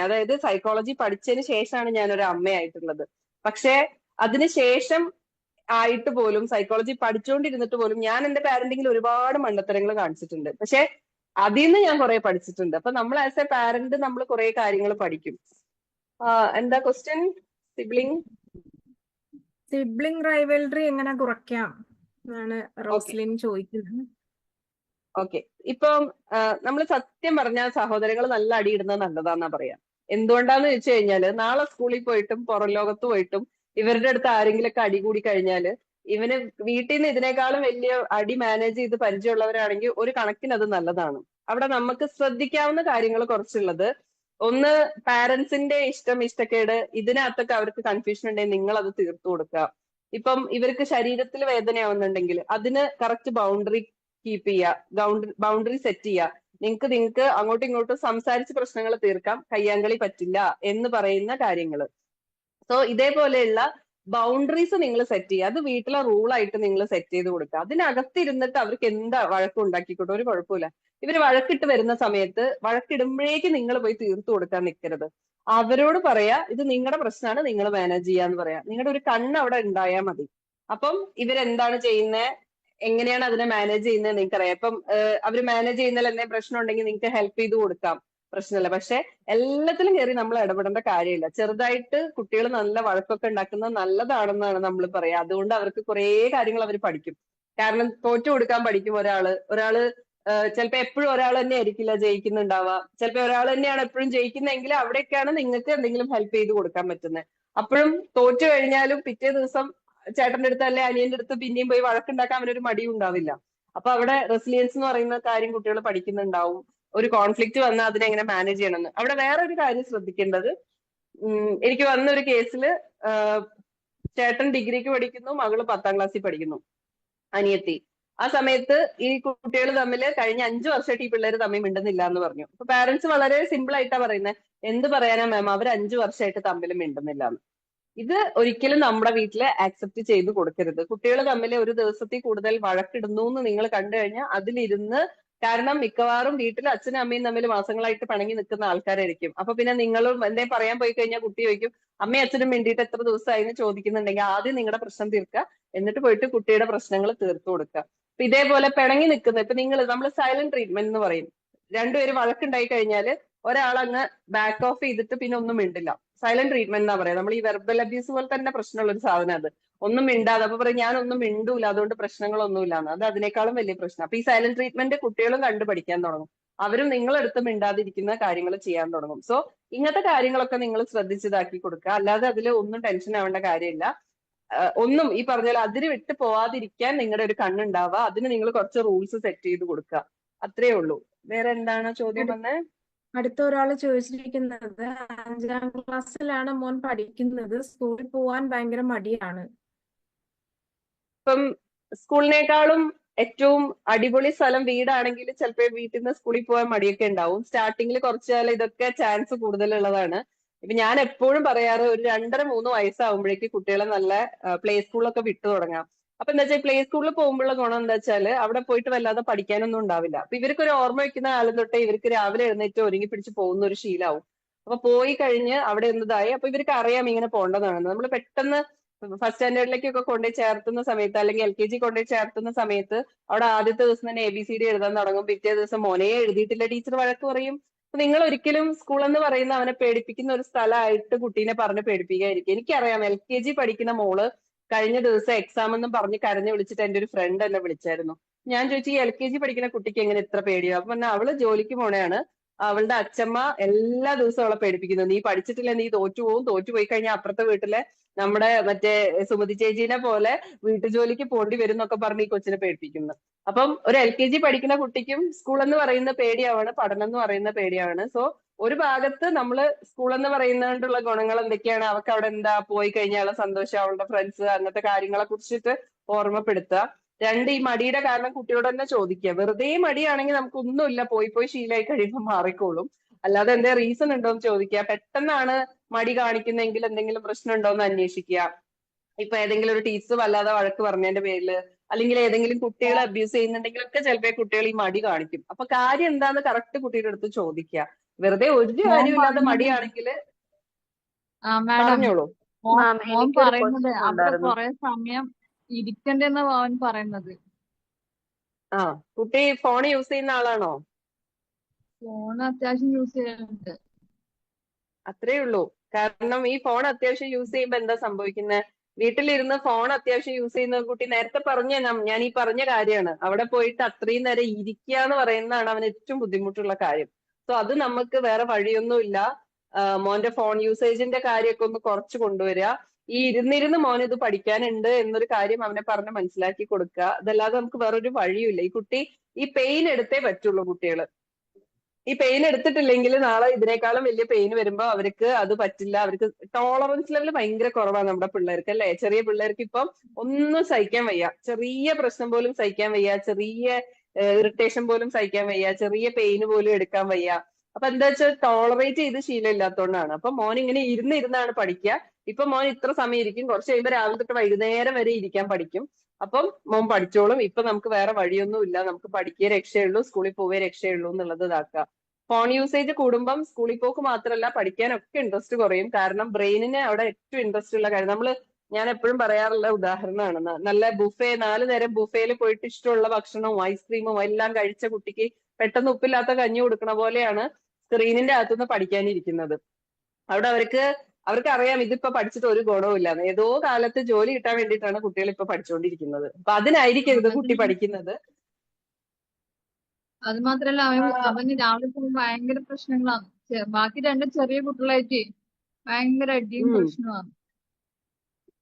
അതായത് സൈക്കോളജി പഠിച്ചതിന് ശേഷമാണ് ഞാനൊരു അമ്മയായിട്ടുള്ളത്. പക്ഷെ അതിനുശേഷം ആയിട്ട് പോലും, സൈക്കോളജി പഠിച്ചുകൊണ്ടിരുന്നിട്ട് പോലും ഞാൻ എന്റെ പാരന്റിങ്ങിൽ ഒരുപാട് മണ്ടത്തരങ്ങൾ കാണിച്ചിട്ടുണ്ട്. പക്ഷെ അതിൽ നിന്ന് ഞാൻ കുറെ പഠിച്ചിട്ടുണ്ട്. അപ്പൊ നമ്മൾ ആസ് എ പാരന്റ് നമ്മൾ കുറെ കാര്യങ്ങൾ പഠിക്കും. എന്താ ക്വസ്റ്റ്യൻ? സിബ്ലിംഗ് റൈവൽറി എങ്ങനെ കുറയ്ക്കാം എന്നാണ് റോസ്ലിൻ ചോദിക്കുന്നത്. ഓക്കെ, ഇപ്പം നമ്മൾ സത്യം പറഞ്ഞാൽ സഹോദരങ്ങൾ നല്ല അടിയിടുന്നത് നല്ലതാന്നാ പറയാ. എന്തുകൊണ്ടാന്ന് ചോദിച്ചു കഴിഞ്ഞാല് നാളെ സ്കൂളിൽ പോയിട്ടും പുറം ലോകത്ത് പോയിട്ടും ഇവരുടെ അടുത്ത് ആരെങ്കിലൊക്കെ അടി കൂടി കഴിഞ്ഞാല് ഇവന് വീട്ടിൽ നിന്ന് ഇതിനേക്കാളും വലിയ അടി മാനേജ് ചെയ്ത് പരിചയമുള്ളവരാണെങ്കിൽ ഒരു കണക്കിന് അത് നല്ലതാണ്. അവിടെ നമുക്ക് ശ്രദ്ധിക്കാവുന്ന കാര്യങ്ങൾ കുറച്ചുള്ളത്, ഒന്ന് പാരന്റ്സിന്റെ ഇഷ്ടക്കേട്, ഇതിനകത്തൊക്കെ അവർക്ക് കൺഫ്യൂഷൻ ഉണ്ടെങ്കിൽ നിങ്ങൾ അത് തീർത്തു കൊടുക്കുക. ഇപ്പം ഇവർക്ക് ശരീരത്തിൽ വേദനയാവുന്നുണ്ടെങ്കിൽ അതിന് കറക്റ്റ് ബൗണ്ടറി കീപ്പ് ചെയ്യുക, ബൗണ്ടറി സെറ്റ് ചെയ്യുക. നിങ്ങൾക്ക് അങ്ങോട്ടും ഇങ്ങോട്ടും സംസാരിച്ച് പ്രശ്നങ്ങൾ തീർക്കാം, കയ്യാങ്കളി പറ്റില്ല എന്ന് പറയുന്ന കാര്യങ്ങൾ. സോ ഇതേപോലെയുള്ള ബൗണ്ടറീസ് നിങ്ങൾ സെറ്റ് ചെയ്യുക. അത് വീട്ടിലെ റൂളായിട്ട് നിങ്ങൾ സെറ്റ് ചെയ്ത് കൊടുക്കുക. അതിനകത്തിരുന്നിട്ട് അവർക്ക് എന്താ വഴക്കുണ്ടാക്കിക്കോട്ടെ, ഒരു കുഴപ്പമില്ല. ഇവര് വഴക്കിട്ട് വരുന്ന സമയത്ത് വഴക്കിടുമ്പോഴേക്ക് നിങ്ങൾ പോയി തീർത്തു കൊടുക്കാൻ നിൽക്കരുത്. അവരോട് പറയാ ഇത് നിങ്ങളുടെ പ്രശ്നമാണ്, നിങ്ങൾ മാനേജ് ചെയ്യാന്ന് പറയാ. നിങ്ങളുടെ ഒരു കണ്ണ് അവിടെ ഉണ്ടായാൽ മതി. അപ്പം ഇവരെന്താണ് ചെയ്യുന്നത്, എങ്ങനെയാണ് അതിനെ മാനേജ് ചെയ്യുന്നത് നിങ്ങൾക്ക് അറിയാം. ഇപ്പം അവർ മാനേജ് ചെയ്യുന്നതിൽ എന്തെങ്കിലും പ്രശ്നം ഉണ്ടെങ്കിൽ നിങ്ങൾക്ക് ഹെൽപ്പ് ചെയ്ത് കൊടുക്കാം, പ്രശ്നമില്ല. പക്ഷെ എല്ലാത്തിലും കയറി നമ്മൾ ഇടപെടേണ്ട കാര്യമില്ല. ചെറുതായിട്ട് കുട്ടികൾ നല്ല വഴക്കൊക്കെ ഉണ്ടാക്കുന്നത് നല്ലതാണെന്നാണ് നമ്മൾ പറയാ. അതുകൊണ്ട് അവർക്ക് കുറെ കാര്യങ്ങൾ അവർ പഠിക്കും. കാരണം തോറ്റു കൊടുക്കാൻ പഠിക്കും. ഒരാള് ചിലപ്പോ എപ്പോഴും ഒരാൾ തന്നെ ആയിരിക്കില്ല ജയിക്കുന്നുണ്ടാവുക. ചിലപ്പോ ഒരാൾ തന്നെയാണ് എപ്പോഴും ജയിക്കുന്നതെങ്കിൽ അവിടെയൊക്കെയാണ് നിങ്ങൾക്ക് എന്തെങ്കിലും ഹെൽപ്പ് ചെയ്ത് കൊടുക്കാൻ പറ്റുന്നത്. അപ്പോഴും തോറ്റു കഴിഞ്ഞാലും പിറ്റേ ദിവസം ചേട്ടന്റെ അടുത്ത് അല്ലെ അനിയന്റെ അടുത്ത് പിന്നെയും പോയി വഴക്കുണ്ടാക്കാൻ അവനൊരു മടിയും ഉണ്ടാവില്ല. അപ്പൊ അവിടെ റെസിലിയൻസ് എന്ന് പറയുന്ന കാര്യം കുട്ടികൾ പഠിക്കുന്നുണ്ടാവും. ഒരു കോൺഫ്ലിക്റ്റ് വന്നാൽ അതിനെ എങ്ങനെ മാനേജ് ചെയ്യണമെന്ന്. അവിടെ വേറെ ഒരു കാര്യം ശ്രദ്ധിക്കേണ്ടത്, എനിക്ക് വന്ന ഒരു കേസില് ചേട്ടൻ ഡിഗ്രിക്ക് പഠിക്കുന്നു, മകള് 10ാം ക്ലാസ്സിൽ പഠിക്കുന്നു, അനിയത്തി. ആ സമയത്ത് ഈ കുട്ടികൾ തമ്മിൽ കഴിഞ്ഞ 5 വർഷമായിട്ട് ഈ പിള്ളേർ തമ്മിൽ മിണ്ടുന്നില്ല എന്ന് പറഞ്ഞു. അപ്പൊ പാരന്റ്സ് വളരെ സിമ്പിൾ ആയിട്ടാ പറയുന്നത്, എന്ത് പറയാനാ മാം, അവർ 5 വർഷമായിട്ട് തമ്മിൽ മിണ്ടുന്നില്ല എന്ന്. ഇത് ഒരിക്കലും നമ്മുടെ വീട്ടില് ആക്സെപ്റ്റ് ചെയ്ത് കൊടുക്കരുത്. കുട്ടികൾ തമ്മിൽ ഒരു ദിവസത്തിൽ കൂടുതൽ വഴക്കിടുന്നു എന്ന് നിങ്ങൾ കണ്ടു കഴിഞ്ഞാൽ അതിലിരുന്ന്, കാരണം മിക്കവാറും വീട്ടിൽ അച്ഛനും അമ്മയും തമ്മിൽ മാസങ്ങളായിട്ട് പിണങ്ങി നിൽക്കുന്ന ആൾക്കാരായിരിക്കും. അപ്പൊ പിന്നെ നിങ്ങളും എന്തെങ്കിലും പറയാൻ പോയി കഴിഞ്ഞാൽ കുട്ടി ചോദിക്കും അമ്മയും അച്ഛനും വേണ്ടിയിട്ട് എത്ര ദിവസമായി എന്ന് ചോദിക്കുന്നുണ്ടെങ്കിൽ ആദ്യം നിങ്ങളുടെ പ്രശ്നം തീർക്കുക, എന്നിട്ട് പോയിട്ട് കുട്ടിയുടെ പ്രശ്നങ്ങൾ തീർത്തു കൊടുക്കുക. അപ്പൊ ഇതേപോലെ പിണങ്ങി നിൽക്കുന്നത്, ഇപ്പൊ നമ്മൾ സൈലന്റ് ട്രീറ്റ്മെന്റ് എന്ന് പറയും. രണ്ടുപേരും വഴക്കുണ്ടായി കഴിഞ്ഞാല് ഒരാൾ അങ്ങ് ബാക്ക് ഓഫ് ചെയ്തിട്ട് പിന്നെ ഒന്നും മിണ്ടില്ല. സൈലന്റ് ട്രീറ്റ്മെന്റ് എന്നാ പറയാം. നമ്മൾ ഈ വെർബൽ അബ്യൂസ് പോലെ തന്നെ പ്രശ്നമുള്ള ഒരു സാധനം അത്. ഒന്നും മിണ്ടാതെ അപ്പൊ പറയും ഞാനൊന്നും മിണ്ടൂല അതുകൊണ്ട് പ്രശ്നങ്ങളൊന്നുമില്ല എന്ന്. അത് അതിനേക്കാളും വലിയ പ്രശ്നം. അപ്പൊ ഈ സൈലന്റ് ട്രീറ്റ്മെന്റ് കുട്ടികളും കണ്ടു പഠിക്കാൻ തുടങ്ങും. അവരും നിങ്ങളെടുത്ത് മിണ്ടാതിരിക്കുന്ന കാര്യങ്ങൾ ചെയ്യാൻ തുടങ്ങും. സോ ഇങ്ങനത്തെ കാര്യങ്ങളൊക്കെ നിങ്ങൾ ശ്രദ്ധിച്ചിതാക്കി കൊടുക്കുക. അല്ലാതെ അതിൽ ഒന്നും ടെൻഷൻ ആവേണ്ട കാര്യമില്ല. ഒന്നും ഈ പറഞ്ഞ പോലെ അതിര് വിട്ട് പോവാതിരിക്കാൻ നിങ്ങളുടെ ഒരു കണ്ണുണ്ടാവുക. അതിന് നിങ്ങൾ കുറച്ച് റൂൾസ് സെറ്റ് ചെയ്ത് കൊടുക്കുക. അത്രേ ഉള്ളൂ. വേറെ എന്താണ് ചോദ്യം വന്നേ? അടുത്ത ഒരാൾ ചോദിച്ചിരിക്കുന്നത്, 5ാം ക്ലാസ്സിലാണ് മോൻ പഠിക്കുന്നത്, സ്കൂളിൽ പോവാൻ ഭയങ്കര മടിയാണ്. ഇപ്പം സ്കൂളിനേക്കാളും ഏറ്റവും അടിപൊളി സ്ഥലം വീടാണെങ്കിൽ ചിലപ്പോൾ വീട്ടിൽ നിന്ന് സ്കൂളിൽ പോകാൻ മടിയൊക്കെ ഉണ്ടാവും. സ്റ്റാർട്ടിങ്ങിൽ കുറച്ചു കാലം ഇതൊക്കെ ചാൻസ് കൂടുതലുള്ളതാണ്. ഇപ്പൊ ഞാൻ എപ്പോഴും പറയാറ്, ഒരു 2.5-3 വയസ്സാവുമ്പോഴേക്ക് കുട്ടികളെ നല്ല പ്ലേ സ്കൂളിലൊക്കെ വിട്ടു തുടങ്ങാം. അപ്പൊ എന്താ വെച്ചാൽ പ്ലേ സ്കൂളിൽ പോകുമ്പോഴുള്ള ഗുണം എന്താ വെച്ചാല് അവിടെ പോയിട്ട് വല്ലാതെ പഠിക്കാനൊന്നും ഉണ്ടാവില്ല. അപ്പൊ ഇവർക്ക് ഒരു ഓർമ്മ വെക്കുന്ന കാലം തൊട്ടേ ഇവർക്ക് രാവിലെ എഴുന്നേറ്റ് ഒരുങ്ങി പിടിച്ച് പോകുന്ന ഒരു ശീലാവും. അപ്പൊ പോയി കഴിഞ്ഞ് അവിടെ എന്നതായി അപ്പൊ ഇവർക്ക് അറിയാം ഇങ്ങനെ പോകേണ്ടതാണ്. നമ്മൾ പെട്ടെന്ന് ഫസ്റ്റ് സ്റ്റാൻഡേർഡിലേക്കൊക്കെ കൊണ്ടുപോയി ചേർത്തുന്ന സമയത്ത്, അല്ലെങ്കിൽ LKG കൊണ്ടുപോയി ചേർത്തുന്ന സമയത്ത് അവിടെ ആദ്യത്തെ ദിവസം തന്നെ ABCD എഴുതാൻ തുടങ്ങും. പിറ്റേ ദിവസം മോനെ എഴുതിയിട്ടില്ല ടീച്ചർ വഴക്ക് പറയും. അപ്പൊ നിങ്ങൾ ഒരിക്കലും സ്കൂൾ എന്ന് പറയുന്ന അവനെ പേടിപ്പിക്കുന്ന ഒരു സ്ഥലമായിട്ട് കുട്ടീനെ പറഞ്ഞ് പേടിപ്പിക്കാതിരിക്കും. എനിക്കറിയാം LKG പഠിക്കുന്ന മോള് കഴിഞ്ഞ ദിവസം എക്സാം എന്നും പറഞ്ഞ് കരഞ്ഞു വിളിച്ചിട്ട് എന്റെ ഒരു ഫ്രണ്ട് എന്നെ വിളിച്ചായിരുന്നു. ഞാൻ ചോദിച്ചു ഈ LKG പഠിക്കുന്ന കുട്ടിക്ക് എങ്ങനെ ഇത്ര പേടിയോ? അപ്പൊ പറഞ്ഞാൽ അവള് ജോലിക്ക് പോണെയാണ്, അവളുടെ അച്ഛമ്മ എല്ലാ ദിവസവും അവളെ പേടിപ്പിക്കുന്നു, നീ പഠിച്ചിട്ടില്ല നീ തോറ്റുപോകും, തോറ്റുപോയി കഴിഞ്ഞാൽ അപ്പുറത്തെ വീട്ടിലെ നമ്മുടെ മറ്റേ സുമതി ചേച്ചീനെ പോലെ വീട്ടുജോലിക്ക് പോണ്ടി വരും എന്നൊക്കെ പറഞ്ഞ് ഈ കൊച്ചിനെ പേടിപ്പിക്കുന്നു. അപ്പം ഒരു LKG പഠിക്കുന്ന കുട്ടിക്കും സ്കൂൾ എന്ന് പറയുന്ന പേടിയാണ്, പഠനം എന്ന് പറയുന്ന പേടിയാണ്. സോ ഒരു ഭാഗത്ത് നമ്മള് സ്കൂൾ എന്ന് പറയുന്നതുകൊണ്ടുള്ള ഗുണങ്ങൾ എന്തൊക്കെയാണ്, അവർക്ക് അവിടെ എന്താ പോയി കഴിഞ്ഞാൽ സന്തോഷം, അവളുടെ ഫ്രണ്ട്സ്, അങ്ങനത്തെ കാര്യങ്ങളെ കുറിച്ചിട്ട് ഓർമ്മപ്പെടുത്തുക. 2, ഈ മടിയുടെ കാരണം കുട്ടിയോട് തന്നെ ചോദിക്കുക. വെറുതെ മടിയാണെങ്കിൽ നമുക്ക് ഒന്നുമില്ല, പോയി ശീലമായി കഴിയുമ്പോൾ മാറിക്കോളും. അല്ലാതെ എന്താ റീസൺ ഉണ്ടോ എന്ന് ചോദിക്കുക. പെട്ടെന്നാണ് മടി കാണിക്കുന്നെങ്കിൽ എന്തെങ്കിലും പ്രശ്നം ഉണ്ടോ എന്ന് അന്വേഷിക്കുക. ഇപ്പൊ ഏതെങ്കിലും ഒരു ടീച്ചർ വല്ലാതെ വഴക്ക് പറഞ്ഞതിന്റെ പേരില്, അല്ലെങ്കിൽ ഏതെങ്കിലും കുട്ടികളെ അബ്യൂസ് ചെയ്യുന്നുണ്ടെങ്കിലൊക്കെ ചിലപ്പോ കുട്ടികൾ ഈ മടി കാണിക്കും. അപ്പൊ കാര്യം എന്താന്ന് കറക്റ്റ് കുട്ടിയുടെ അടുത്ത് ചോദിക്കുക. വെറുതെ ഒരു കാര്യമില്ലാതെ മടിയാണെങ്കിൽ മാഡം പറഞ്ഞോളൂ. മാം മോൻ എനിക്കൊരു പറയുന്നത് ക്വസ്റ്റ്യൻ അവിടെ ഉണ്ടായിരുന്നു. കുറെ സമയം ഇരിക്കണ്ടെന്ന് അവൻ പറയുന്നത്. ആ കുട്ടി ഫോൺ യൂസ് ചെയ്യുന്ന ആളാണോ? ഫോൺ അത്യാവശ്യം യൂസ് ചെയ്യുന്നുണ്ട്. അത്രേ ഉള്ളൂ. കാരണം ഈ ഫോൺ അത്യാവശ്യം യൂസ് ചെയ്യുമ്പോ എന്താ സംഭവിക്കുന്നത്, വീട്ടിലിരുന്ന് ഫോൺ അത്യാവശ്യം യൂസ് ചെയ്യുന്ന കുട്ടി, നേരത്തെ പറഞ്ഞ ഞാൻ ഈ പറഞ്ഞ കാര്യമാണ്, അവിടെ പോയിട്ട് അത്രയും നേരം ഇരിക്കുക എന്ന് പറയുന്നതാണ് അവന് ഏറ്റവും ബുദ്ധിമുട്ടുള്ള കാര്യം. സോ അത് നമുക്ക് വേറെ വഴിയൊന്നുമില്ല. മോന്റെ ഫോൺ യൂസേജിന്റെ കാര്യമൊക്കെ ഒന്ന് കുറച്ച് കൊണ്ടുവരിക. ഈ ഇരുന്നിരുന്ന് മോൻ ഇത് പഠിക്കാനുണ്ട് എന്നൊരു കാര്യം അവനെ പറഞ്ഞ് മനസ്സിലാക്കി കൊടുക്കുക. അതല്ലാതെ നമുക്ക് വേറൊരു വഴിയുമില്ല. ഈ കുട്ടി ഈ പെയിൻ എടുത്തേ പറ്റുള്ളൂ. കുട്ടികൾ ഈ പെയിൻ എടുത്തിട്ടില്ലെങ്കിൽ നാളെ ഇതിനേക്കാളും വലിയ പെയിൻ വരുമ്പോ അവർക്ക് അത് പറ്റില്ല. അവർക്ക് ടോളറൻസ് ലെവൽ ഭയങ്കര കുറവാണ് നമ്മുടെ പിള്ളേർക്ക്, അല്ലെ? ചെറിയ പിള്ളേർക്ക് ഇപ്പം ഒന്നും സഹിക്കാൻ വയ്യ, ചെറിയ പ്രശ്നം പോലും സഹിക്കാൻ വയ്യ, ചെറിയ ഇറിറ്റേഷൻ പോലും സഹിക്കാൻ വയ്യ, ചെറിയ പെയിന് പോലും എടുക്കാൻ വയ്യ. അപ്പൊ എന്താ വെച്ചാൽ ടോളറേറ്റ് ചെയ്ത് ശീലം ഇല്ലാത്തതുകൊണ്ടാണ്. അപ്പൊ മോൻ ഇങ്ങനെ ഇരുന്നാണ് പഠിക്കുക. ഇപ്പൊ മോൻ ഇത്ര സമയം ഇരിക്കും, കുറച്ച് കഴിയുമ്പോൾ രാവിലെ തൊട്ട് വൈകുന്നേരം വരെ ഇരിക്കാൻ പഠിക്കും. അപ്പം മോൻ പഠിച്ചോളും. ഇപ്പൊ നമുക്ക് വേറെ വഴിയൊന്നും ഇല്ല, നമുക്ക് പഠിക്കേ രക്ഷയുള്ളൂ, സ്കൂളിൽ പോവേ രക്ഷയുള്ളൂ എന്നുള്ളത് ഇതാക്കുക. ഫോൺ യൂസേജ് കൂടുമ്പം സ്കൂളിൽ പോക്ക് മാത്രമല്ല പഠിക്കാനൊക്കെ ഇൻട്രസ്റ്റ് കുറയും. കാരണം ബ്രെയിനിന് അവിടെ ഏറ്റവും ഇൻട്രസ്റ്റ് ഉള്ള കാര്യം, നമ്മൾ ഞാൻ എപ്പോഴും പറയാറുള്ള ഉദാഹരണമാണ്. നല്ല ബുഫേ 4 നേരം ബുഫേയിൽ പോയിട്ട് ഇഷ്ടമുള്ള ഭക്ഷണവും ഐസ്ക്രീമും എല്ലാം കഴിച്ച കുട്ടിക്ക് പെട്ടെന്ന് ഉപ്പില്ലാത്ത കഞ്ഞി കൊടുക്കണ പോലെയാണ് സ്ക്രീനിന്റെ അകത്തുനിന്ന് പഠിക്കാനിരിക്കുന്നത്. അവിടെ അവർക്ക് അറിയാം ഇതിപ്പോ പഠിച്ചിട്ട് ഒരു ഗുണവും ഇല്ലാന്ന്. ഏതോ കാലത്ത് ജോലി കിട്ടാൻ വേണ്ടിയിട്ടാണ് കുട്ടികൾ ഇപ്പൊ പഠിച്ചുകൊണ്ടിരിക്കുന്നത്. അപ്പൊ അതിനായിരിക്കരുത് കുട്ടി പഠിക്കുന്നത്. അത് മാത്രല്ല അവന് രാവിലെ പോകുമ്പോൾ ഭയങ്കര പ്രശ്നങ്ങളാണ്. ബാക്കി രണ്ടും ചെറിയ കുട്ടികളായിട്ട് ഭയങ്കര അടിയും ഉം പ്രശ്നമാണ്.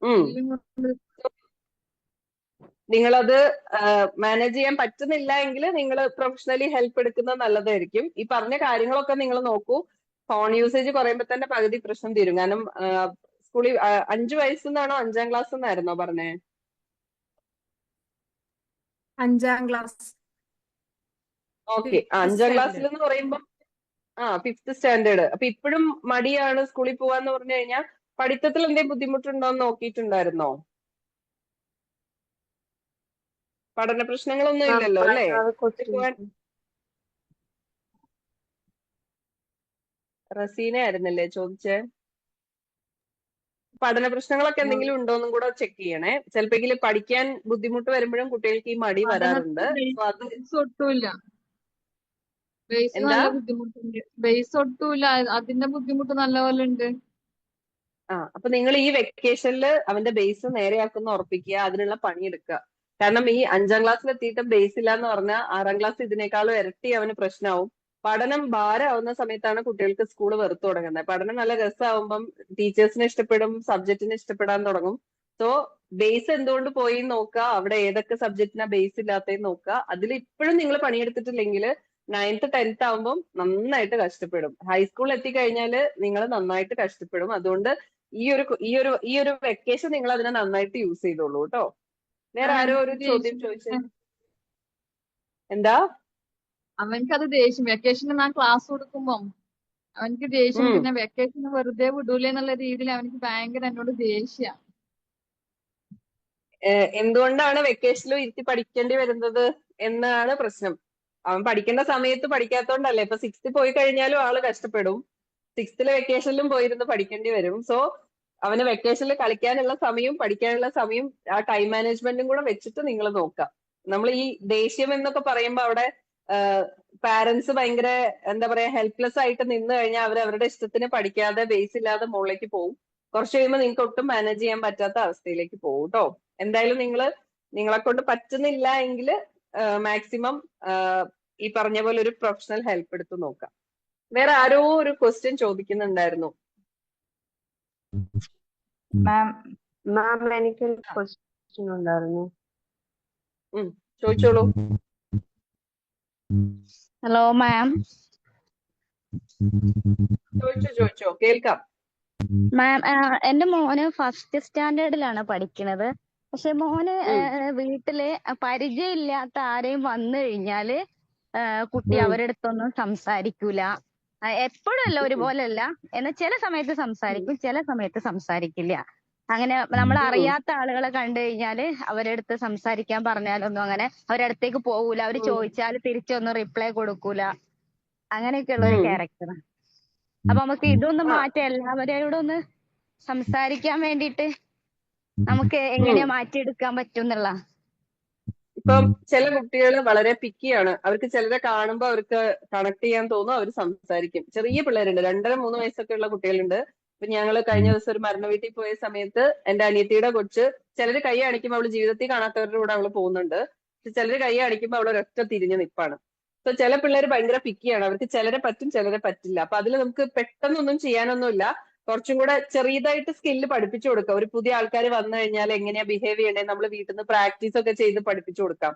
ഉം എല്ലാം കൊണ്ട് നിങ്ങളത് മാനേജ് ചെയ്യാൻ പറ്റുന്നില്ല എങ്കിൽ നിങ്ങൾ പ്രൊഫഷണലി ഹെൽപ്പ് എടുക്കുന്നത് നല്ലതായിരിക്കും. ഈ പറഞ്ഞ കാര്യങ്ങളൊക്കെ നിങ്ങൾ നോക്കൂ. ഫോൺ യൂസേജ് കുറയുമ്പോ തന്നെ പകുതി പ്രശ്നം തീരും. കാരണം സ്കൂളിൽ 5 വയസ്സെന്നാണോ 5ാം ക്ലാസ് എന്നായിരുന്നോ പറഞ്ഞേ? 5ാം ക്ലാസ് ഓക്കെ, 5th 5ാം സ്റ്റാൻഡേർഡ്. ക്ലാസ്സിൽ എന്ന് പറയുമ്പോൾ 5th സ്റ്റാൻഡേർഡ്. അപ്പൊ ഇപ്പോഴും മടിയാണ് സ്കൂളിൽ പോവാന്ന് പറഞ്ഞു കഴിഞ്ഞാൽ പഠിത്തത്തിൽ എന്തെങ്കിലും ബുദ്ധിമുട്ടുണ്ടോ എന്ന് നോക്കിയിട്ടുണ്ടായിരുന്നോ? പഠന പ്രശ്നങ്ങളൊന്നും ഇല്ലല്ലോ അല്ലേ? സ്കൂളിൽ പോവാൻ റസീന ആയിരുന്നല്ലേ ചോദിച്ചേ? പഠന പ്രശ്നങ്ങളൊക്കെ എന്തെങ്കിലും ഉണ്ടോന്നും കൂടെ ചെക്ക് ചെയ്യണേ. ചിലപ്പോ പഠിക്കാൻ ബുദ്ധിമുട്ട് വരുമ്പോഴും കുട്ടികൾക്ക് ഈ മടി വരാറുണ്ട്. അപ്പൊ അത് ബേസ് ഒട്ടുമില്ല. ബേസ് എന്താ? നല്ല ബുദ്ധിമുട്ടുണ്ട്. ബേസ് ഒട്ടുമില്ല. അതിന്റെ ബുദ്ധിമുട്ട് നല്ലപോലെ ഉണ്ട്. അപ്പൊ നിങ്ങൾ ഈ വെക്കേഷനിൽ അവന്റെ ബേസ് നേരെയാക്കുന്ന ഉറപ്പിക്കുക, അതിനുള്ള പണിയെടുക്കുക. കാരണം ഈ 5ാം ക്ലാസ്സിൽ എത്തിയിട്ട് ബേസ് ഇല്ല എന്ന് പറഞ്ഞാൽ 6ാം ക്ലാസ് ഇതിനേക്കാളും ഇരട്ടി അവന് പ്രശ്നമാവും. പഠനം ഭാരമാവുന്ന സമയത്താണ് കുട്ടികൾക്ക് സ്കൂൾ വെറുത്തു തുടങ്ങുന്നത്. പഠനം നല്ല രസമാവുമ്പം ടീച്ചേഴ്സിനെ ഇഷ്ടപ്പെടും, സബ്ജക്റ്റിനെ ഇഷ്ടപ്പെടാൻ തുടങ്ങും. സോ ബേസ് എന്തുകൊണ്ട് പോയി നോക്കുക, അവിടെ ഏതൊക്കെ സബ്ജക്റ്റിനാ ബേസ് ഇല്ലാത്തതെന്ന് നോക്കുക. അതിൽ ഇപ്പോഴും നിങ്ങൾ പണിയെടുത്തിട്ടില്ലെങ്കിൽ 9th 10th ആവുമ്പം നന്നായിട്ട് കഷ്ടപ്പെടും. ഹൈസ്കൂളിൽ എത്തിക്കഴിഞ്ഞാല് നിങ്ങൾ നന്നായിട്ട് കഷ്ടപ്പെടും. അതുകൊണ്ട് ഈ ഒരു വെക്കേഷൻ നിങ്ങൾ അതിനെ നന്നായിട്ട് യൂസ് ചെയ്തോളൂ കേട്ടോ. വേറെ ആരോ ഒരു ചോദ്യം ചോദിച്ചേ? എന്താ? അവൻക്കത് ദേഷ്യം. വെക്കേഷന് ഞാൻ ക്ലാസ് കൊടുക്കുമ്പം അവൻക്ക് ദേഷ്യം. ഉം പിന്നെ വെക്കേഷന് വെറുതെ വിടൂലേ എന്നുള്ള രീതിയിൽ അവൻക്ക് ഭയങ്കര എന്നോട് ദേഷ്യ. എന്തുകൊണ്ടാണ് വെക്കേഷനിലും ഇരുത്തി പഠിക്കേണ്ടി വരുന്നത് എന്നാണ് പ്രശ്നം. അവൻ പഠിക്കേണ്ട സമയത്ത് പഠിക്കാത്തോണ്ടല്ലേ. ഇപ്പൊ 6th പോയി കഴിഞ്ഞാലും ആള് കഷ്ടപ്പെടും. 6th വെക്കേഷനിലും പോയിരുന്ന് പഠിക്കേണ്ടി വരും. സോ അവന് വെക്കേഷനിൽ കളിക്കാനുള്ള സമയവും പഠിക്കാനുള്ള സമയവും ആ ടൈം മാനേജ്മെന്റും കൂടെ വെച്ചിട്ട് നിങ്ങൾ നോക്കുക. നമ്മൾ ഈ ദേഷ്യം എന്നൊക്കെ പറയുമ്പോൾ അവിടെ പാരന്റ്സ് ഭയങ്കര എന്താ പറയാ ഹെൽപ്ലെസ് ആയിട്ട് നിന്ന് കഴിഞ്ഞാൽ അവർ അവരുടെ ഇഷ്ടത്തിന് പഠിക്കാതെ ബേസ് ഇല്ലാതെ മുകളിലേക്ക് പോകും. കുറച്ച് കഴിയുമ്പോൾ നിങ്ങൾക്ക് ഒട്ടും മാനേജ് ചെയ്യാൻ പറ്റാത്ത അവസ്ഥയിലേക്ക് പോകും കേട്ടോ. എന്തായാലും നിങ്ങളെ കൊണ്ട് പറ്റുന്നില്ല എങ്കിൽ മാക്സിമം ഈ പറഞ്ഞ പോലെ ഒരു പ്രൊഫഷണൽ ഹെൽപ്പ് എടുത്ത് നോക്കാം. വേറെ ആരോ ഒരു ക്വസ്റ്റ്യൻ ചോദിക്കുന്നുണ്ടായിരുന്നു. മാം എനിക്കൊരു ക്വസ്റ്റ്യൻ ഉണ്ടായിരുന്നു. ചോദിച്ചോളൂ. Hello ma'am. ചോദിച്ചോ കേൾക്കാം. മാം, എന്റെ മോന് 1st സ്റ്റാൻഡേർഡിലാണ് പഠിക്കുന്നത്. പക്ഷെ മോന് വീട്ടില് പരിചയമില്ലാത്ത ആരെയും വന്നു കഴിഞ്ഞാല് കുട്ടി അവരുടെ അടുത്തൊന്നും സംസാരിക്കൂല. എപ്പോഴും അല്ല, ഒരുപോലെയല്ല. എന്നാൽ ചില സമയത്ത് സംസാരിക്കും, ചില സമയത്ത് സംസാരിക്കില്ല. അങ്ങനെ നമ്മൾ അറിയാത്ത ആളുകളെ കണ്ടു കഴിഞ്ഞാല് അവരുടെ അടുത്ത് സംസാരിക്കാൻ പറഞ്ഞാലൊന്നും അങ്ങനെ അവരുടെ അടുത്തേക്ക് പോകൂല. അവര് ചോദിച്ചാൽ തിരിച്ചൊന്നും റിപ്ലൈ കൊടുക്കൂല. അങ്ങനെയൊക്കെയുള്ള ഒരു ക്യാരക്ടറാണ്. അപ്പൊ നമുക്ക് ഇതൊന്ന് മാറ്റാം. എല്ലാവരോടും ഒന്ന് സംസാരിക്കാൻ വേണ്ടിയിട്ട് നമുക്ക് എങ്ങനെയാ മാറ്റിയെടുക്കാൻ പറ്റും എന്നുള്ള. ഇപ്പം ചില കുട്ടികൾ വളരെ പിക്കിയാണ്. അവർക്ക് ചിലരെ കാണുമ്പോ അവർക്ക് കണക്ട് ചെയ്യാൻ തോന്നും, അവർ സംസാരിക്കും. ചെറിയ പിള്ളേരുണ്ട്, 2.5-3 വയസ്സൊക്കെ ഉള്ള കുട്ടികളുണ്ട്. ഇപ്പൊ ഞങ്ങള് കഴിഞ്ഞ ദിവസം ഒരു മരണ വീട്ടിൽ പോയ സമയത്ത് എന്റെ അനിയത്തിയുടെ കൊച്ച് ചിലര് കൈ കാണിക്കുമ്പോൾ അവള് ജീവിതത്തിൽ കാണാത്തവരുടെ കൂടെ അവള് പോകുന്നുണ്ട്. ചിലര് കൈ കാണിക്കുമ്പോൾ അവള് ഒരൊറ്റ തിരിഞ്ഞ് നിപ്പാണ്. സോ ചില പിള്ളേർ ഭയങ്കര പിക്കിയാണ്. അവർക്ക് ചിലരെ പറ്റും, ചിലരെ പറ്റില്ല. അപ്പൊ അതിൽ നമുക്ക് പെട്ടെന്നൊന്നും ചെയ്യാനൊന്നുമില്ല. കുറച്ചും കൂടെ ചെറിയതായിട്ട് സ്കില്ല് പഠിപ്പിച്ചു കൊടുക്കാം. ഒരു പുതിയ ആൾക്കാർ വന്നു കഴിഞ്ഞാൽ എങ്ങനെയാ ബിഹേവ് ചെയ്യണേ നമ്മൾ വീട്ടിൽ നിന്ന് പ്രാക്ടീസ് ഒക്കെ ചെയ്ത് പഠിപ്പിച്ചു കൊടുക്കാം.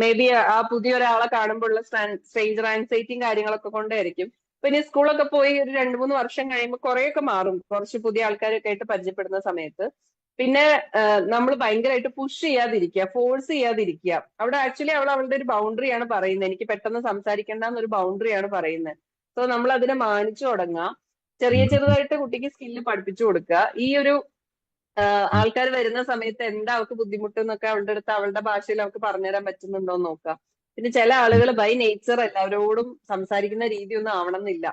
മേ ബി ആ പുതിയ ഒരാളെ കാണുമ്പോഴുള്ള സ്ട്രേഞ്ചർ ആൻസൈറ്റിയും കാര്യങ്ങളൊക്കെ കൊണ്ടായിരിക്കും. പിന്നെ സ്കൂളൊക്കെ പോയി ഒരു 2-3 വർഷം കഴിയുമ്പോൾ കുറെയൊക്കെ മാറും. കുറച്ച് പുതിയ ആൾക്കാരൊക്കെ ആയിട്ട് പരിചയപ്പെടുന്ന സമയത്ത് പിന്നെ നമ്മൾ ഭയങ്കരമായിട്ട് പുഷ് ചെയ്യാതിരിക്കുക, ഫോഴ്സ് ചെയ്യാതിരിക്കുക. അവിടെ ആക്ച്വലി അവളുടെ ഒരു ബൗണ്ടറിയാണ് പറയുന്നത്. എനിക്ക് പെട്ടെന്ന് സംസാരിക്കേണ്ട എന്നൊരു ബൗണ്ടറിയാണ് പറയുന്നത്. സോ നമ്മൾ അതിനെ മാനിച്ചു തുടങ്ങുക. ചെറുതായിട്ട് കുട്ടിക്ക് സ്കില്ല് പഠിപ്പിച്ചു കൊടുക്കുക. ഈ ഒരു ആൾക്കാർ വരുന്ന സമയത്ത് എന്താ അവൾക്ക് ബുദ്ധിമുട്ട് എന്നൊക്കെ അവളുടെ അടുത്ത് അവളുടെ ഭാഷയിൽ അവൾക്ക് പറഞ്ഞുതരാൻ പറ്റുന്നുണ്ടോ എന്ന് നോക്കുക. പിന്നെ ചില ആളുകൾ ബൈ നേച്ചർ എല്ലാവരോടും സംസാരിക്കുന്ന രീതി ഒന്നും ആവണം എന്നില്ല.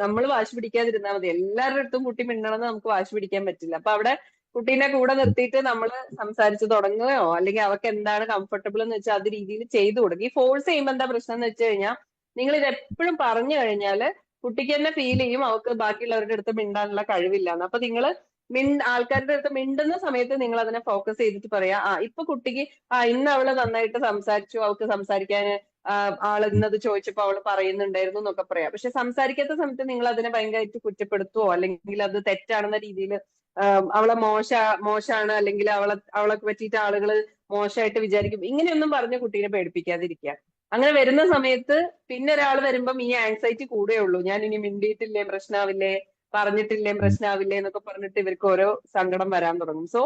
നമ്മൾ വാശി പിടിക്കാതിരുന്നാൽ മതി. എല്ലാവരുടെ അടുത്തും കുട്ടി മിണ്ടണമെന്ന് നമുക്ക് വാശി പിടിക്കാൻ പറ്റില്ല. അപ്പൊ അവിടെ കുട്ടീനെ കൂടെ നിർത്തിയിട്ട് നമ്മൾ സംസാരിച്ച് തുടങ്ങുകയോ അല്ലെങ്കിൽ അവർക്ക് എന്താണ് കംഫർട്ടബിൾ എന്ന് വെച്ചാൽ അത് രീതിയിൽ ചെയ്തു കൊടുക്കും. ഈ ഫോഴ്സ് ചെയ്യുമ്പോൾ എന്താ പ്രശ്നം എന്ന് വെച്ച് കഴിഞ്ഞാൽ നിങ്ങൾ ഇത് എപ്പോഴും പറഞ്ഞു കഴിഞ്ഞാല് കുട്ടിക്ക് തന്നെ ഫീൽ ചെയ്യും അവർക്ക് ബാക്കിയുള്ളവരുടെ അടുത്ത് മിണ്ടാനുള്ള കഴിവില്ലാന്ന്. അപ്പൊ നിങ്ങൾ ആൾക്കാരുടെ അടുത്ത് മിണ്ടുന്ന സമയത്ത് നിങ്ങൾ അതിനെ ഫോക്കസ് ചെയ്തിട്ട് പറയാ, ഇപ്പൊ കുട്ടിക്ക് ഇന്ന് അവള് നന്നായിട്ട് സംസാരിച്ചു, അവൾക്ക് സംസാരിക്കാൻ ആള് ഇന്നത് ചോദിച്ചപ്പോ അവള് പറയുന്നുണ്ടായിരുന്നു എന്നൊക്കെ പറയാം. പക്ഷെ സംസാരിക്കാത്ത സമയത്ത് നിങ്ങൾ അതിനെ ഭയങ്കരമായിട്ട് കുറ്റപ്പെടുത്തുവോ അല്ലെങ്കിൽ അത് തെറ്റാണെന്ന രീതിയിൽ അവളെ മോശമാണ് അല്ലെങ്കിൽ അവളെ പറ്റിയിട്ട് ആളുകൾ മോശമായിട്ട് വിചാരിക്കും, ഇങ്ങനെയൊന്നും പറഞ്ഞ് കുട്ടീനെ പേടിപ്പിക്കാതിരിക്കുക. അങ്ങനെ വരുന്ന സമയത്ത് പിന്നെ ഒരാൾ വരുമ്പം ഈ ആൻസൈറ്റി കൂടുകയുള്ളൂ. ഞാൻ ഇനി മിണ്ടിയിട്ടില്ലേ പ്രശ്നാവില്ലേ, പറഞ്ഞിട്ടില്ലേ പ്രശ്നാവില്ലേ എന്നൊക്കെ പറഞ്ഞിട്ട് ഇവർക്ക് ഓരോ സങ്കടം വരാൻ തുടങ്ങും. സോ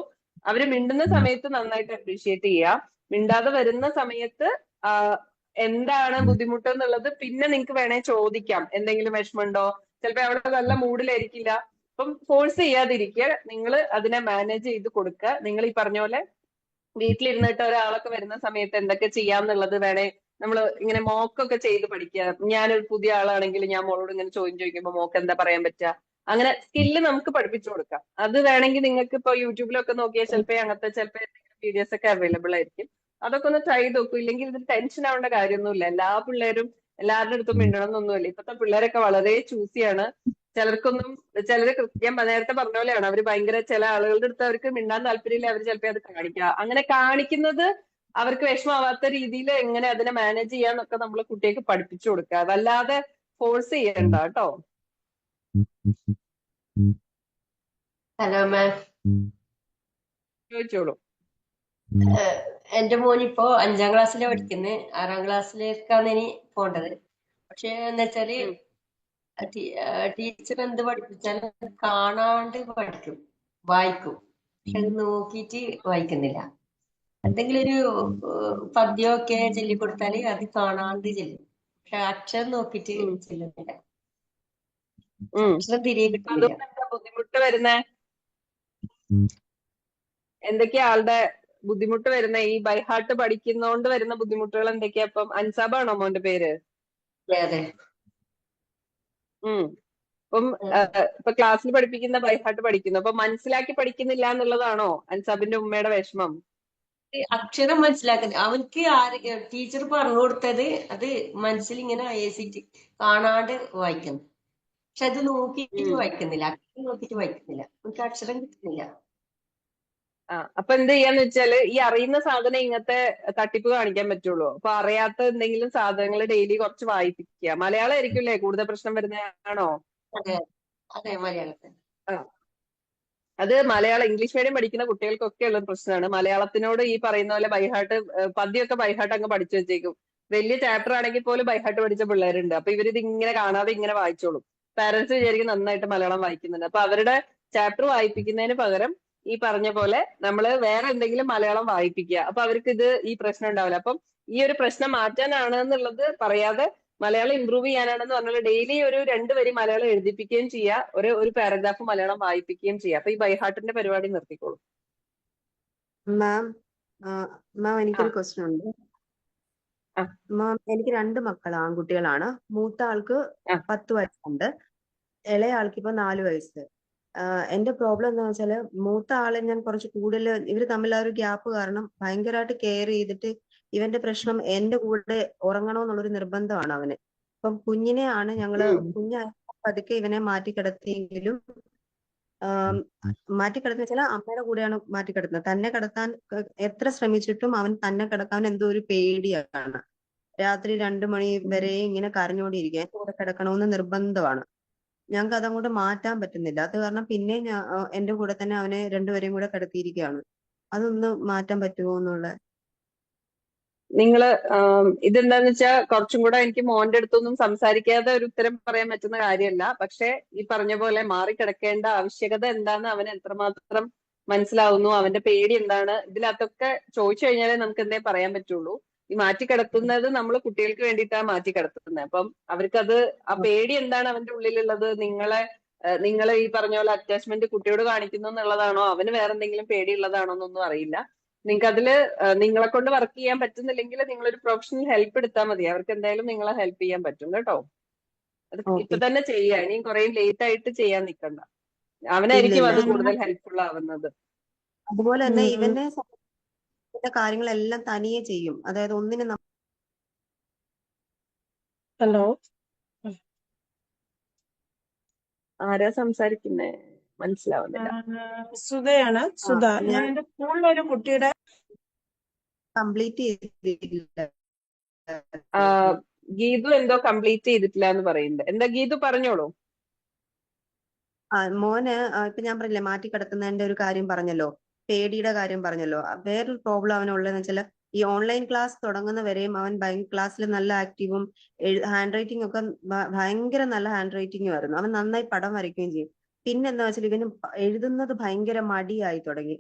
അവര് മിണ്ടുന്ന സമയത്ത് നന്നായിട്ട് അപ്രീഷിയേറ്റ് ചെയ്യുക. മിണ്ടാതെ വരുന്ന സമയത്ത് എന്താണ് ബുദ്ധിമുട്ട് എന്നുള്ളത് പിന്നെ നിങ്ങൾക്ക് വേണേ ചോദിക്കാം. എന്തെങ്കിലും വിഷമമുണ്ടോ, ചിലപ്പോ അവിടെ നല്ല മൂഡിലായിരിക്കില്ല. അപ്പം ഫോഴ്സ് ചെയ്യാതിരിക്കുക, നിങ്ങൾ അതിനെ മാനേജ് ചെയ്ത് കൊടുക്കുക. നിങ്ങൾ ഈ പറഞ്ഞ പോലെ വീട്ടിലിരുന്നിട്ട് ഒരാളൊക്കെ വരുന്ന സമയത്ത് എന്തൊക്കെ ചെയ്യാന്നുള്ളത് വേണേ നമ്മൾ ഇങ്ങനെ മോക്കൊക്കെ ചെയ്ത് പഠിക്കുക. ഞാനൊരു പുതിയ ആളാണെങ്കിൽ ഞാൻ മോളോട് ഇങ്ങനെ ചോദിക്കുമ്പോൾ മോക്ക് എന്താ പറയാൻ പറ്റുക, അങ്ങനെ സ്കില്ല് നമുക്ക് പഠിപ്പിച്ചു കൊടുക്കാം. അത് വേണമെങ്കിൽ നിങ്ങൾക്ക് ഇപ്പൊ യൂട്യൂബിലൊക്കെ നോക്കിയാൽ ചിലപ്പോൾ എന്തെങ്കിലും വീഡിയോസ് ഒക്കെ അവൈലബിൾ ആയിരിക്കും. അതൊക്കെ ഒന്ന് ട്രൈ ചെയ്ത് നോക്കൂ. ഇല്ലെങ്കിൽ ഇതിൽ ടെൻഷൻ ആവേണ്ട കാര്യമൊന്നുമില്ല. എല്ലാ പിള്ളേരും എല്ലാവരുടെ അടുത്തും മിണ്ടണം എന്നൊന്നുമില്ല. ഇപ്പോഴത്തെ പിള്ളേരൊക്കെ വളരെ ചൂസിയാണ്. ചിലര് ഞാൻ നേരത്തെ പറഞ്ഞ പോലെയാണ്, അവര് ഭയങ്കര ചില ആളുകളുടെ അടുത്ത് അവർക്ക് മിണ്ടാൻ താല്പര്യമില്ല, അവർ ചിലപ്പോൾ അത് കാണിക്കുക. അങ്ങനെ കാണിക്കുന്നത് അവർക്ക് വിഷമാവാത്ത രീതിയിൽ എങ്ങനെ അതിനെ മാനേജ് ചെയ്യാന്നൊക്കെ നമ്മൾ കുട്ടികൾക്ക് പഠിപ്പിച്ചു കൊടുക്കുക. അതല്ലാതെ ഫോഴ്സ് ചെയ്യണ്ട കേട്ടോ. ഹലോ മാം, ചോദിച്ചോളൂ. എന്റെ മോനിപ്പോ 5ാം ക്ലാസ്സിലാണ് പഠിക്കുന്നത്. 6ാം ക്ലാസ്സിലേക്കാണ് ഇനി പോണ്ടത്. പക്ഷെ എന്താ വെച്ചാല് ടീച്ചർ എന്ത് പഠിപ്പിച്ചാലും കാണാണ്ട് പഠിക്കും, വായിക്കും. പക്ഷെ അത് നോക്കിയിട്ട് വായിക്കുന്നില്ല. എന്തെങ്കിലും ഒരു പദ്യമൊക്കെ ചൊല്ലിക്കൊടുത്താല് അത് കാണാണ്ട് ചെല്ലും. പക്ഷെ അക്ഷരം നോക്കിയിട്ട് ചെല്ലുന്നില്ല. അക്ഷരം തിരികെ കിട്ടുന്നില്ല. അതുകൊണ്ട് എന്താ ബുദ്ധിമുട്ട് വരുന്നേ? എന്തൊക്കെയാ ആളുടെ ബുദ്ധിമുട്ട് വരുന്ന? ഈ ബൈഹാർട്ട് പഠിക്കുന്നോണ്ട് വരുന്ന ബുദ്ധിമുട്ടുകൾ എന്തൊക്കെയാ? അപ്പം അൻസാബാണോ മോന്റെ പേര്? അതെ. അപ്പം ഇപ്പൊ ക്ലാസ്സിൽ പഠിപ്പിക്കുന്ന ബൈഹാർട്ട് പഠിക്കുന്നു, അപ്പൊ മനസ്സിലാക്കി പഠിക്കുന്നില്ല എന്നുള്ളതാണോ അൻസാബിന്റെ ഉമ്മയുടെ വിഷമം? അക്ഷരം മനസ്സിലാക്കുന്നത് അവൻക്ക് ടീച്ചർ പറഞ്ഞു കൊടുത്തത് അത് മനസ്സിൽ ഇങ്ങനെ അയച്ചിട്ട് കാണാണ്ട് വായിക്കുന്നു. പക്ഷെ അത് നോക്കിയിട്ട് വായിക്കുന്നില്ല, അക്ഷരം നോക്കിയിട്ട് വായിക്കുന്നില്ല. എനിക്ക് അക്ഷരം കിട്ടുന്നില്ല. അപ്പൊ എന്ത് ചെയ്യാന്ന് വെച്ചാല് ഈ അറിയുന്ന സാധനം ഇങ്ങനത്തെ തട്ടിപ്പ് കാണിക്കാൻ പറ്റുള്ളൂ. അപ്പൊ അറിയാത്ത എന്തെങ്കിലും സാധനങ്ങൾ ഡെയിലി കുറച്ച് വായിപ്പിക്കുക. മലയാളം ആയിരിക്കില്ലേ കൂടുതൽ പ്രശ്നം വരുന്നതാണോ? അതെ അതെ, മലയാളത്തിൽ. അത് മലയാളം ഇംഗ്ലീഷ് മീഡിയം പഠിക്കുന്ന കുട്ടികൾക്കൊക്കെ ഉള്ള പ്രശ്നമാണ്. മലയാളത്തിനോട് ഈ പറയുന്ന പോലെ ബൈഹാർട്ട് പദ്യമൊക്കെ ബൈഹാർട്ട് അങ്ങ് പഠിച്ചു വെച്ചേക്കും. വലിയ ചാപ്റ്റർ ആണെങ്കിൽ പോലും ബൈഹാർട്ട് പഠിച്ച പിള്ളേരുണ്ട്. അപ്പൊ ഇവരിത് ഇങ്ങനെ കാണാതെ ഇങ്ങനെ വായിച്ചോളും. പാരന്റ്സ് വിചാരിക്കും നന്നായിട്ട് മലയാളം വായിക്കുന്നുണ്ട്. അപ്പൊ അവരുടെ ചാപ്റ്റർ വായിപ്പിക്കുന്നതിന് പകരം ഈ പറഞ്ഞ പോലെ നമ്മള് വേറെ എന്തെങ്കിലും മലയാളം വായിപ്പിക്കുക. അപ്പൊ അവർക്ക് ഈ പ്രശ്നം ഉണ്ടാവില്ല. അപ്പം ഈ ഒരു പ്രശ്നം മാറ്റാനാണ് എന്നുള്ളത് പറയാതെ മലയാളം ഇമ്പ്രൂവ് ചെയ്യാനാണെന്ന് പറഞ്ഞാൽ ഡെയിലി ഒരു 2 വരി മലയാളം എഴുതിപ്പിക്കുകയും ചെയ്യുക, ഒരു പാരഗ്രാഫ് മലയാളം വായിപ്പിക്കുകയും ചെയ്യുക. അപ്പൊ ഈ ബൈഹാർട്ടിന്റെ പരിപാടി നിർത്തിക്കോളൂ. മാം എനിക്കൊരു ക്വസ്റ്റ്യൻ ഉണ്ട്. മാം, എനിക്ക് 2 മക്കൾ ആൺകുട്ടികളാണ്. മൂത്ത ആൾക്ക് 10 വയസ്സുണ്ട്, ഇളയ ആൾക്ക് ഇപ്പൊ 4 വയസ്സ്. എന്റെ പ്രോബ്ലം എന്താ വെച്ചാല് മൂത്ത ആളെ ഞാൻ കുറച്ച് കൂടുതൽ ഇവര് തമ്മിൽ ആ ഒരു ഗ്യാപ്പ് കാരണം ഭയങ്കരമായിട്ട് കെയർ ചെയ്തിട്ട് ഇവന്റെ പ്രശ്നം എന്റെ കൂടെ ഉറങ്ങണമെന്നുള്ളൊരു നിർബന്ധമാണ് അവന്. അപ്പം കുഞ്ഞിനെയാണ് ഞങ്ങള് പതുക്കെ ഇവനെ മാറ്റിക്കിടത്തിയെങ്കിലും മാറ്റിക്കിടത്തുന്ന വെച്ചാൽ അമ്മയുടെ കൂടെയാണ് മാറ്റിക്കിടത്തുന്നത്. തന്നെ കിടത്താൻ എത്ര ശ്രമിച്ചിട്ടും അവൻ തന്നെ കിടക്കാൻ എന്തോ ഒരു പേടിയാണ്. രാത്രി 2 മണി വരെ ഇങ്ങനെ കരഞ്ഞുകൊണ്ടിരിക്കുക. എന്റെ കൂടെ കിടക്കണമെന്ന് നിർബന്ധമാണ്. ഞങ്ങൾക്ക് അതങ്ങോട്ട് മാറ്റാൻ പറ്റുന്നില്ല. അത് കാരണം പിന്നെ എന്റെ കൂടെ തന്നെ അവനെ 2 പേരെയും കൂടെ കിടത്തിയിരിക്കുകയാണ്. അതൊന്ന് മാറ്റാൻ പറ്റുമോ എന്നുള്ള. നിങ്ങള് ഇതെന്താന്ന് വെച്ചാൽ കുറച്ചും കൂടെ എനിക്ക് മോന്റെ അടുത്തൊന്നും സംസാരിക്കാതെ ഒരു ഉത്തരം പറയാൻ പറ്റുന്ന കാര്യമല്ല. പക്ഷെ ഈ പറഞ്ഞ പോലെ മാറിക്കിടക്കേണ്ട ആവശ്യകത എന്താന്ന് അവന് എത്രമാത്രം മനസ്സിലാവുന്നു, അവന്റെ പേടി എന്താണ്, ഇതിലകത്തൊക്കെ ചോദിച്ചു കഴിഞ്ഞാലേ നമുക്ക് എന്തേ പറയാൻ പറ്റുള്ളൂ. ഈ മാറ്റിക്കിടത്തുന്നത് നമ്മൾ കുട്ടികൾക്ക് വേണ്ടിയിട്ടാണ് മാറ്റിക്കിടത്തുന്നത്. അപ്പം അവർക്കത് ആ പേടി എന്താണ് അവന്റെ ഉള്ളിലുള്ളത്, നിങ്ങളെ ഈ പറഞ്ഞ പോലെ അറ്റാച്ച്മെന്റ് കുട്ടിയോട് കാണിക്കുന്നു എന്നുള്ളതാണോ, അവന് വേറെ എന്തെങ്കിലും പേടിയുള്ളതാണോ എന്നൊന്നും അറിയില്ല. നിങ്ങൾക്ക് അതില് നിങ്ങളെ കൊണ്ട് വർക്ക് ചെയ്യാൻ പറ്റുന്നില്ലെങ്കിൽ നിങ്ങളൊരു പ്രൊഫഷണൽ ഹെൽപ്പ് എടുത്താൽ മതി. അവർക്ക് എന്തായാലും നിങ്ങളെ ഹെൽപ്പ് ചെയ്യാൻ പറ്റും കേട്ടോ. അത് ഇപ്പൊ തന്നെ ചെയ്യുക, ഇനിയും കുറെ ലേറ്റ് ആയിട്ട് ചെയ്യാൻ നിൽക്കണ്ട. അവനായിരിക്കും അത് കൂടുതൽ ഹെൽപ്ഫുൾ ആവുന്നത്. അതുപോലെ തന്നെ ഉം. ഇവന്റെ കാര്യങ്ങളെല്ലാം തനിയെ ചെയ്യും. അതായത് ഒന്നിനും ഹലോ ആരാ സംസാരിക്കുന്നേ മനസ്സിലാവുന്നില്ല. സുധയാണ്. സുധ. ഞാൻ ഞാൻ എന്റെ സ്കൂളിലൊരു കുട്ടിയുടെ കംപ്ലീറ്റ് ചെയ്തിട്ടില്ല. ഗീതു എന്തോ കംപ്ലീറ്റ് ചെയ്തിട്ടില്ല എന്ന് പറയുന്നുണ്ട്. എന്താ ഗീതു പറഞ്ഞോളൂ. മോന് ഇപ്പൊ ഞാൻ പറഞ്ഞില്ലേ മാറ്റി കിടക്കുന്നതിന്റെ ഒരു കാര്യം പറഞ്ഞല്ലോ, പേടിയുടെ കാര്യം പറഞ്ഞല്ലോ. വേറൊരു പ്രോബ്ലം അവനുള്ളതെന്ന് വെച്ചാൽ ഈ ഓൺലൈൻ ക്ലാസ് തുടങ്ങുന്ന വരെയും അവൻ ക്ലാസ്സിൽ നല്ല ആക്റ്റീവും ഹാൻഡ് റൈറ്റിംഗ് ഒക്കെ ഭയങ്കര നല്ല ഹാൻഡ് റൈറ്റിംഗും ആയിരുന്നു. അവൻ നന്നായി പടം വരയ്ക്കുകയും ചെയ്യും. പിന്നെന്താ വെച്ചാൽ ഇവന് എഴുതുന്നത് ഭയങ്കര മടിയായി തുടങ്ങി.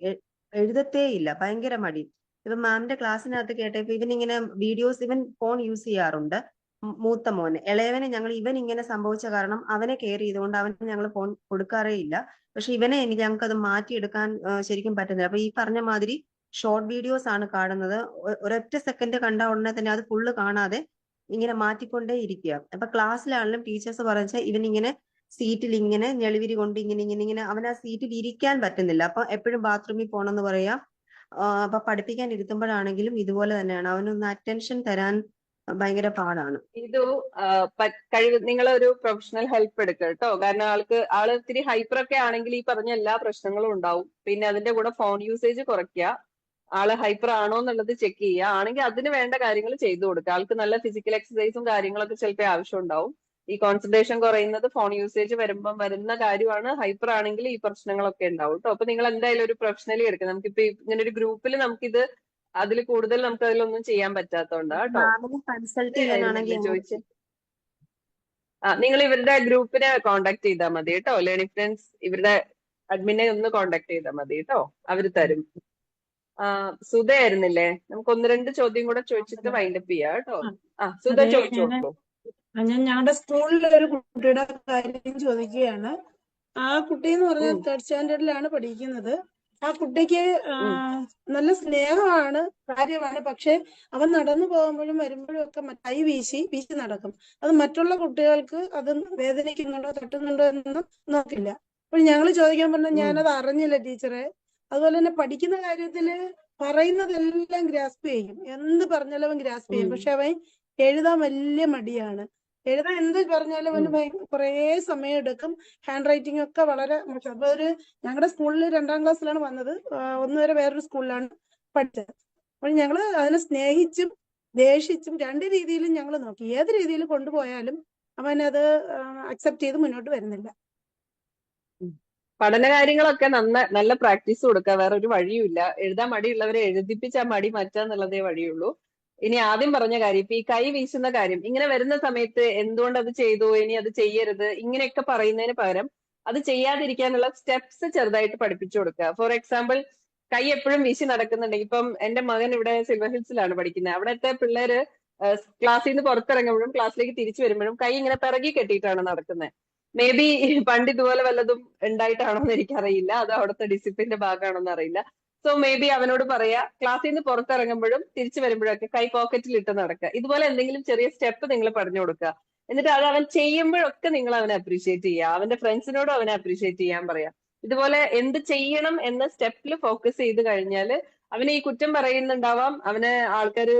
എഴുതത്തേ ഇല്ല, ഭയങ്കര മടി. ഇപ്പൊ മാമിന്റെ ക്ലാസ്സിനകത്ത് കേട്ടപ്പോ ഇവനിങ്ങനെ വീഡിയോസ്, ഇവൻ ഫോൺ യൂസ് ചെയ്യാറുണ്ട്. മൂത്ത മോന്. ഇളയവന് ഞങ്ങൾ ഇവൻ ഇങ്ങനെ സംഭവിച്ച കാരണം അവനെ കെയർ ചെയ്തുകൊണ്ട് അവന് ഞങ്ങൾ ഫോൺ കൊടുക്കാറേ ഇല്ല. പക്ഷെ ഇവനെ ഞങ്ങൾക്ക് അത് മാറ്റിയെടുക്കാൻ ശരിക്കും പറ്റുന്നില്ല. അപ്പൊ ഈ പറഞ്ഞ മാതിരി ഷോർട്ട് വീഡിയോസ് ആണ് കാണുന്നത്. ഒരൊറ്റ സെക്കൻഡ് കണ്ട ഉടനെ തന്നെ അത് ഫുള്ള് കാണാതെ ഇങ്ങനെ മാറ്റിക്കൊണ്ടേ ഇരിക്കുക. അപ്പൊ ക്ലാസ്സിലാണെങ്കിലും ടീച്ചേഴ്സ് പറഞ്ഞാൽ ഇവനിങ്ങനെ സീറ്റിൽ ഇങ്ങനെ ഞെളിവിരി കൊണ്ട് ഇങ്ങനെ അവൻ ആ സീറ്റിൽ ഇരിക്കാൻ പറ്റുന്നില്ല. അപ്പൊ എപ്പോഴും ബാത്റൂമിൽ പോകണമെന്ന് പറയാം. അപ്പൊ പഠിപ്പിക്കാൻ ഇരുത്തുമ്പോഴാണെങ്കിലും ഇതുപോലെ തന്നെയാണ്. അവനൊന്ന് അറ്റൻഷൻ തരാൻ ഭയങ്കര പാടാണ്. ഇത് നിങ്ങൾ ഒരു പ്രൊഫഷണൽ ഹെൽപ്പ് എടുക്കുക കേട്ടോ. കാരണം ആള് ഇത്തിരി ഹൈപ്പർ ഒക്കെ ആണെങ്കിൽ ഈ പറഞ്ഞ എല്ലാ പ്രശ്നങ്ങളും ഉണ്ടാവും. പിന്നെ അതിന്റെ കൂടെ ഫോൺ യൂസേജ് കുറയ്ക്കുക. ആള് ഹൈപ്പർ ആണോ എന്നുള്ളത് ചെക്ക് ചെയ്യുക. ആണെങ്കിൽ അതിന് വേണ്ട കാര്യങ്ങൾ ചെയ്തു കൊടുക്കുക. ആൾക്ക് നല്ല ഫിസിക്കൽ എക്സസൈസും കാര്യങ്ങളൊക്കെ ചിലപ്പോൾ ആവശ്യം ഉണ്ടാവും. ഈ കോൺസെൻട്രേഷൻ കുറയുന്നത് ഫോൺ യൂസേജ് വരുന്ന കാര്യമാണ്. ഹൈപ്പർ ആണെങ്കിൽ ഈ പ്രശ്നങ്ങളൊക്കെ ഉണ്ടാവും കേട്ടോ. അപ്പൊ നിങ്ങൾ എന്തായാലും ഒരു പ്രൊഫഷണലി എടുക്കുക. നമുക്കിപ്പോ ഇങ്ങനെ ഒരു ഗ്രൂപ്പിൽ നമുക്കിത് അതിൽ കൂടുതൽ നമുക്ക് അതിലൊന്നും ചെയ്യാൻ പറ്റാത്തതുകൊണ്ടാ കേട്ടോ. മാമിനെ കൺസൾട്ട് ചെയ്യാനാണെങ്കിൽ ചോദിച്ചേ. നിങ്ങൾ ഇവരുടെ ഗ്രൂപ്പിനെ കോണ്ടാക്ട് ചെയ്താൽ മതി കേട്ടോ. ലേണിംഗ് ഫ്രണ്ട്സ് ഇവരുടെ അഡ്മിനെ ഒന്ന് കോണ്ടാക്ട് ചെയ്താൽ മതി കേട്ടോ. അവര് തരും. സുധയായിരുന്നില്ലേ? നമുക്ക് ഒന്ന് രണ്ട് ചോദ്യം കൂടെ ചോദിച്ചിട്ട് വൈൻഡപ്പ് ചെയ്യാം കേട്ടോ. സുധ ചോദിച്ചോളൂ. ഞാൻ ഞങ്ങളുടെ സ്കൂളിലെ ഒരു കുട്ടിയുടെ കാര്യം ചോദിക്കുകയാണ്. ആ കുട്ടി എന്ന് പറഞ്ഞാൽ 3rd സ്റ്റാൻഡേർഡിലാണ് പഠിക്കുന്നത്. ആ കുട്ടിക്ക് നല്ല സ്നേഹമാണ്, കാര്യമാണ്. പക്ഷെ അവൻ നടന്നു പോകുമ്പോഴും വരുമ്പോഴും ഒക്കെ കൈ വീശി നടക്കും. അത് മറ്റുള്ള കുട്ടികൾക്ക് അത് വേദനിക്കുന്നുണ്ടോ തട്ടുന്നുണ്ടോ എന്നൊന്നും നോക്കില്ല. അപ്പോൾ ഞങ്ങൾ ചോദിക്കാൻ പറഞ്ഞാൽ ഞാനത് അറിഞ്ഞില്ല ടീച്ചറെ. അതുപോലെ തന്നെ പഠിക്കുന്ന കാര്യത്തില് പറയുന്നതെല്ലാം ഗ്രാസ്പ് ചെയ്യും. എന്ത് പറഞ്ഞാലും അവൻ ഗ്രാസ്പ് ചെയ്യും. പക്ഷെ അവൻ എഴുതാൻ വലിയ മടിയാണ്. എഴുതാൻ എന്ത് പറഞ്ഞാലും അവന് കുറേ സമയം എടുക്കും. ഹാൻഡ് റൈറ്റിംഗ് ഒക്കെ വളരെ മോശം. അപ്പൊ ഞങ്ങളുടെ സ്കൂളിൽ 2ാം ക്ലാസ്സിലാണ് വന്നത്. 1 വരെ വേറൊരു സ്കൂളിലാണ് പഠിച്ചത്. അപ്പോൾ ഞങ്ങള് അതിനെ സ്നേഹിച്ചും ദേഷിച്ചും 2 രീതിയിലും ഞങ്ങൾ നോക്കി. ഏത് രീതിയിൽ കൊണ്ടുപോയാലും അവനത് അക്സെപ്റ്റ് ചെയ്ത് മുന്നോട്ട് വരുന്നില്ല. പഠന കാര്യങ്ങളൊക്കെ നല്ല പ്രാക്ടീസ് കൊടുക്കുക. വേറെ ഒരു വഴിയുമില്ല. എഴുതാൻ മടിയുള്ളവരെ എഴുതിപ്പിച്ച് ആ മടി മാറ്റുക എന്നുള്ളതേ വഴിയുള്ളൂ. ഇനി ആദ്യം പറഞ്ഞ കാര്യം, ഇപ്പൊ ഈ കൈ വീശുന്ന കാര്യം ഇങ്ങനെ വരുന്ന സമയത്ത് എന്തുകൊണ്ട് അത് ചെയ്തു, ഇനി അത് ചെയ്യരുത്, ഇങ്ങനെയൊക്കെ പറയുന്നതിന് പകരം അത് ചെയ്യാതിരിക്കാനുള്ള സ്റ്റെപ്സ് ചെറുതായിട്ട് പഠിപ്പിച്ചു കൊടുക്കുക. ഫോർ എക്സാമ്പിൾ, കൈ എപ്പോഴും വീശി നടക്കുന്നുണ്ടെങ്കിൽ, ഇപ്പം എന്റെ മകൻ ഇവിടെ സിൽവർ ഹിൽസിലാണ് പഠിക്കുന്നത്. അവിടുത്തെ പിള്ളേര് ക്ലാസ്സിൽ നിന്ന് പുറത്തിറങ്ങുമ്പോഴും ക്ലാസ്സിലേക്ക് തിരിച്ചു വരുമ്പോഴും കൈ ഇങ്ങനെ പിറകി കെട്ടിയിട്ടാണ് നടക്കുന്നത്. മേ ബി പണ്ട് ഇതുപോലെ വല്ലതും ഉണ്ടായിട്ടാണോ എന്ന് എനിക്കറിയില്ല. അത് അവിടുത്തെ ഡിസിപ്ലിന്റെ ഭാഗമാണോന്ന് അറിയില്ല. സോ മേ ബി അവനോട് പറയാ, ക്ലാസ്സിൽ നിന്ന് പുറത്തിറങ്ങുമ്പോഴും തിരിച്ചു വരുമ്പോഴൊക്കെ കൈ പോക്കറ്റിൽ ഇട്ട് നടക്കുക. ഇതുപോലെ എന്തെങ്കിലും ചെറിയ സ്റ്റെപ്പ് നിങ്ങൾ പറഞ്ഞു കൊടുക്കുക. എന്നിട്ട് അത് അവൻ ചെയ്യുമ്പോഴൊക്കെ നിങ്ങൾ അവനെ അപ്രീഷിയേറ്റ് ചെയ്യുക. അവന്റെ ഫ്രണ്ട്സിനോടും അവനെ അപ്രീഷിയേറ്റ് ചെയ്യാൻ പറയാം. ഇതുപോലെ എന്ത് ചെയ്യണം എന്ന സ്റ്റെപ്പിൽ ഫോക്കസ് ചെയ്ത് കഴിഞ്ഞാൽ അവന് ഈ കുറ്റം പറയുന്നുണ്ടാവാം, അവന് ആൾക്കാർ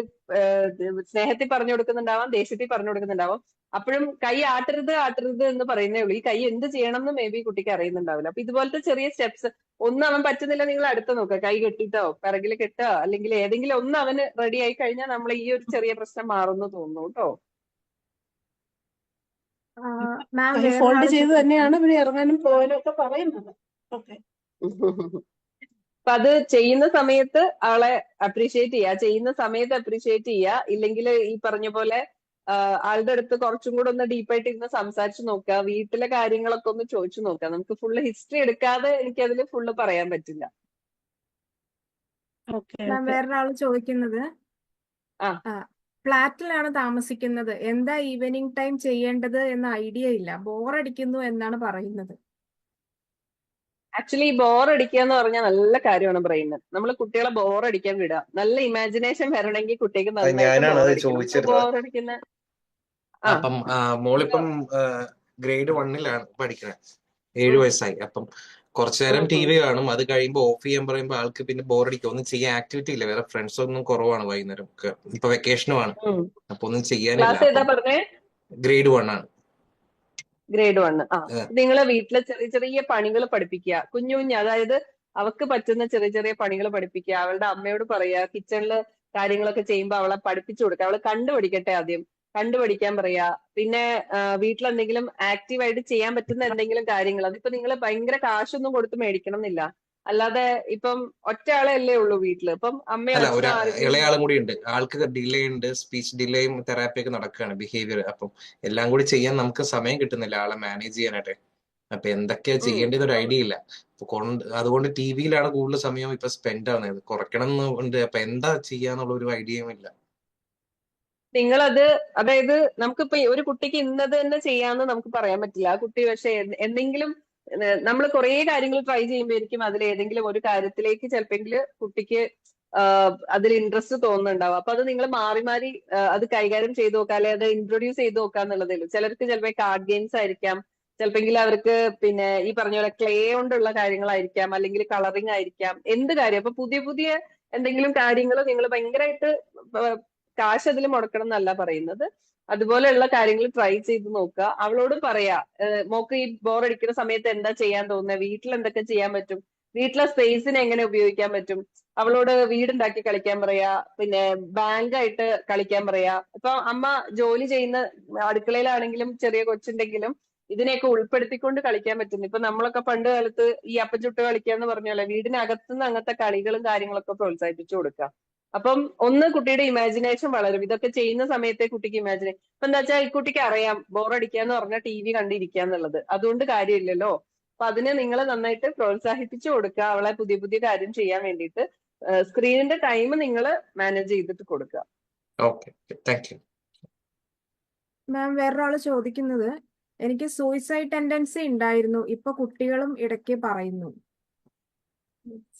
സ്നേഹത്തിൽ പറഞ്ഞു കൊടുക്കുന്നുണ്ടാവാം, ദേഷ്യത്തിൽ പറഞ്ഞു കൊടുക്കുന്നുണ്ടാവാം. അപ്പോഴും കൈ ആട്ടരുത് എന്ന് പറയുന്നേ ഉള്ളൂ. ഈ കൈ എന്ത് ചെയ്യണം എന്ന് മേ ബി കുട്ടിക്ക് അറിയുന്നുണ്ടാവില്ല. അപ്പൊ ഇതുപോലത്തെ ചെറിയ സ്റ്റെപ്സ്, ഒന്ന് അവൻ പറ്റുന്നില്ല, നിങ്ങൾ അടുത്ത് നോക്കുക. കൈ കെട്ടിട്ടോ പിറകിൽ കെട്ടോ അല്ലെങ്കിൽ ഏതെങ്കിലും ഒന്ന് അവന് റെഡി ആയി കഴിഞ്ഞാൽ നമ്മൾ ഈ ഒരു ചെറിയ പ്രശ്നം മാറുന്നു തോന്നുന്നു കേട്ടോ. ഫോൾഡ് ചെയ്ത് തന്നെയാണ് ഇവര് ഇറങ്ങാനും പോകാനും ഒക്കെ പറയുന്നത്. ഓക്കെ. അപ്പൊ അത് ചെയ്യുന്ന സമയത്ത് ആളെ അപ്രീഷിയേറ്റ് ചെയ്യുക. ചെയ്യുന്ന സമയത്ത് അപ്രീഷിയേറ്റ് ചെയ്യുക. ഇല്ലെങ്കിൽ ഈ പറഞ്ഞ പോലെ ആളുടെ അടുത്ത് കുറച്ചും കൂടെ ഒന്ന് ഡീപ്പായിട്ട് ഇരുന്ന് സംസാരിച്ച് നോക്കുക. വീട്ടിലെ കാര്യങ്ങളൊക്കെ ഒന്ന് ചോദിച്ചു നോക്കുക. നമുക്ക് ഫുള്ള് ഹിസ്റ്ററി എടുക്കാതെ എനിക്കതിൽ ഫുള്ള് പറയാൻ പറ്റില്ല. വേറൊരാള് ചോദിക്കുന്നത്, ഫ്ലാറ്റിലാണ് താമസിക്കുന്നത്, എന്താ ഈവനിങ് ടൈം ചെയ്യേണ്ടത് എന്ന ഐഡിയ ഇല്ല, ബോറടിക്കുന്നു എന്നാണ് പറയുന്നത്. ആക്ച്വലി ബോറടിക്കുക എന്ന് പറഞ്ഞാൽ നല്ല കാര്യമാണ് ബ്രെയിന്. നമ്മൾ കുട്ടികളെ ബോറടിക്കാൻ വിടുക. നല്ല ഇമാജിനേഷൻ വരണമെങ്കിൽ കുട്ടിക്ക് നന്നായിട്ട് ബോറടിക്കുന്ന. മോളിപ്പം grade 1-ലാണ് പഠിക്കണേ. 7 വയസ്സായി. അപ്പം കുറച്ചു നേരം ടി വി കാണും, അത് കഴിയുമ്പോൾ ഓഫ് ചെയ്യാൻ പറയുമ്പോൾ ആൾക്ക് പിന്നെ ബോറടിക്കും, ഒന്നും ചെയ്യാൻ ആക്ടിവിറ്റി ഇല്ല, വേറെ ഫ്രണ്ട്സ് ഒന്നും കുറവാണ് വൈകുന്നേരം ഒക്കെ, ഇപ്പൊ വെക്കേഷനുമാണ്, അപ്പൊ ഒന്നും ചെയ്യാനില്ല. ക്ലാസ് ഏതാ അപ്പം പറഞ്ഞേ? ഗ്രേഡ് 1 ആണ്. ഗ്രേഡ് 1. നിങ്ങളെ വീട്ടിലെ ചെറിയ ചെറിയ പണികൾ പഠിപ്പിക്കുക, കുഞ്ഞു കുഞ്ഞു, അതായത് അവക്ക് പറ്റുന്ന ചെറിയ ചെറിയ പണികൾ പഠിപ്പിക്കുക. അവളുടെ അമ്മയോട് പറയാ കിച്ചണില് കാര്യങ്ങളൊക്കെ ചെയ്യുമ്പോൾ അവളെ പഠിപ്പിച്ചു കൊടുക്കുക. അവള് കണ്ടുപഠിക്കട്ടെ, ആദ്യം കണ്ടുപഠിക്കാൻ പറയാ. പിന്നെ വീട്ടിലെന്തെങ്കിലും ആക്റ്റീവായിട്ട് ചെയ്യാൻ പറ്റുന്ന എന്തെങ്കിലും കാര്യങ്ങൾ, അതിപ്പോ നിങ്ങൾ ഭയങ്കര കാശൊന്നും കൊടുത്ത് മേടിക്കണം എന്നില്ല. അല്ലാതെ ഇപ്പം ഒറ്റ ആളെ അല്ലേ ഉള്ളൂ വീട്ടില്, ഇപ്പം അമ്മയോ അല്ല, അച്ഛനോ ആരെങ്കിലും ഇളയാളും കൂടി ഉണ്ട്, ആൾക്ക് ഡിലേ ഉണ്ട്, സ്പീച്ച് ഡിലേയും തെറാപ്പി ഒക്കെ നടക്കുകയാണ്, ബിഹേവിയർ. അപ്പം എല്ലാം കൂടി ചെയ്യാൻ നമുക്ക് സമയം കിട്ടുന്നില്ല ആളെ മാനേജ് ചെയ്യാനായിട്ട്. അപ്പൊ എന്തൊക്കെയാ ചെയ്യേണ്ടത് ഒരു ഐഡിയ ഇല്ല. അതുകൊണ്ട് ടി വിയിലാണ് കൂടുതൽ സമയം ഇപ്പൊ സ്പെൻഡ് ആവുന്നത്. കുറയ്ക്കണം എന്നുണ്ട്, അപ്പൊ എന്താ ചെയ്യാന്നുള്ള ഒരു ഐഡിയയും ഇല്ല. നിങ്ങളത്, അതായത് നമുക്കിപ്പോ ഒരു കുട്ടിക്ക് ഇന്നത് തന്നെ ചെയ്യാന്ന് നമുക്ക് പറയാൻ പറ്റില്ല. ആ കുട്ടി പക്ഷെ എന്തെങ്കിലും നമ്മൾ കുറെ കാര്യങ്ങൾ ട്രൈ ചെയ്യുമ്പോഴേക്കും അതിൽ ഏതെങ്കിലും ഒരു കാര്യത്തിലേക്ക് ചിലപ്പോൾ കുട്ടിക്ക് അതിൽ ഇൻട്രസ്റ്റ് തോന്നുന്നുണ്ടാവും. അപ്പൊ അത് നിങ്ങൾ മാറി മാറി അത് കൈകാര്യം ചെയ്ത് നോക്കുക, അല്ലെ അത് ഇൻട്രൊഡ്യൂസ് ചെയ്ത് നോക്കുക എന്നുള്ളതേ ഉള്ളൂ. ചിലർക്ക് ചിലപ്പോൾ കാർഡ് ഗെയിംസ് ആയിരിക്കാം, ചിലപ്പോൾ അവർക്ക് പിന്നെ ഈ പറഞ്ഞ പോലെ ക്ലേ കൊണ്ടുള്ള കാര്യങ്ങളായിരിക്കാം, അല്ലെങ്കിൽ കളറിങ് ആയിരിക്കാം, എന്ത് കാര്യം. അപ്പൊ പുതിയ പുതിയ എന്തെങ്കിലും കാര്യങ്ങൾ നിങ്ങൾ ഭയങ്കരമായിട്ട് കാശ് അതിൽ മുടക്കണം എന്നല്ല പറയുന്നത്, അതുപോലെയുള്ള കാര്യങ്ങൾ ട്രൈ ചെയ്ത് നോക്കുക. അവളോട് പറയാ, മോക്ക് ഈ ബോർ അടിക്കുന്ന സമയത്ത് എന്താ ചെയ്യാൻ തോന്നുന്നത്, വീട്ടിൽ എന്തൊക്കെ ചെയ്യാൻ പറ്റും, വീട്ടിലെ സ്പേസിനെ എങ്ങനെ ഉപയോഗിക്കാൻ പറ്റും. അവളോട് വീടുണ്ടാക്കി കളിക്കാൻ പറയാ, പിന്നെ ബാങ്കായിട്ട് കളിക്കാൻ പറയാ. ഇപ്പൊ അമ്മ ജോലി ചെയ്യുന്ന അടുക്കളയിലാണെങ്കിലും ചെറിയ കൊച്ചുണ്ടെങ്കിലും ഇതിനെയൊക്കെ ഉൾപ്പെടുത്തിക്കൊണ്ട് കളിക്കാൻ പറ്റുന്നു. ഇപ്പൊ നമ്മളൊക്കെ പണ്ട് കാലത്ത് ഈ അപ്പച്ചുട്ട് കളിക്കുക എന്ന് പറഞ്ഞ വീടിനകത്തുനിന്ന് അങ്ങനത്തെ കളികളും കാര്യങ്ങളൊക്കെ പ്രോത്സാഹിപ്പിച്ചു കൊടുക്കുക. അപ്പം ഒന്ന് കുട്ടിയുടെ ഇമാജിനേഷൻ വളരും. ഇതൊക്കെ ചെയ്യുന്ന സമയത്തെ കുട്ടിക്ക് ഇമാജിനേഷൻ, ഇപ്പൊ എന്താ വെച്ചാൽ ഈ കുട്ടിക്ക് അറിയാം ബോറടിക്കാന്ന് പറഞ്ഞാൽ ടി വി കണ്ടിരിക്കുക എന്നുള്ളത്, അതുകൊണ്ട് കാര്യമില്ലല്ലോ. അപ്പൊ അതിനെ നിങ്ങൾ നന്നായിട്ട് പ്രോത്സാഹിപ്പിച്ചു കൊടുക്കുക, അവളെ പുതിയ പുതിയ കാര്യം ചെയ്യാൻ വേണ്ടിയിട്ട്. സ്ക്രീനിന്റെ ടൈം നിങ്ങൾ മാനേജ് ചെയ്തിട്ട് കൊടുക്കുക. Okay, thank you ma'am. വേറൊരാള് ചോദിക്കുന്നത്, എനിക്ക് സൂയിസൈഡ് ടെൻഡൻസി ഉണ്ടായിരുന്നു, ഇപ്പൊ കുട്ടികളും ഇടയ്ക്ക് പറയുന്നു.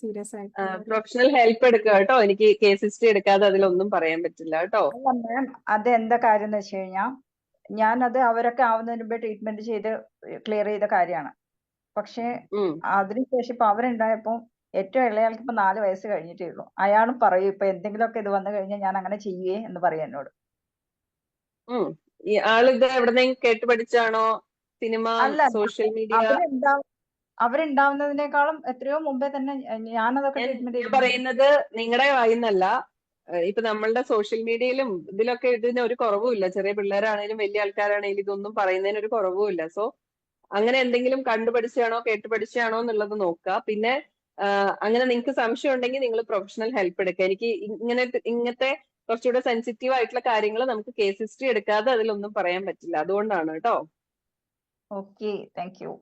സീരിയസ് ആയിട്ട് പ്രൊഫഷണൽ ഹെൽപ്പ് എടുക്കുക കേട്ടോ. എനിക്ക് കേസ് ഹിസ്റ്ററി എടുക്കാതെ അതിലൊന്നും പറയാൻ പറ്റില്ല കേട്ടോ. അല്ല മാം, അത് എന്താ കാര്യം എന്ന് വെച്ച് കഴിഞ്ഞാൽ ഞാനത് അവരൊക്കെ ആവുന്നതിന് മുമ്പേ ട്രീറ്റ്മെന്റ് ചെയ്ത് ക്ലിയർ ചെയ്ത കാര്യമാണ്. പക്ഷെ അതിനുശേഷം ഇപ്പൊ അവരുണ്ടായപ്പോ ഏറ്റവും ഇളയാൾക്ക് ഇപ്പൊ 4 വയസ്സ് കഴിഞ്ഞിട്ടേ ഉള്ളൂ. അയാളും പറയും ഇപ്പൊ എന്തെങ്കിലുമൊക്കെ ഇത് വന്നു കഴിഞ്ഞാൽ ഞാൻ അങ്ങനെ ചെയ്യേ എന്ന് പറയും എന്നോട്. ഈ ആളിത് എവിടെന്നെങ്കിലും കേട്ട് പഠിച്ചാണോ, സിനിമ, അല്ല, സോഷ്യൽ മീഡിയ? അവരുണ്ടാവുന്നതിനേക്കാളും എത്രയോ മുമ്പേ തന്നെ ഞാനതൊക്കെ ട്രീറ്റ്മെന്റ് ഞാൻ പറയുന്നത് നിങ്ങളുടെ വായിന്നല്ല. ഇപ്പൊ നമ്മളുടെ സോഷ്യൽ മീഡിയയിലും ഇതിലൊക്കെ ഇതിന് ഒരു കുറവുമില്ല. ചെറിയ പിള്ളേരാണേലും വലിയ ആൾക്കാരാണേലും ഇതൊന്നും പറയുന്നതിന് ഒരു കുറവുമില്ല. സോ അങ്ങനെ എന്തെങ്കിലും കണ്ടുപഠിച്ചാണോ കേട്ട് പഠിച്ചാണോ എന്നുള്ളത് നോക്കുക. പിന്നെ അങ്ങനെ നിങ്ങൾക്ക് സംശയം ഉണ്ടെങ്കിൽ നിങ്ങൾ പ്രൊഫഷണൽ ഹെൽപ്പ് എടുക്കുക. എനിക്ക് ഇങ്ങനത്തെ കുറച്ചുകൂടെ സെൻസിറ്റീവ് ആയിട്ടുള്ള കാര്യങ്ങൾ നമുക്ക് കേസ് ഹിസ്റ്ററി എടുക്കാതെ അതിലൊന്നും പറയാൻ പറ്റില്ല, അതുകൊണ്ടാണ് കേട്ടോ. Okay, thank U.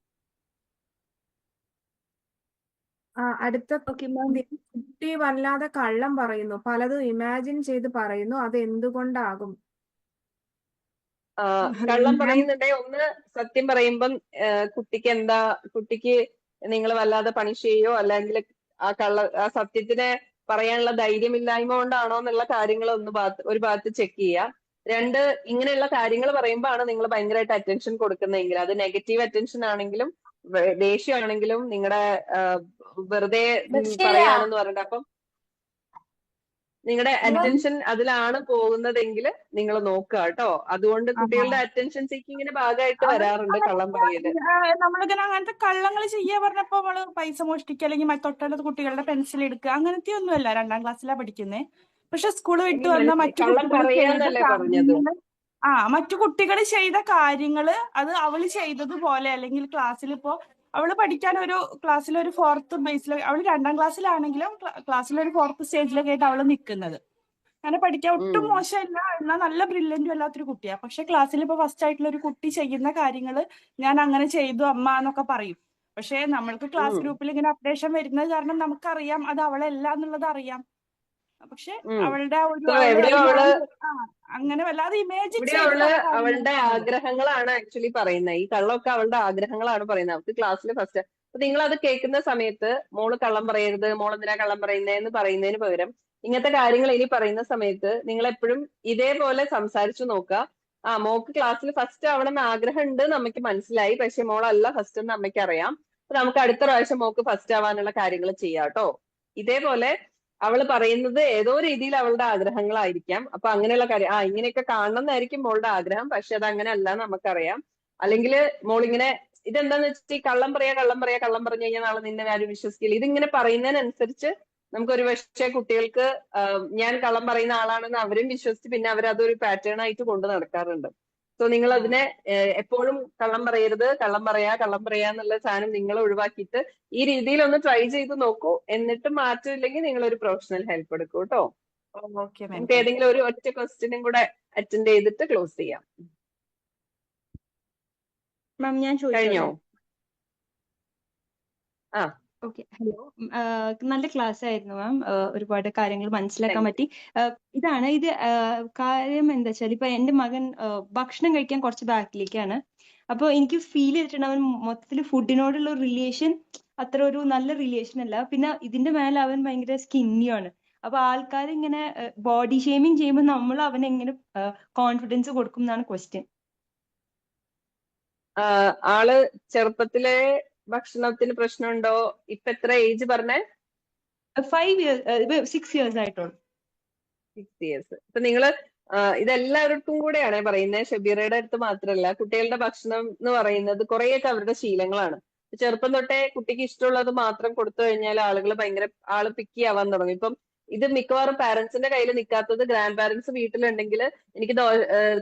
അടുത്ത കുട്ടി വല്ലാതെ കള്ളം പറയുന്നു, പലതും ഇമാജിൻ ചെയ്ത് പറയുന്നു, അത് എന്തുകൊണ്ടാകും? കള്ളം പറയുന്നുണ്ടെ ഒന്ന് സത്യം പറയുമ്പം കുട്ടിക്ക് നിങ്ങൾ വല്ലാതെ പണിഷ് ചെയ്യോ, അല്ലെങ്കിൽ ആ സത്യത്തിനെ പറയാനുള്ള ധൈര്യമില്ലായ്മ കൊണ്ടാണോ എന്നുള്ള കാര്യങ്ങൾ ഒരു ഭാഗത്ത് ചെക്ക് ചെയ്യുക. 2, ഇങ്ങനെയുള്ള കാര്യങ്ങൾ പറയുമ്പോൾ ആണ് നിങ്ങൾ ഭയങ്കരമായിട്ട് അറ്റൻഷൻ കൊടുക്കുന്നതെങ്കിൽ, അത് നെഗറ്റീവ് അറ്റൻഷൻ ആണെങ്കിലും ദേഷ്യമാണെങ്കിലും നിങ്ങളുടെ വെറുതെ പറയാണെന്ന് പറഞ്ഞിട്ട് അപ്പം നിങ്ങളുടെ അറ്റൻഷൻ അതിലാണ് പോകുന്നതെങ്കിൽ നിങ്ങൾ നോക്കുക കേട്ടോ. അതുകൊണ്ട് കുട്ടികളുടെ അറ്റൻഷൻ സീക്കിങ്ങിന്റെ ഭാഗമായിട്ട് വരാറുണ്ട് കള്ളം പറയല്. നമ്മളിങ്ങനെ അങ്ങനത്തെ കള്ളങ്ങൾ ചെയ്യാ പറഞ്ഞപ്പോ നമ്മള് പൈസ മോഷ്ടിക്കുക അല്ലെങ്കിൽ തൊട്ടടുത്ത കുട്ടികളുടെ പെൻസിൽ എടുക്കുക അങ്ങനത്തെ ഒന്നുമല്ല. 2ാം ക്ലാസ്സിലാ പഠിക്കുന്നേ. പക്ഷെ സ്കൂള് വിട്ടു വന്ന മറ്റു കുട്ടികൾ ചെയ്ത കാര്യങ്ങള് അത് അവള് ചെയ്തതുപോലെ, അല്ലെങ്കിൽ ക്ലാസ്സിൽ ഇപ്പോ അവള് പഠിക്കാൻ ക്ലാസ്സിൽ ഒരു 4th ബേസിൽ, അവള് 2ാം ക്ലാസ്സിലാണെങ്കിലും ക്ലാസ്സിൽ ഒരു 4th സ്റ്റേജിലൊക്കെ ആയിട്ട് അവള് നിൽക്കുന്നത്. അങ്ങനെ പഠിക്കാൻ ഒട്ടും മോശമില്ല, എന്നാൽ നല്ല ബ്രില്യന്റും അല്ലാത്തൊരു കുട്ടിയാ. പക്ഷെ ക്ലാസ്സിൽ ഇപ്പൊ ഫസ്റ്റ് ആയിട്ടുള്ള ഒരു കുട്ടി ചെയ്യുന്ന കാര്യങ്ങള് ഞാൻ അങ്ങനെ ചെയ്തു അമ്മ എന്നൊക്കെ പറയും. പക്ഷെ നമ്മൾക്ക് ക്ലാസ് ഗ്രൂപ്പിൽ ഇങ്ങനെ അപ്ഡേഷൻ വരുന്നത് കാരണം നമുക്കറിയാം അത് അവളല്ല എന്നുള്ളത് അറിയാം. പക്ഷെ അവളുടെ അങ്ങനെ വല്ലാതെ ഇമേജ് അവളുടെ ആഗ്രഹങ്ങളാണ് ആക്ച്വലി പറയുന്നത്. ഈ കള്ളമൊക്കെ അവളുടെ ആഗ്രഹങ്ങളാണ് പറയുന്നത്. അവർക്ക് ക്ലാസ്സിൽ ഫസ്റ്റ്. അപ്പൊ നിങ്ങൾ അത് കേൾക്കുന്ന സമയത്ത് മോള് കള്ളം പറയരുത്, മോളെന്തിനാ കള്ളം പറയുന്നതെന്ന് പറയുന്നതിന് പകരം ഇങ്ങനത്തെ കാര്യങ്ങൾ ഇനി പറയുന്ന സമയത്ത് നിങ്ങൾ എപ്പോഴും ഇതേപോലെ സംസാരിച്ചു നോക്കുക. മോക്ക് ക്ലാസ്സിൽ ഫസ്റ്റ് ആവണമെന്ന് ആഗ്രഹം ഉണ്ട്, അമ്മയ്ക്ക് മനസ്സിലായി, പക്ഷെ മോളല്ല ഫസ്റ്റ് എന്ന് അമ്മയ്ക്ക് അറിയാം. അപ്പൊ നമുക്ക് അടുത്ത പ്രാവശ്യം മോക്ക് ഫസ്റ്റ് ആവാനുള്ള കാര്യങ്ങൾ ചെയ്യാം കേട്ടോ. ഇതേപോലെ അവള് പറയുന്നത് ഏതോ രീതിയിൽ അവളുടെ ആഗ്രഹങ്ങളായിരിക്കാം. അപ്പൊ അങ്ങനെയുള്ള കാര്യം ഇങ്ങനെയൊക്കെ കാണണം എന്നായിരിക്കും മോളുടെ ആഗ്രഹം. പക്ഷെ അത് അങ്ങനെ അല്ല നമുക്കറിയാം. അല്ലെങ്കിൽ മോളിങ്ങനെ ഇതെന്താന്ന് വെച്ചാൽ ഈ കള്ളം പറഞ്ഞു കഴിഞ്ഞാൽ നാളെ നിന്നെ ആരും വിശ്വസിക്കില്ല. ഇതിങ്ങനെ പറയുന്നതിനനുസരിച്ച് നമുക്കൊരു പക്ഷേ കുട്ടികൾക്ക് ഞാൻ കള്ളം പറയുന്ന ആളാണെന്ന് അവരും വിശ്വസിച്ച് പിന്നെ അവരതൊരു പാറ്റേൺ ആയിട്ട് കൊണ്ട് നടക്കാറുണ്ട്. സോ നിങ്ങൾ അതിനെ എപ്പോഴും കള്ളം പറയരുത്, കള്ളം പറയാ എന്നുള്ള സാധനം നിങ്ങൾ ഒഴിവാക്കിയിട്ട് ഈ രീതിയിൽ ഒന്ന് ട്രൈ ചെയ്ത് നോക്കൂ. എന്നിട്ട് മാറ്റമില്ലെങ്കിൽ നിങ്ങൾ ഒരു പ്രൊഫഷണൽ ഹെൽപ്പ് എടുക്കൂ കേട്ടോ. Okay ma'am. നമുക്ക് ഏതെങ്കിലും ഒരു ഒറ്റ ക്വസ്റ്റ്യനും കൂടെ അറ്റൻഡ് ചെയ്തിട്ട് ക്ലോസ് ചെയ്യാം. മാം ഞാൻ കഴിഞ്ഞോ? ചോദിച്ചോട്ടെ? ആ ഓക്കെ. ഹലോ. നല്ല ക്ലാസ് ആയിരുന്നു മാം. ഒരുപാട് കാര്യങ്ങൾ മനസ്സിലാക്കാൻ പറ്റി. ഇത് കാര്യം എന്താ വെച്ചാൽ ഇപ്പൊ എന്റെ മകൻ ഭക്ഷണം കഴിക്കാൻ കുറച്ച് ബാക്കിലേക്കാണ്. അപ്പൊ എനിക്ക് ഫീൽ ചെയ്തിട്ടുണ്ട് അവൻ മൊത്തത്തിൽ ഫുഡിനോടുള്ള റിലേഷൻ അത്ര ഒരു നല്ല റിലേഷൻ അല്ല. പിന്നെ ഇതിന്റെ മേലെ അവൻ ഭയങ്കര സ്കിന്നിയാണ്. അപ്പൊ ആൾക്കാർ ഇങ്ങനെ ബോഡി ഷേമിങ് ചെയ്യുമ്പോൾ നമ്മൾ അവന് എങ്ങനെ കോൺഫിഡൻസ് കൊടുക്കും എന്നാണ് ക്വസ്റ്റ്യൻ. ആള് ചെറുപ്പത്തിലെ ഭക്ഷണത്തിന് പ്രശ്നമുണ്ടോ? ഇപ്പൊ എത്ര ഏജ് പറഞ്ഞേ? 6 years ആയിട്ടുള്ളൂ. 6 years. ഇപ്പൊ നിങ്ങള് ഇതെല്ലാവർക്കും കൂടെയാണ് പറയുന്നത്, ഷബീറയുടെ അടുത്ത് മാത്രമല്ല. കുട്ടികളുടെ ഭക്ഷണം എന്ന് പറയുന്നത് കുറെയൊക്കെ അവരുടെ ശീലങ്ങളാണ്. ചെറുപ്പം തൊട്ടേ കുട്ടിക്ക് ഇഷ്ടമുള്ളത് മാത്രം കൊടുത്തു കഴിഞ്ഞാൽ ആള് പിക്കി ആവാൻ തുടങ്ങും. ഇപ്പം ഇത് മിക്കവാറും പാരന്റ്സിന്റെ കയ്യിൽ നിൽക്കാത്തത് ഗ്രാൻഡ് പാരന്റ്സ് വീട്ടിലുണ്ടെങ്കിൽ എനിക്ക്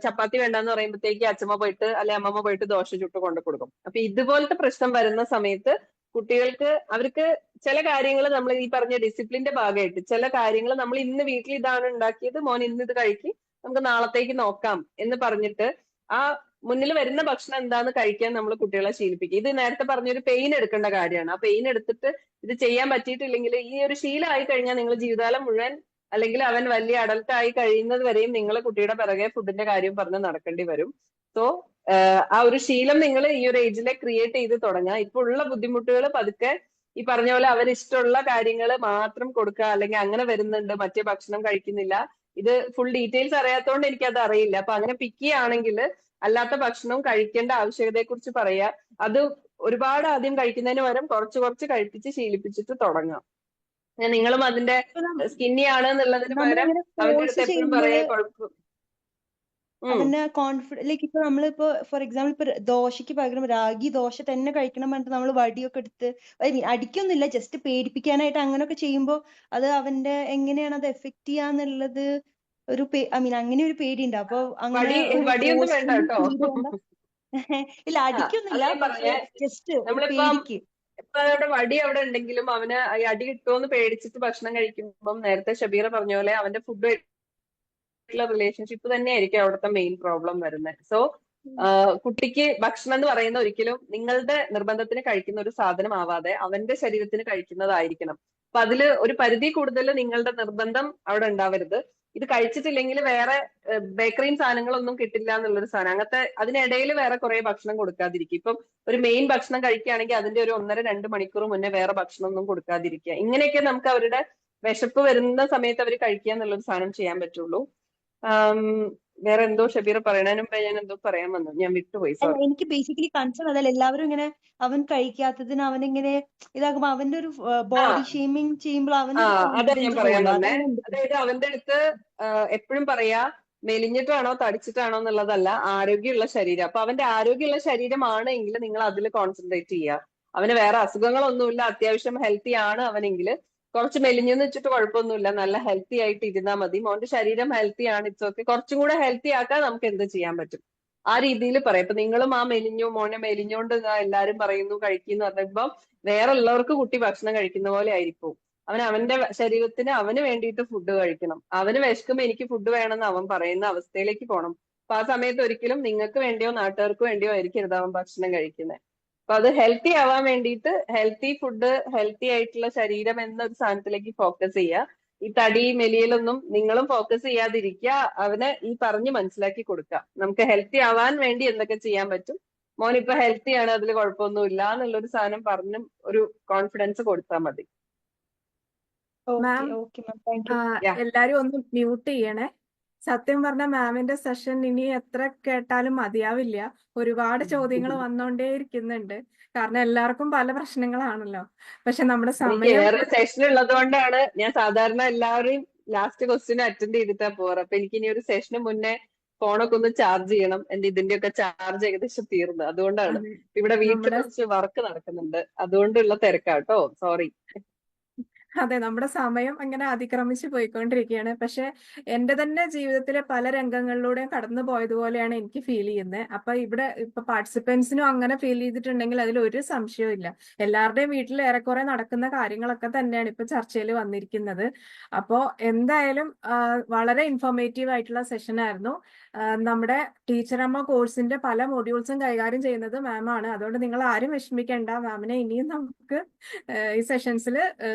ചപ്പാത്തി വേണ്ടെന്ന് പറയുമ്പോഴത്തേക്ക് അച്ഛമ്മ പോയിട്ട് അല്ലെ അമ്മമ്മ പോയിട്ട് ദോശ ചുട്ട് കൊണ്ടു കൊടുക്കും. അപ്പൊ ഇതുപോലത്തെ പ്രശ്നം വരുന്ന സമയത്ത് കുട്ടികൾക്ക് അവർക്ക് ചില കാര്യങ്ങൾ നമ്മൾ ഈ പറഞ്ഞ ഡിസിപ്ലിന്റെ ഭാഗമായിട്ട് ചില കാര്യങ്ങൾ നമ്മൾ ഇന്ന് വീട്ടിൽ ഇതാണ് ഉണ്ടാക്കിയത്, മോൻ ഇന്ന് ഇത് കഴിക്കി, നമുക്ക് നാളത്തേക്ക് നോക്കാം എന്ന് പറഞ്ഞിട്ട് ആ മുന്നിൽ വരുന്ന ഭക്ഷണം എന്താന്ന് കഴിക്കാൻ നമ്മൾ കുട്ടികളെ ശീലിപ്പിക്കുക. ഇത് നേരത്തെ പറഞ്ഞൊരു പെയിൻ എടുക്കേണ്ട കാര്യമാണ്. ആ പെയിൻ എടുത്തിട്ട് ഇത് ചെയ്യാൻ പറ്റിയിട്ടില്ലെങ്കിൽ ഈ ഒരു ശീലമായി കഴിഞ്ഞാൽ നിങ്ങൾ ജീവിതകാലം മുഴുവൻ അല്ലെങ്കിൽ അവൻ വലിയ അഡൽട്ട് ആയി കഴിയുന്നത് വരെയും നിങ്ങൾ കുട്ടിയുടെ പിറകെ ഫുഡിന്റെ കാര്യം പറഞ്ഞ് നടക്കേണ്ടി വരും. സോ ആ ഒരു ശീലം നിങ്ങൾ ഈ ഒരു ഏജിലെ ക്രിയേറ്റ് ചെയ്ത് തുടങ്ങുക. ഇപ്പൊ ഉള്ള ബുദ്ധിമുട്ടുകൾ പതുക്കെ ഈ പറഞ്ഞ പോലെ അവരിഷ്ടമുള്ള കാര്യങ്ങൾ മാത്രം കൊടുക്കുക, അല്ലെങ്കിൽ അങ്ങനെ വരുന്നുണ്ട് മറ്റേ ഭക്ഷണം കഴിക്കുന്നില്ല. ഇത് ഫുൾ ഡീറ്റെയിൽസ് അറിയാത്തതുകൊണ്ട് എനിക്കത് അറിയില്ല. അപ്പൊ അങ്ങനെ പിക്കി ആണെങ്കിൽ അല്ലാത്ത ഭക്ഷണവും കഴിക്കേണ്ട ആവശ്യകതയെ കുറിച്ച് പറയാ. അത് ഒരുപാട് ആദ്യം കഴിക്കുന്നതിന് പകരം കുറച്ച് കുറച്ച് കഴിപ്പിച്ച് ശീലിപ്പിച്ചിട്ട് തുടങ്ങാം. നിങ്ങളും അതിന്റെ സ്കിന്നി ആണ് എന്നുള്ളതിന് പകരം അവന്റെ അടുത്ത് എപ്പോഴും പറയാ കുഴപ്പം. അവന്റെ ലൈക്ക് ഇപ്പൊ നമ്മളിപ്പോ ഫോർ എക്സാമ്പിൾ ഇപ്പൊ ദോശയ്ക്ക് പകരം റാഗി ദോശ തന്നെ കഴിക്കണം പറഞ്ഞിട്ട് നമ്മൾ വടിയൊക്കെ എടുത്ത് അടിക്കൊന്നുമില്ല, ജസ്റ്റ് പേടിപ്പിക്കാനായിട്ട് അങ്ങനെയൊക്കെ ചെയ്യുമ്പോ അത് അവന്റെ എങ്ങനെയാണ് അത് എഫക്ട് ചെയ്യാന്നുള്ളത് ഒരു അങ്ങനെ ഒരു പേടിയുണ്ട്. അപ്പൊ അങ്ങനെ ഇല്ല അടിക്കൊന്നുമില്ല, പക്ഷെ ജസ്റ്റ് പേടിക്ക്. ഇപ്പൊ അവിടെ വടി അവിടെ ഉണ്ടെങ്കിലും അവന് അടി കിട്ടുമോന്ന് പേടിച്ചിട്ട് ഭക്ഷണം കഴിക്കുമ്പം നേരത്തെ ഷബീറ പറഞ്ഞ പോലെ അവന്റെ ഫുഡ് റിലേഷൻഷിപ്പ് തന്നെയായിരിക്കും അവിടുത്തെ മെയിൻ പ്രോബ്ലം വരുന്നത്. സോ കുട്ടിക്ക് ഭക്ഷണം എന്ന് പറയുന്ന ഒരിക്കലും നിങ്ങളുടെ നിർബന്ധത്തിന് കഴിക്കുന്ന ഒരു സാധനം ആവാതെ അവന്റെ ശരീരത്തിന് കഴിക്കുന്നതായിരിക്കണം. അപ്പൊ അതില് ഒരു പരിധി കൂടുതൽ നിങ്ങളുടെ നിർബന്ധം അവിടെ ഉണ്ടാവരുത്. ഇത് കഴിച്ചിട്ടില്ലെങ്കിൽ വേറെ ബേക്കറിയും സാധനങ്ങളൊന്നും കിട്ടില്ല എന്നുള്ളൊരു സാധനം, അങ്ങനത്തെ അതിനിടയിൽ വേറെ കുറെ ഭക്ഷണം കൊടുക്കാതിരിക്കും. ഇപ്പം ഒരു മെയിൻ ഭക്ഷണം കഴിക്കുകയാണെങ്കിൽ അതിന്റെ ഒരു 1.5-2 മണിക്കൂർ മുന്നേ വേറെ ഭക്ഷണം ഒന്നും കൊടുക്കാതിരിക്കുക. ഇങ്ങനെയൊക്കെ നമുക്ക് അവരുടെ വിശപ്പ് വരുന്ന സമയത്ത് അവർ കഴിക്കുക എന്നുള്ളൊരു സാധനം ചെയ്യാൻ പറ്റുള്ളൂ. വേറെ എന്തോ ഷബീറ പറയണതിന് മുമ്പേ ഞാൻ എന്തോ പറയാൻ വന്നു, ഞാൻ വിട്ടുപോയി. എനിക്ക് ബേസിക്കലി കൺസേൺ അതല്ല, എല്ലാവരും ഇങ്ങനെ അവൻ കഴിക്കാത്തതിന് അവനിങ്ങനെ ഇതാകുമ്പോ അവന്റെ ഒരു ബോഡി ഷേമിങ് ചെയ്യുമ്പോൾ അതെ ഞാൻ പറയാൻ വന്നേ. അതായത് അവന്റെ അടുത്ത് എപ്പോഴും പറയാ മെലിഞ്ഞിട്ടാണോ തടിച്ചിട്ടാണോ എന്നുള്ളതല്ല, ആരോഗ്യമുള്ള ശരീരം. അപ്പൊ അവന്റെ ആരോഗ്യമുള്ള ശരീരമാണെങ്കിൽ നിങ്ങൾ അതിൽ കോൺസെൻട്രേറ്റ് ചെയ്യുക. അവന് വേറെ അസുഖങ്ങളൊന്നുമില്ല, അത്യാവശ്യം ഹെൽത്തി ആണ് അവനെങ്കിൽ കുറച്ച് മെലിഞ്ഞെന്ന് വെച്ചിട്ട് കുഴപ്പമൊന്നുമില്ല, നല്ല ഹെൽത്തി ആയിട്ട് ഇരുന്നാൽ മതി. മോന്റെ ശരീരം ഹെൽത്തി ആണ്, ഇറ്റ്സ് ഓക്കെ. കുറച്ചും കൂടെ ഹെൽത്തി ആക്കാൻ നമുക്ക് എന്ത് ചെയ്യാൻ പറ്റും ആ രീതിയിൽ പറയാം. ഇപ്പൊ നിങ്ങളും മോനെ മെലിഞ്ഞോണ്ട് എല്ലാരും പറയുന്നു കഴിക്കുന്നു പറയുമ്പോ വേറെ ഉള്ളവർക്ക് കുട്ടി ഭക്ഷണം കഴിക്കുന്ന പോലെ ആയിരിക്കും. അവന്റെ ശരീരത്തിന് അവന് വേണ്ടിയിട്ട് ഫുഡ് കഴിക്കണം. അവന് വിശക്കുമ്പോ എനിക്ക് ഫുഡ് വേണമെന്ന് അവൻ പറയുന്ന അവസ്ഥയിലേക്ക് പോകണം. അപ്പൊ ആ സമയത്ത് ഒരിക്കലും നിങ്ങൾക്ക് വേണ്ടിയോ നാട്ടുകാർക്ക് വേണ്ടിയോ ആയിരിക്കരുത് അവൻ ഭക്ഷണം കഴിക്കുന്നത്. അപ്പൊ അത് ഹെൽത്തി ആവാൻ വേണ്ടിയിട്ട് ഹെൽത്തി ഫുഡ്, ഹെൽത്തി ആയിട്ടുള്ള ശരീരം എന്നൊരു സാധനത്തിലേക്ക് ഫോക്കസ് ചെയ്യുക. ഈ തടി മെലിയലൊന്നും നിങ്ങളും ഫോക്കസ് ചെയ്യാതിരിക്കുക. അവനെ ഈ പറഞ്ഞ് മനസ്സിലാക്കി കൊടുക്കുക. നമുക്ക് ഹെൽത്തി ആവാൻ വേണ്ടി എന്തൊക്കെ ചെയ്യാൻ പറ്റും, മോൻ ഇപ്പൊ ഹെൽത്തി ആണ്, അതിൽ കുഴപ്പമൊന്നും ഇല്ല എന്നുള്ളൊരു സാധനം പറഞ്ഞ് ഒരു കോൺഫിഡൻസ് കൊടുത്താൽ മതി. മാം എല്ലാരും ഒന്ന് മ്യൂട്ട് ചെയ്യണേ. സത്യം പറഞ്ഞ മാമിന്റെ സെഷൻ ഇനി എത്ര കേട്ടാലും മതിയാവില്ല. ഒരുപാട് ചോദ്യങ്ങൾ വന്നോണ്ടേ ഇരിക്കുന്നുണ്ട്. കാരണം എല്ലാവർക്കും പല പ്രശ്നങ്ങളാണല്ലോ. പക്ഷെ നമ്മുടെ എനിക്ക് സമയം വേറെ സെഷൻ ഉള്ളത് കൊണ്ടാണ് ഞാൻ സാധാരണ എല്ലാവരെയും ലാസ്റ്റ് ക്വസ്റ്റ്യൻ അറ്റൻഡ് ചെയ്തിട്ടാ പോറ്. അപ്പൊ എനിക്ക് ഇനി ഒരു സെഷന് മുന്നേ ഫോണൊക്കെ ഒന്ന് ചാർജ് ചെയ്യണം. എന്റെ ഇതിന്റെയൊക്കെ ചാർജ് ഏകദേശം തീർന്നു. അതുകൊണ്ടാണ്. അതെ, ഇവിടെ വീട്ടിൽ നമ്മുടെ കുറച്ച് വർക്ക് നടക്കുന്നുണ്ട്. അതുകൊണ്ടുള്ള തിരക്കാട്ടോ. സോറി. അതെ, നമ്മുടെ സമയം അങ്ങനെ അതിക്രമിച്ച് പോയിക്കൊണ്ടിരിക്കുകയാണ്. പക്ഷെ എന്റെ തന്നെ ജീവിതത്തിലെ പല രംഗങ്ങളിലൂടെയും കടന്നു പോയതുപോലെയാണ് എനിക്ക് ഫീൽ ചെയ്യുന്നത്. അപ്പൊ ഇവിടെ ഇപ്പൊ പാർട്ടിസിപ്പൻസിനും അങ്ങനെ ഫീൽ ചെയ്തിട്ടുണ്ടെങ്കിൽ അതിൽ ഒരു സംശയവും ഇല്ല. എല്ലാവരുടെയും വീട്ടിൽ ഏറെക്കുറെ നടക്കുന്ന കാര്യങ്ങളൊക്കെ തന്നെയാണ് ഇപ്പൊ ചർച്ചയിൽ വന്നിരിക്കുന്നത്. അപ്പോ എന്തായാലും വളരെ ഇൻഫോർമേറ്റീവ് ആയിട്ടുള്ള സെഷൻ ആയിരുന്നു. നമ്മുടെ ടീച്ചറമ്മ കോഴ്സിന്റെ പല മൊഡ്യൂൾസും കൈകാര്യം ചെയ്യുന്നത് മാം ആണ്. അതുകൊണ്ട് നിങ്ങൾ ആരും വിഷമിക്കേണ്ട. മാമിനെ ഇനിയും നമുക്ക് ഈ സെഷൻസിൽ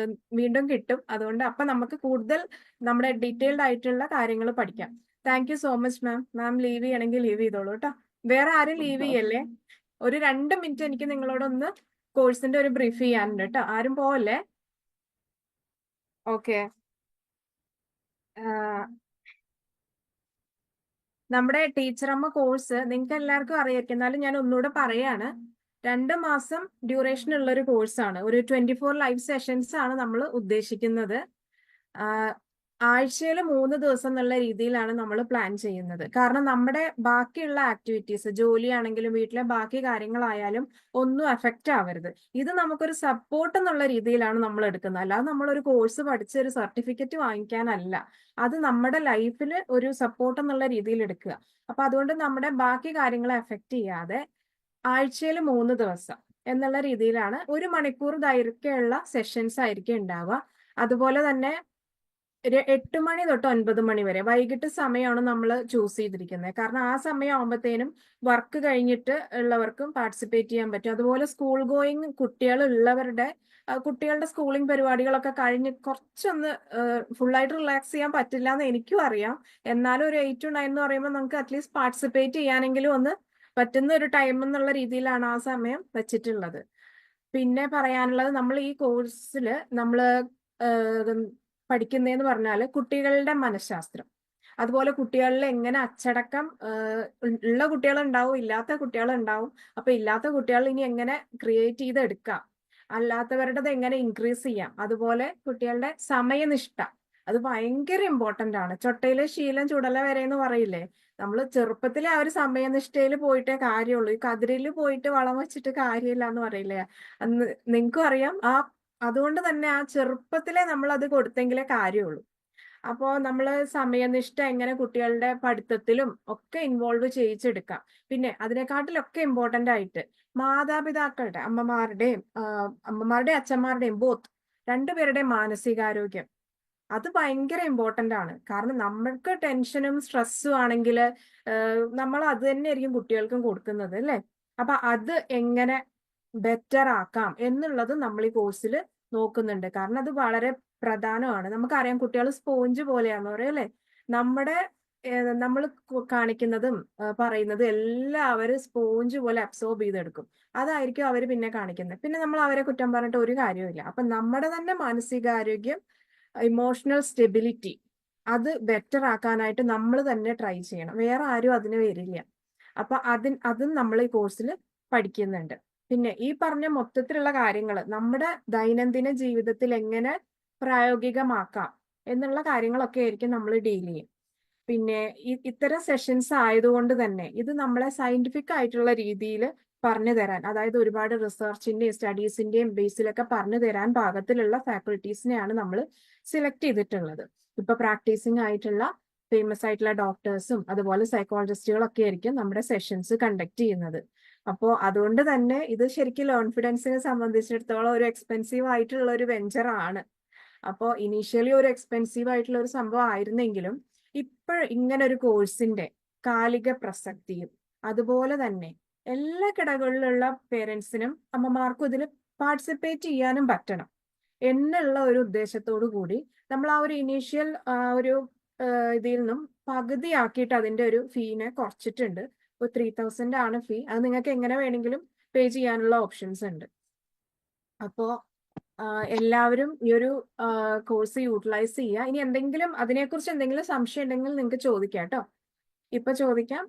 വീണ്ടും കിട്ടും. അതുകൊണ്ട് അപ്പൊ നമുക്ക് കൂടുതൽ നമ്മുടെ ഡീറ്റെയിൽഡ് ആയിട്ടുള്ള കാര്യങ്ങൾ പഠിക്കാം. Thank you so much ma'am. Ma'am leave ചെയ്യണമെങ്കിൽ ലീവ് ചെയ്തോളൂ കേട്ടോ. വേറെ ആരും ലീവ് ചെയ്യല്ലേ. ഒരു 2 മിനിറ്റ് എനിക്ക് നിങ്ങളോടൊന്ന് കോഴ്സിന്റെ ഒരു ബ്രീഫ് ചെയ്യാനുണ്ട് കേട്ടോ. ആരും പോവല്ലേ. ഓക്കെ. നമ്മുടെ ടീച്ചറമ്മ കോഴ്സ് നിങ്ങൾക്ക് എല്ലാവർക്കും അറിയായിരിക്കും. എന്നാലും ഞാൻ ഒന്നുകൂടെ പറയാണ്. 2 മാസം ഡ്യൂറേഷൻ ഉള്ള ഒരു കോഴ്സാണ്. ഒരു 24 ലൈവ് സെഷൻസ് ആണ് നമ്മൾ ഉദ്ദേശിക്കുന്നത്. ആഴ്ചയിൽ 3 ദിവസം എന്നുള്ള രീതിയിലാണ് നമ്മൾ പ്ലാൻ ചെയ്യുന്നത്. കാരണം നമ്മുടെ ബാക്കിയുള്ള ആക്ടിവിറ്റീസ്, ജോലിയാണെങ്കിലും വീട്ടിലെ ബാക്കി കാര്യങ്ങളായാലും ഒന്നും എഫക്റ്റ് ആവരുത്. ഇത് നമുക്കൊരു സപ്പോർട്ട് എന്നുള്ള രീതിയിലാണ് നമ്മൾ എടുക്കുന്നത്. അല്ലാതെ നമ്മളൊരു കോഴ്സ് പഠിച്ച് ഒരു സർട്ടിഫിക്കറ്റ് വാങ്ങിക്കാനല്ല. അത് നമ്മുടെ ലൈഫിൽ ഒരു സപ്പോർട്ട് എന്നുള്ള രീതിയിൽ എടുക്കുക. അപ്പൊ അതുകൊണ്ട് നമ്മുടെ ബാക്കി കാര്യങ്ങളെ എഫക്റ്റ് ചെയ്യാതെ ആഴ്ചയിൽ 3 ദിവസം എന്നുള്ള രീതിയിലാണ് 1 മണിക്കൂർ ദൈർഘ്യമുള്ള സെഷൻസ് ആയിരിക്കും ഉണ്ടാവുക. അതുപോലെ തന്നെ 8 മണി തൊട്ട് 9 മണി വരെ വൈകിട്ട് സമയമാണ് നമ്മൾ ചൂസ് ചെയ്തിരിക്കുന്നത്. കാരണം ആ സമയം ആകുമ്പോഴത്തേനും വർക്ക് കഴിഞ്ഞിട്ട് ഉള്ളവർക്കും പാർട്ടിസിപ്പേറ്റ് ചെയ്യാൻ പറ്റും. അതുപോലെ സ്കൂൾ ഗോയിങ് കുട്ടികൾ ഉള്ളവരുടെ കുട്ടികളുടെ സ്കൂളിംഗ് പരിപാടികളൊക്കെ കഴിഞ്ഞ് കുറച്ചൊന്ന് ഫുള്ളായിട്ട് റിലാക്സ് ചെയ്യാൻ പറ്റില്ല എന്ന് എനിക്കും അറിയാം. എന്നാലും ഒരു 8 to 9 എന്ന് പറയുമ്പോൾ നമുക്ക് അറ്റ്ലീസ്റ്റ് പാർട്ടിസിപ്പേറ്റ് ചെയ്യാനെങ്കിലും ഒന്ന് പറ്റുന്ന ഒരു ടൈം എന്നുള്ള രീതിയിലാണ് ആ സമയം വെച്ചിട്ടുള്ളത്. പിന്നെ പറയാനുള്ളത്, നമ്മൾ ഈ കോഴ്സിൽ നമ്മൾ പഠിക്കുന്നതെന്ന് പറഞ്ഞാൽ കുട്ടികളുടെ മനഃശാസ്ത്രം, അതുപോലെ കുട്ടികളിൽ എങ്ങനെ അച്ചടക്കം ഉള്ള കുട്ടികളുണ്ടാവും, ഇല്ലാത്ത കുട്ടികളുണ്ടാവും. അപ്പൊ ഇല്ലാത്ത കുട്ടികൾ ഇനി എങ്ങനെ ക്രിയേറ്റ് ചെയ്തെടുക്കാം, അല്ലാത്തവരുടേത് എങ്ങനെ ഇൻക്രീസ് ചെയ്യാം, അതുപോലെ കുട്ടികളുടെ സമയനിഷ്ഠ അത് ഭയങ്കര ഇമ്പോർട്ടന്റ് ആണ്. ചൊട്ടയിലെ ശീലം ചുടല വരെ എന്ന് പറയില്ലേ. നമ്മൾ ചെറുപ്പത്തിലെ ആ ഒരു സമയനിഷ്ഠയിൽ പോയിട്ടേ കാര്യമുള്ളൂ. ഈ കതിരിൽ പോയിട്ട് വളം വെച്ചിട്ട് കാര്യമില്ല എന്ന് പറയില്ലേ. അന്ന് നിങ്ങൾക്കും അറിയാം. അതുകൊണ്ട് തന്നെ ആ ചെറുപ്പത്തിലെ നമ്മൾ അത് കൊടുത്തെങ്കിലേ കാര്യമുള്ളൂ. അപ്പോൾ നമ്മൾ സമയനിഷ്ഠ എങ്ങനെ കുട്ടികളുടെ പഠിത്തത്തിലും ഒക്കെ ഇൻവോൾവ് ചെയ്യിച്ചെടുക്കാം. പിന്നെ അതിനെക്കാട്ടിലൊക്കെ ഇമ്പോർട്ടന്റ് ആയിട്ട് മാതാപിതാക്കളുടെ, അമ്മമാരുടെയും അച്ഛന്മാരുടെയും ബോത്ത് രണ്ടുപേരുടെയും മാനസികാരോഗ്യം അത് ഭയങ്കര ഇമ്പോർട്ടന്റ് ആണ്. കാരണം നമ്മൾക്ക് ടെൻഷനും സ്ട്രെസ്സും ആണെങ്കിൽ നമ്മൾ അത് തന്നെയായിരിക്കും കുട്ടികൾക്കും കൊടുക്കുന്നത് അല്ലേ. അപ്പൊ അത് എങ്ങനെ ബെറ്റർ ആക്കാം എന്നുള്ളത് നമ്മൾ ഈ കോഴ്സിൽ നോക്കുന്നുണ്ട്. കാരണം അത് വളരെ പ്രധാനമാണ്. നമുക്കറിയാം കുട്ടികൾ സ്പോഞ്ച് പോലെയാണെന്ന് പറയും അല്ലേ. നമ്മൾ കാണിക്കുന്നതും പറയുന്നതും എല്ലാവരും സ്പോഞ്ച് പോലെ അബ്സോർബ് ചെയ്തെടുക്കും. അതായിരിക്കും അവർ പിന്നെ കാണിക്കുന്നത്. പിന്നെ നമ്മൾ അവരെ കുറ്റം പറഞ്ഞിട്ട് ഒരു കാര്യമില്ല. അപ്പൊ നമ്മുടെ തന്നെ മാനസികാരോഗ്യം, ഇമോഷണൽ സ്റ്റെബിലിറ്റി അത് ബെറ്റർ ആക്കാനായിട്ട് നമ്മൾ തന്നെ ട്രൈ ചെയ്യണം. വേറെ ആരും അതിന് വരില്ല. അപ്പൊ അതും നമ്മൾ ഈ കോഴ്സിൽ പഠിക്കുന്നുണ്ട്. പിന്നെ ഈ പറഞ്ഞ മൊത്തത്തിലുള്ള കാര്യങ്ങൾ നമ്മുടെ ദൈനംദിന ജീവിതത്തിൽ എങ്ങനെ പ്രായോഗികമാക്കാം എന്നുള്ള കാര്യങ്ങളൊക്കെ ആയിരിക്കും നമ്മൾ ഡീൽ ചെയ്യും. പിന്നെ ഇത്തരം സെഷൻസ് ആയതുകൊണ്ട് തന്നെ ഇത് നമ്മളെ സയന്റിഫിക് ആയിട്ടുള്ള രീതിയിൽ പറഞ്ഞു തരാൻ, അതായത് ഒരുപാട് റിസർച്ചിന്റെയും സ്റ്റഡീസിന്റെയും ബേസിലൊക്കെ പറഞ്ഞു തരാൻ പാകത്തിലുള്ള ഫാക്കൽറ്റീസിനെയാണ് നമ്മൾ സെലക്ട് ചെയ്തിട്ടുള്ളത്. ഇപ്പൊ പ്രാക്ടീസിങ് ആയിട്ടുള്ള ഫേമസ് ആയിട്ടുള്ള ഡോക്ടേഴ്സും അതുപോലെ സൈക്കോളജിസ്റ്റുകളൊക്കെ ആയിരിക്കും നമ്മുടെ സെഷൻസ് കണ്ടക്ട് ചെയ്യുന്നത്. അപ്പോൾ അതുകൊണ്ട് തന്നെ ഇത് ശരിക്കും കോൺഫിഡൻസിനെ സംബന്ധിച്ചിടത്തോളം ഒരു എക്സ്പെൻസീവ് ആയിട്ടുള്ള ഒരു വെഞ്ചർ ആണ്. അപ്പോൾ ഇനീഷ്യലി ഒരു എക്സ്പെൻസീവ് ആയിട്ടുള്ള ഒരു സംഭവം ആയിരുന്നെങ്കിലും ഇപ്പോൾ ഇങ്ങനെ ഒരു കോഴ്സിന്റെ കാലിക പ്രസക്തിയും അതുപോലെ തന്നെ എല്ലാ കിടകളിലുള്ള പേരൻസിനും അമ്മമാർക്കും ഇതിൽ പാർട്ടിസിപ്പേറ്റ് ചെയ്യാനും പറ്റണം എന്നുള്ള ഒരു ഉദ്ദേശത്തോടു കൂടി നമ്മൾ ആ ഒരു ഇനീഷ്യൽ ഒരു ഇതിൽ നിന്നും പകുതിയാക്കിയിട്ട് അതിന്റെ ഒരു ഫീനെ കുറച്ചിട്ടുണ്ട്. 3000 ആണ് ഫീ. അത് നിങ്ങൾക്ക് എങ്ങനെ വേണമെങ്കിലും പേ ചെയ്യാനുള്ള ഓപ്ഷൻസ് ഉണ്ട്. അപ്പോ എല്ലാവരും ഈ ഒരു കോഴ്സ് യൂട്ടിലൈസ് ചെയ്യുക. ഇനി എന്തെങ്കിലും അതിനെക്കുറിച്ച് എന്തെങ്കിലും സംശയം ഉണ്ടെങ്കിൽ നിങ്ങൾക്ക് ചോദിക്കാം കേട്ടോ. ഇപ്പൊ ചോദിക്കാം.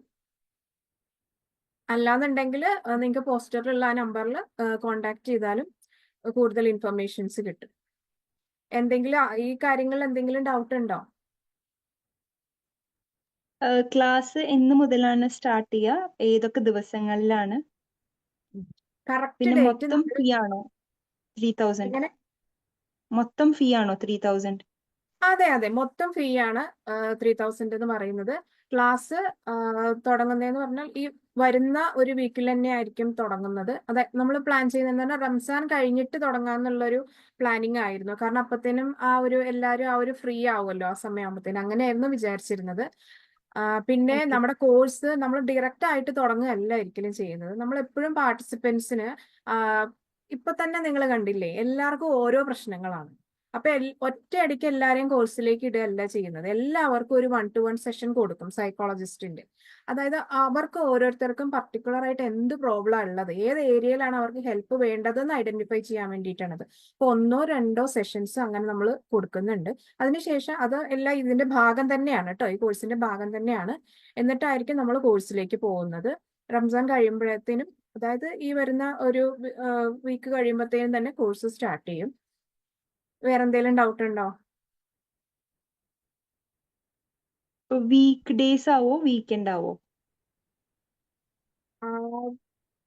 അല്ലാന്നുണ്ടെങ്കിൽ നിങ്ങൾക്ക് പോസ്റ്ററിലുള്ള ആ നമ്പറിൽ കോണ്ടാക്ട് ചെയ്താലും കൂടുതൽ ഇൻഫർമേഷൻസ് കിട്ടും. എന്തെങ്കിലും ഈ കാര്യങ്ങളിൽ എന്തെങ്കിലും ഡൗട്ട് ഉണ്ടോ? ക്ലാസ് എന്ന് മുതലാണ് സ്റ്റാർട്ട് ചെയ്യുക? ഏതൊക്കെ ദിവസങ്ങളിലാണ്? കറക്റ്റ് പിന്നെ ഡേറ്റ് മൊത്തം ഫീ ആണോ 3000? എങ്ങനെ? മൊത്തം ഫീ ആണോ 3000? അതെ അതെ, മൊത്തം ഫീ ആണ് 3000 എന്ന് പറയുന്നത്. ക്ലാസ് തുടങ്ങുന്നതെന്ന് പറഞ്ഞാൽ ഈ വരുന്ന ഒരു വീക്കിൽ തന്നെ ആയിരിക്കും തുടങ്ങുന്നത്. അതെ, നമ്മൾ പ്ലാൻ ചെയ്യുന്നത് പറഞ്ഞാൽ റംസാൻ കഴിഞ്ഞിട്ട് തുടങ്ങാന്നുള്ളൊരു പ്ലാനിങ് ആയിരുന്നു. കാരണം അപ്പത്തേനും എല്ലാവരും ആ ഒരു ഫ്രീ ആവുമല്ലോ ആ സമയമാകുമ്പത്തേനും. അങ്ങനെയായിരുന്നു വിചാരിച്ചിരുന്നത്. പിന്നെ Okay. നമ്മുടെ കോഴ്സ് നമ്മൾ ഡയറക്റ്റ് ആയിട്ട് തുടങ്ങുകയല്ല ഒരിക്കലും ചെയ്യുന്നത്. നമ്മൾ എപ്പോഴും പാർട്ടിസിപ്പൻസിന് ഇപ്പൊ തന്നെ നിങ്ങൾ കണ്ടില്ലേ, എല്ലാവർക്കും ഓരോ പ്രശ്നങ്ങളാണ്. അപ്പൊ ഒറ്റയടിക്ക് എല്ലാരെയും കോഴ്സിലേക്ക് ഇടുകയല്ല ചെയ്യുന്നത്. എല്ലാവർക്കും ഒരു 1-to-1 സെഷൻ കൊടുക്കും സൈക്കോളജിസ്റ്റിന്റെ. അതായത് അവർക്ക് ഓരോരുത്തർക്കും പർട്ടിക്കുലർ ആയിട്ട് എന്ത് പ്രോബ്ലം ഉള്ളത്, ഏത് ഏരിയയിലാണ് അവർക്ക് ഹെൽപ്പ് വേണ്ടതെന്ന് ഐഡന്റിഫൈ ചെയ്യാൻ വേണ്ടിയിട്ടാണത്. അപ്പൊ 1-2 സെഷൻസ് അങ്ങനെ നമ്മൾ കൊടുക്കുന്നുണ്ട്. അതിനുശേഷം അത് എല്ലാം ഇതിന്റെ ഭാഗം തന്നെയാണ് കേട്ടോ, ഈ കോഴ്സിന്റെ ഭാഗം തന്നെയാണ്. എന്നിട്ടായിരിക്കും നമ്മൾ കോഴ്സിലേക്ക് പോകുന്നത്. റംസാൻ കഴിയുമ്പോഴത്തേനും, അതായത് ഈ വരുന്ന ഒരു വീക്ക് കഴിയുമ്പോഴത്തേനും തന്നെ കോഴ്സ് സ്റ്റാർട്ട് ചെയ്യും. വേറെ എന്തെങ്കിലും ഡൗട്ട് ഉണ്ടോ? വീക്ക് ഡേയ്സ് ആവോ വീക്കെൻഡ് ആവോ?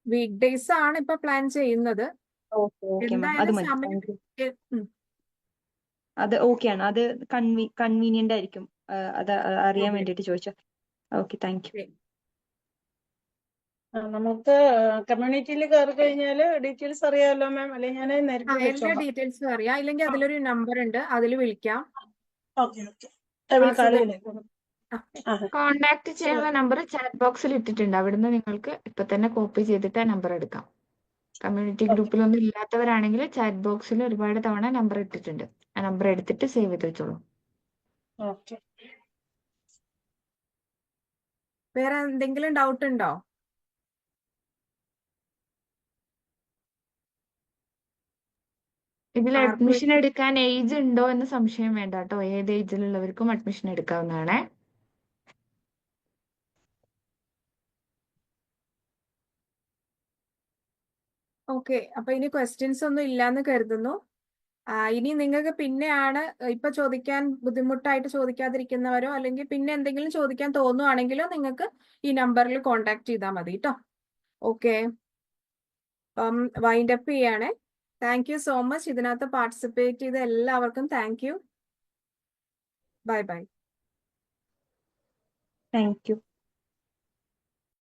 വീക്ക് ഡേയ്സ് ആണ് ഇപ്പൊ പ്ലാൻ ചെയ്യുന്നത്. ഓക്കെ മാം, അത് എന്തായാലും മതി. സമയം താങ്ക് യു. അത് ഓക്കെ ആണ്, അത് കൺവീനിയന്റ് ആയിരിക്കും. അത് അറിയാൻ വേണ്ടിയിട്ട് ചോദിച്ചു. Okay, thank U. നമുക്ക് കമ്മ്യൂണിറ്റിയിൽ കയറി കഴിഞ്ഞാല് ഡീറ്റെയിൽസ് അറിയാമല്ലോ മാം, അല്ലെങ്കിൽ ഞാൻ നേരിട്ട് എല്ലാ വിളിച്ചോളാം. ഡീറ്റെയിൽസും അറിയാം. ഇല്ലെങ്കിൽ അതിലൊരു നമ്പർ ഉണ്ട്, അതിൽ വിളിക്കാം. Okay okay, I will call you later. Contact ചെയ്യാനുള്ള നമ്പർ ചാറ്റ് ബോക്സിൽ ഇട്ടിട്ടുണ്ട്. അവിടുന്ന് നിങ്ങൾക്ക് ഇപ്പൊ തന്നെ കോപ്പി ചെയ്തിട്ട് ആ നമ്പർ എടുക്കാം. കമ്മ്യൂണിറ്റി ഗ്രൂപ്പിലൊന്നും ഇല്ലാത്തവരാണെങ്കിൽ ചാറ്റ് ബോക്സിൽ ഒരുപാട് തവണ നമ്പർ ഇട്ടിട്ടുണ്ട്. ആ നമ്പർ എടുത്തിട്ട് സേവ് ചെയ്ത് വെച്ചോളൂ. ഓക്കെ. വേറെ എന്തെങ്കിലും ഡൗട്ട് ഉണ്ടോ? ഇതിൽ ആർക്കും അഡ്മിഷൻ എടുക്കാൻ ഏജ് ഉണ്ടോ എന്ന് സംശയം വേണ്ട കേട്ടോ. ഏത് ഏജിലുള്ളവർക്കും അഡ്മിഷൻ എടുക്കാവുന്നതാണ്. ഓക്കെ, അപ്പൊ ഇനി ക്വസ്റ്റ്യൻസ് ഒന്നും ഇല്ലാന്ന് കരുതുന്നു. ഇനി നിങ്ങൾക്ക് പിന്നെയാണ് ഇപ്പൊ ചോദിക്കാൻ ബുദ്ധിമുട്ടായിട്ട് ചോദിക്കാതിരിക്കുന്നവരോ അല്ലെങ്കിൽ പിന്നെ എന്തെങ്കിലും ചോദിക്കാൻ തോന്നുവാണെങ്കിലോ നിങ്ങൾക്ക് ഈ നമ്പറിൽ കോണ്ടാക്ട് ചെയ്താൽ മതി കേട്ടോ. ഓക്കെ, അപ്പം വൈൻഡ് അപ്പ് ചെയ്യാണ്. Thank you so much. ഇതിനകത്ത് പാർട്ടിസിപ്പേറ്റ് ചെയ്ത എല്ലാവർക്കും thank you. Bye bye. Thank you.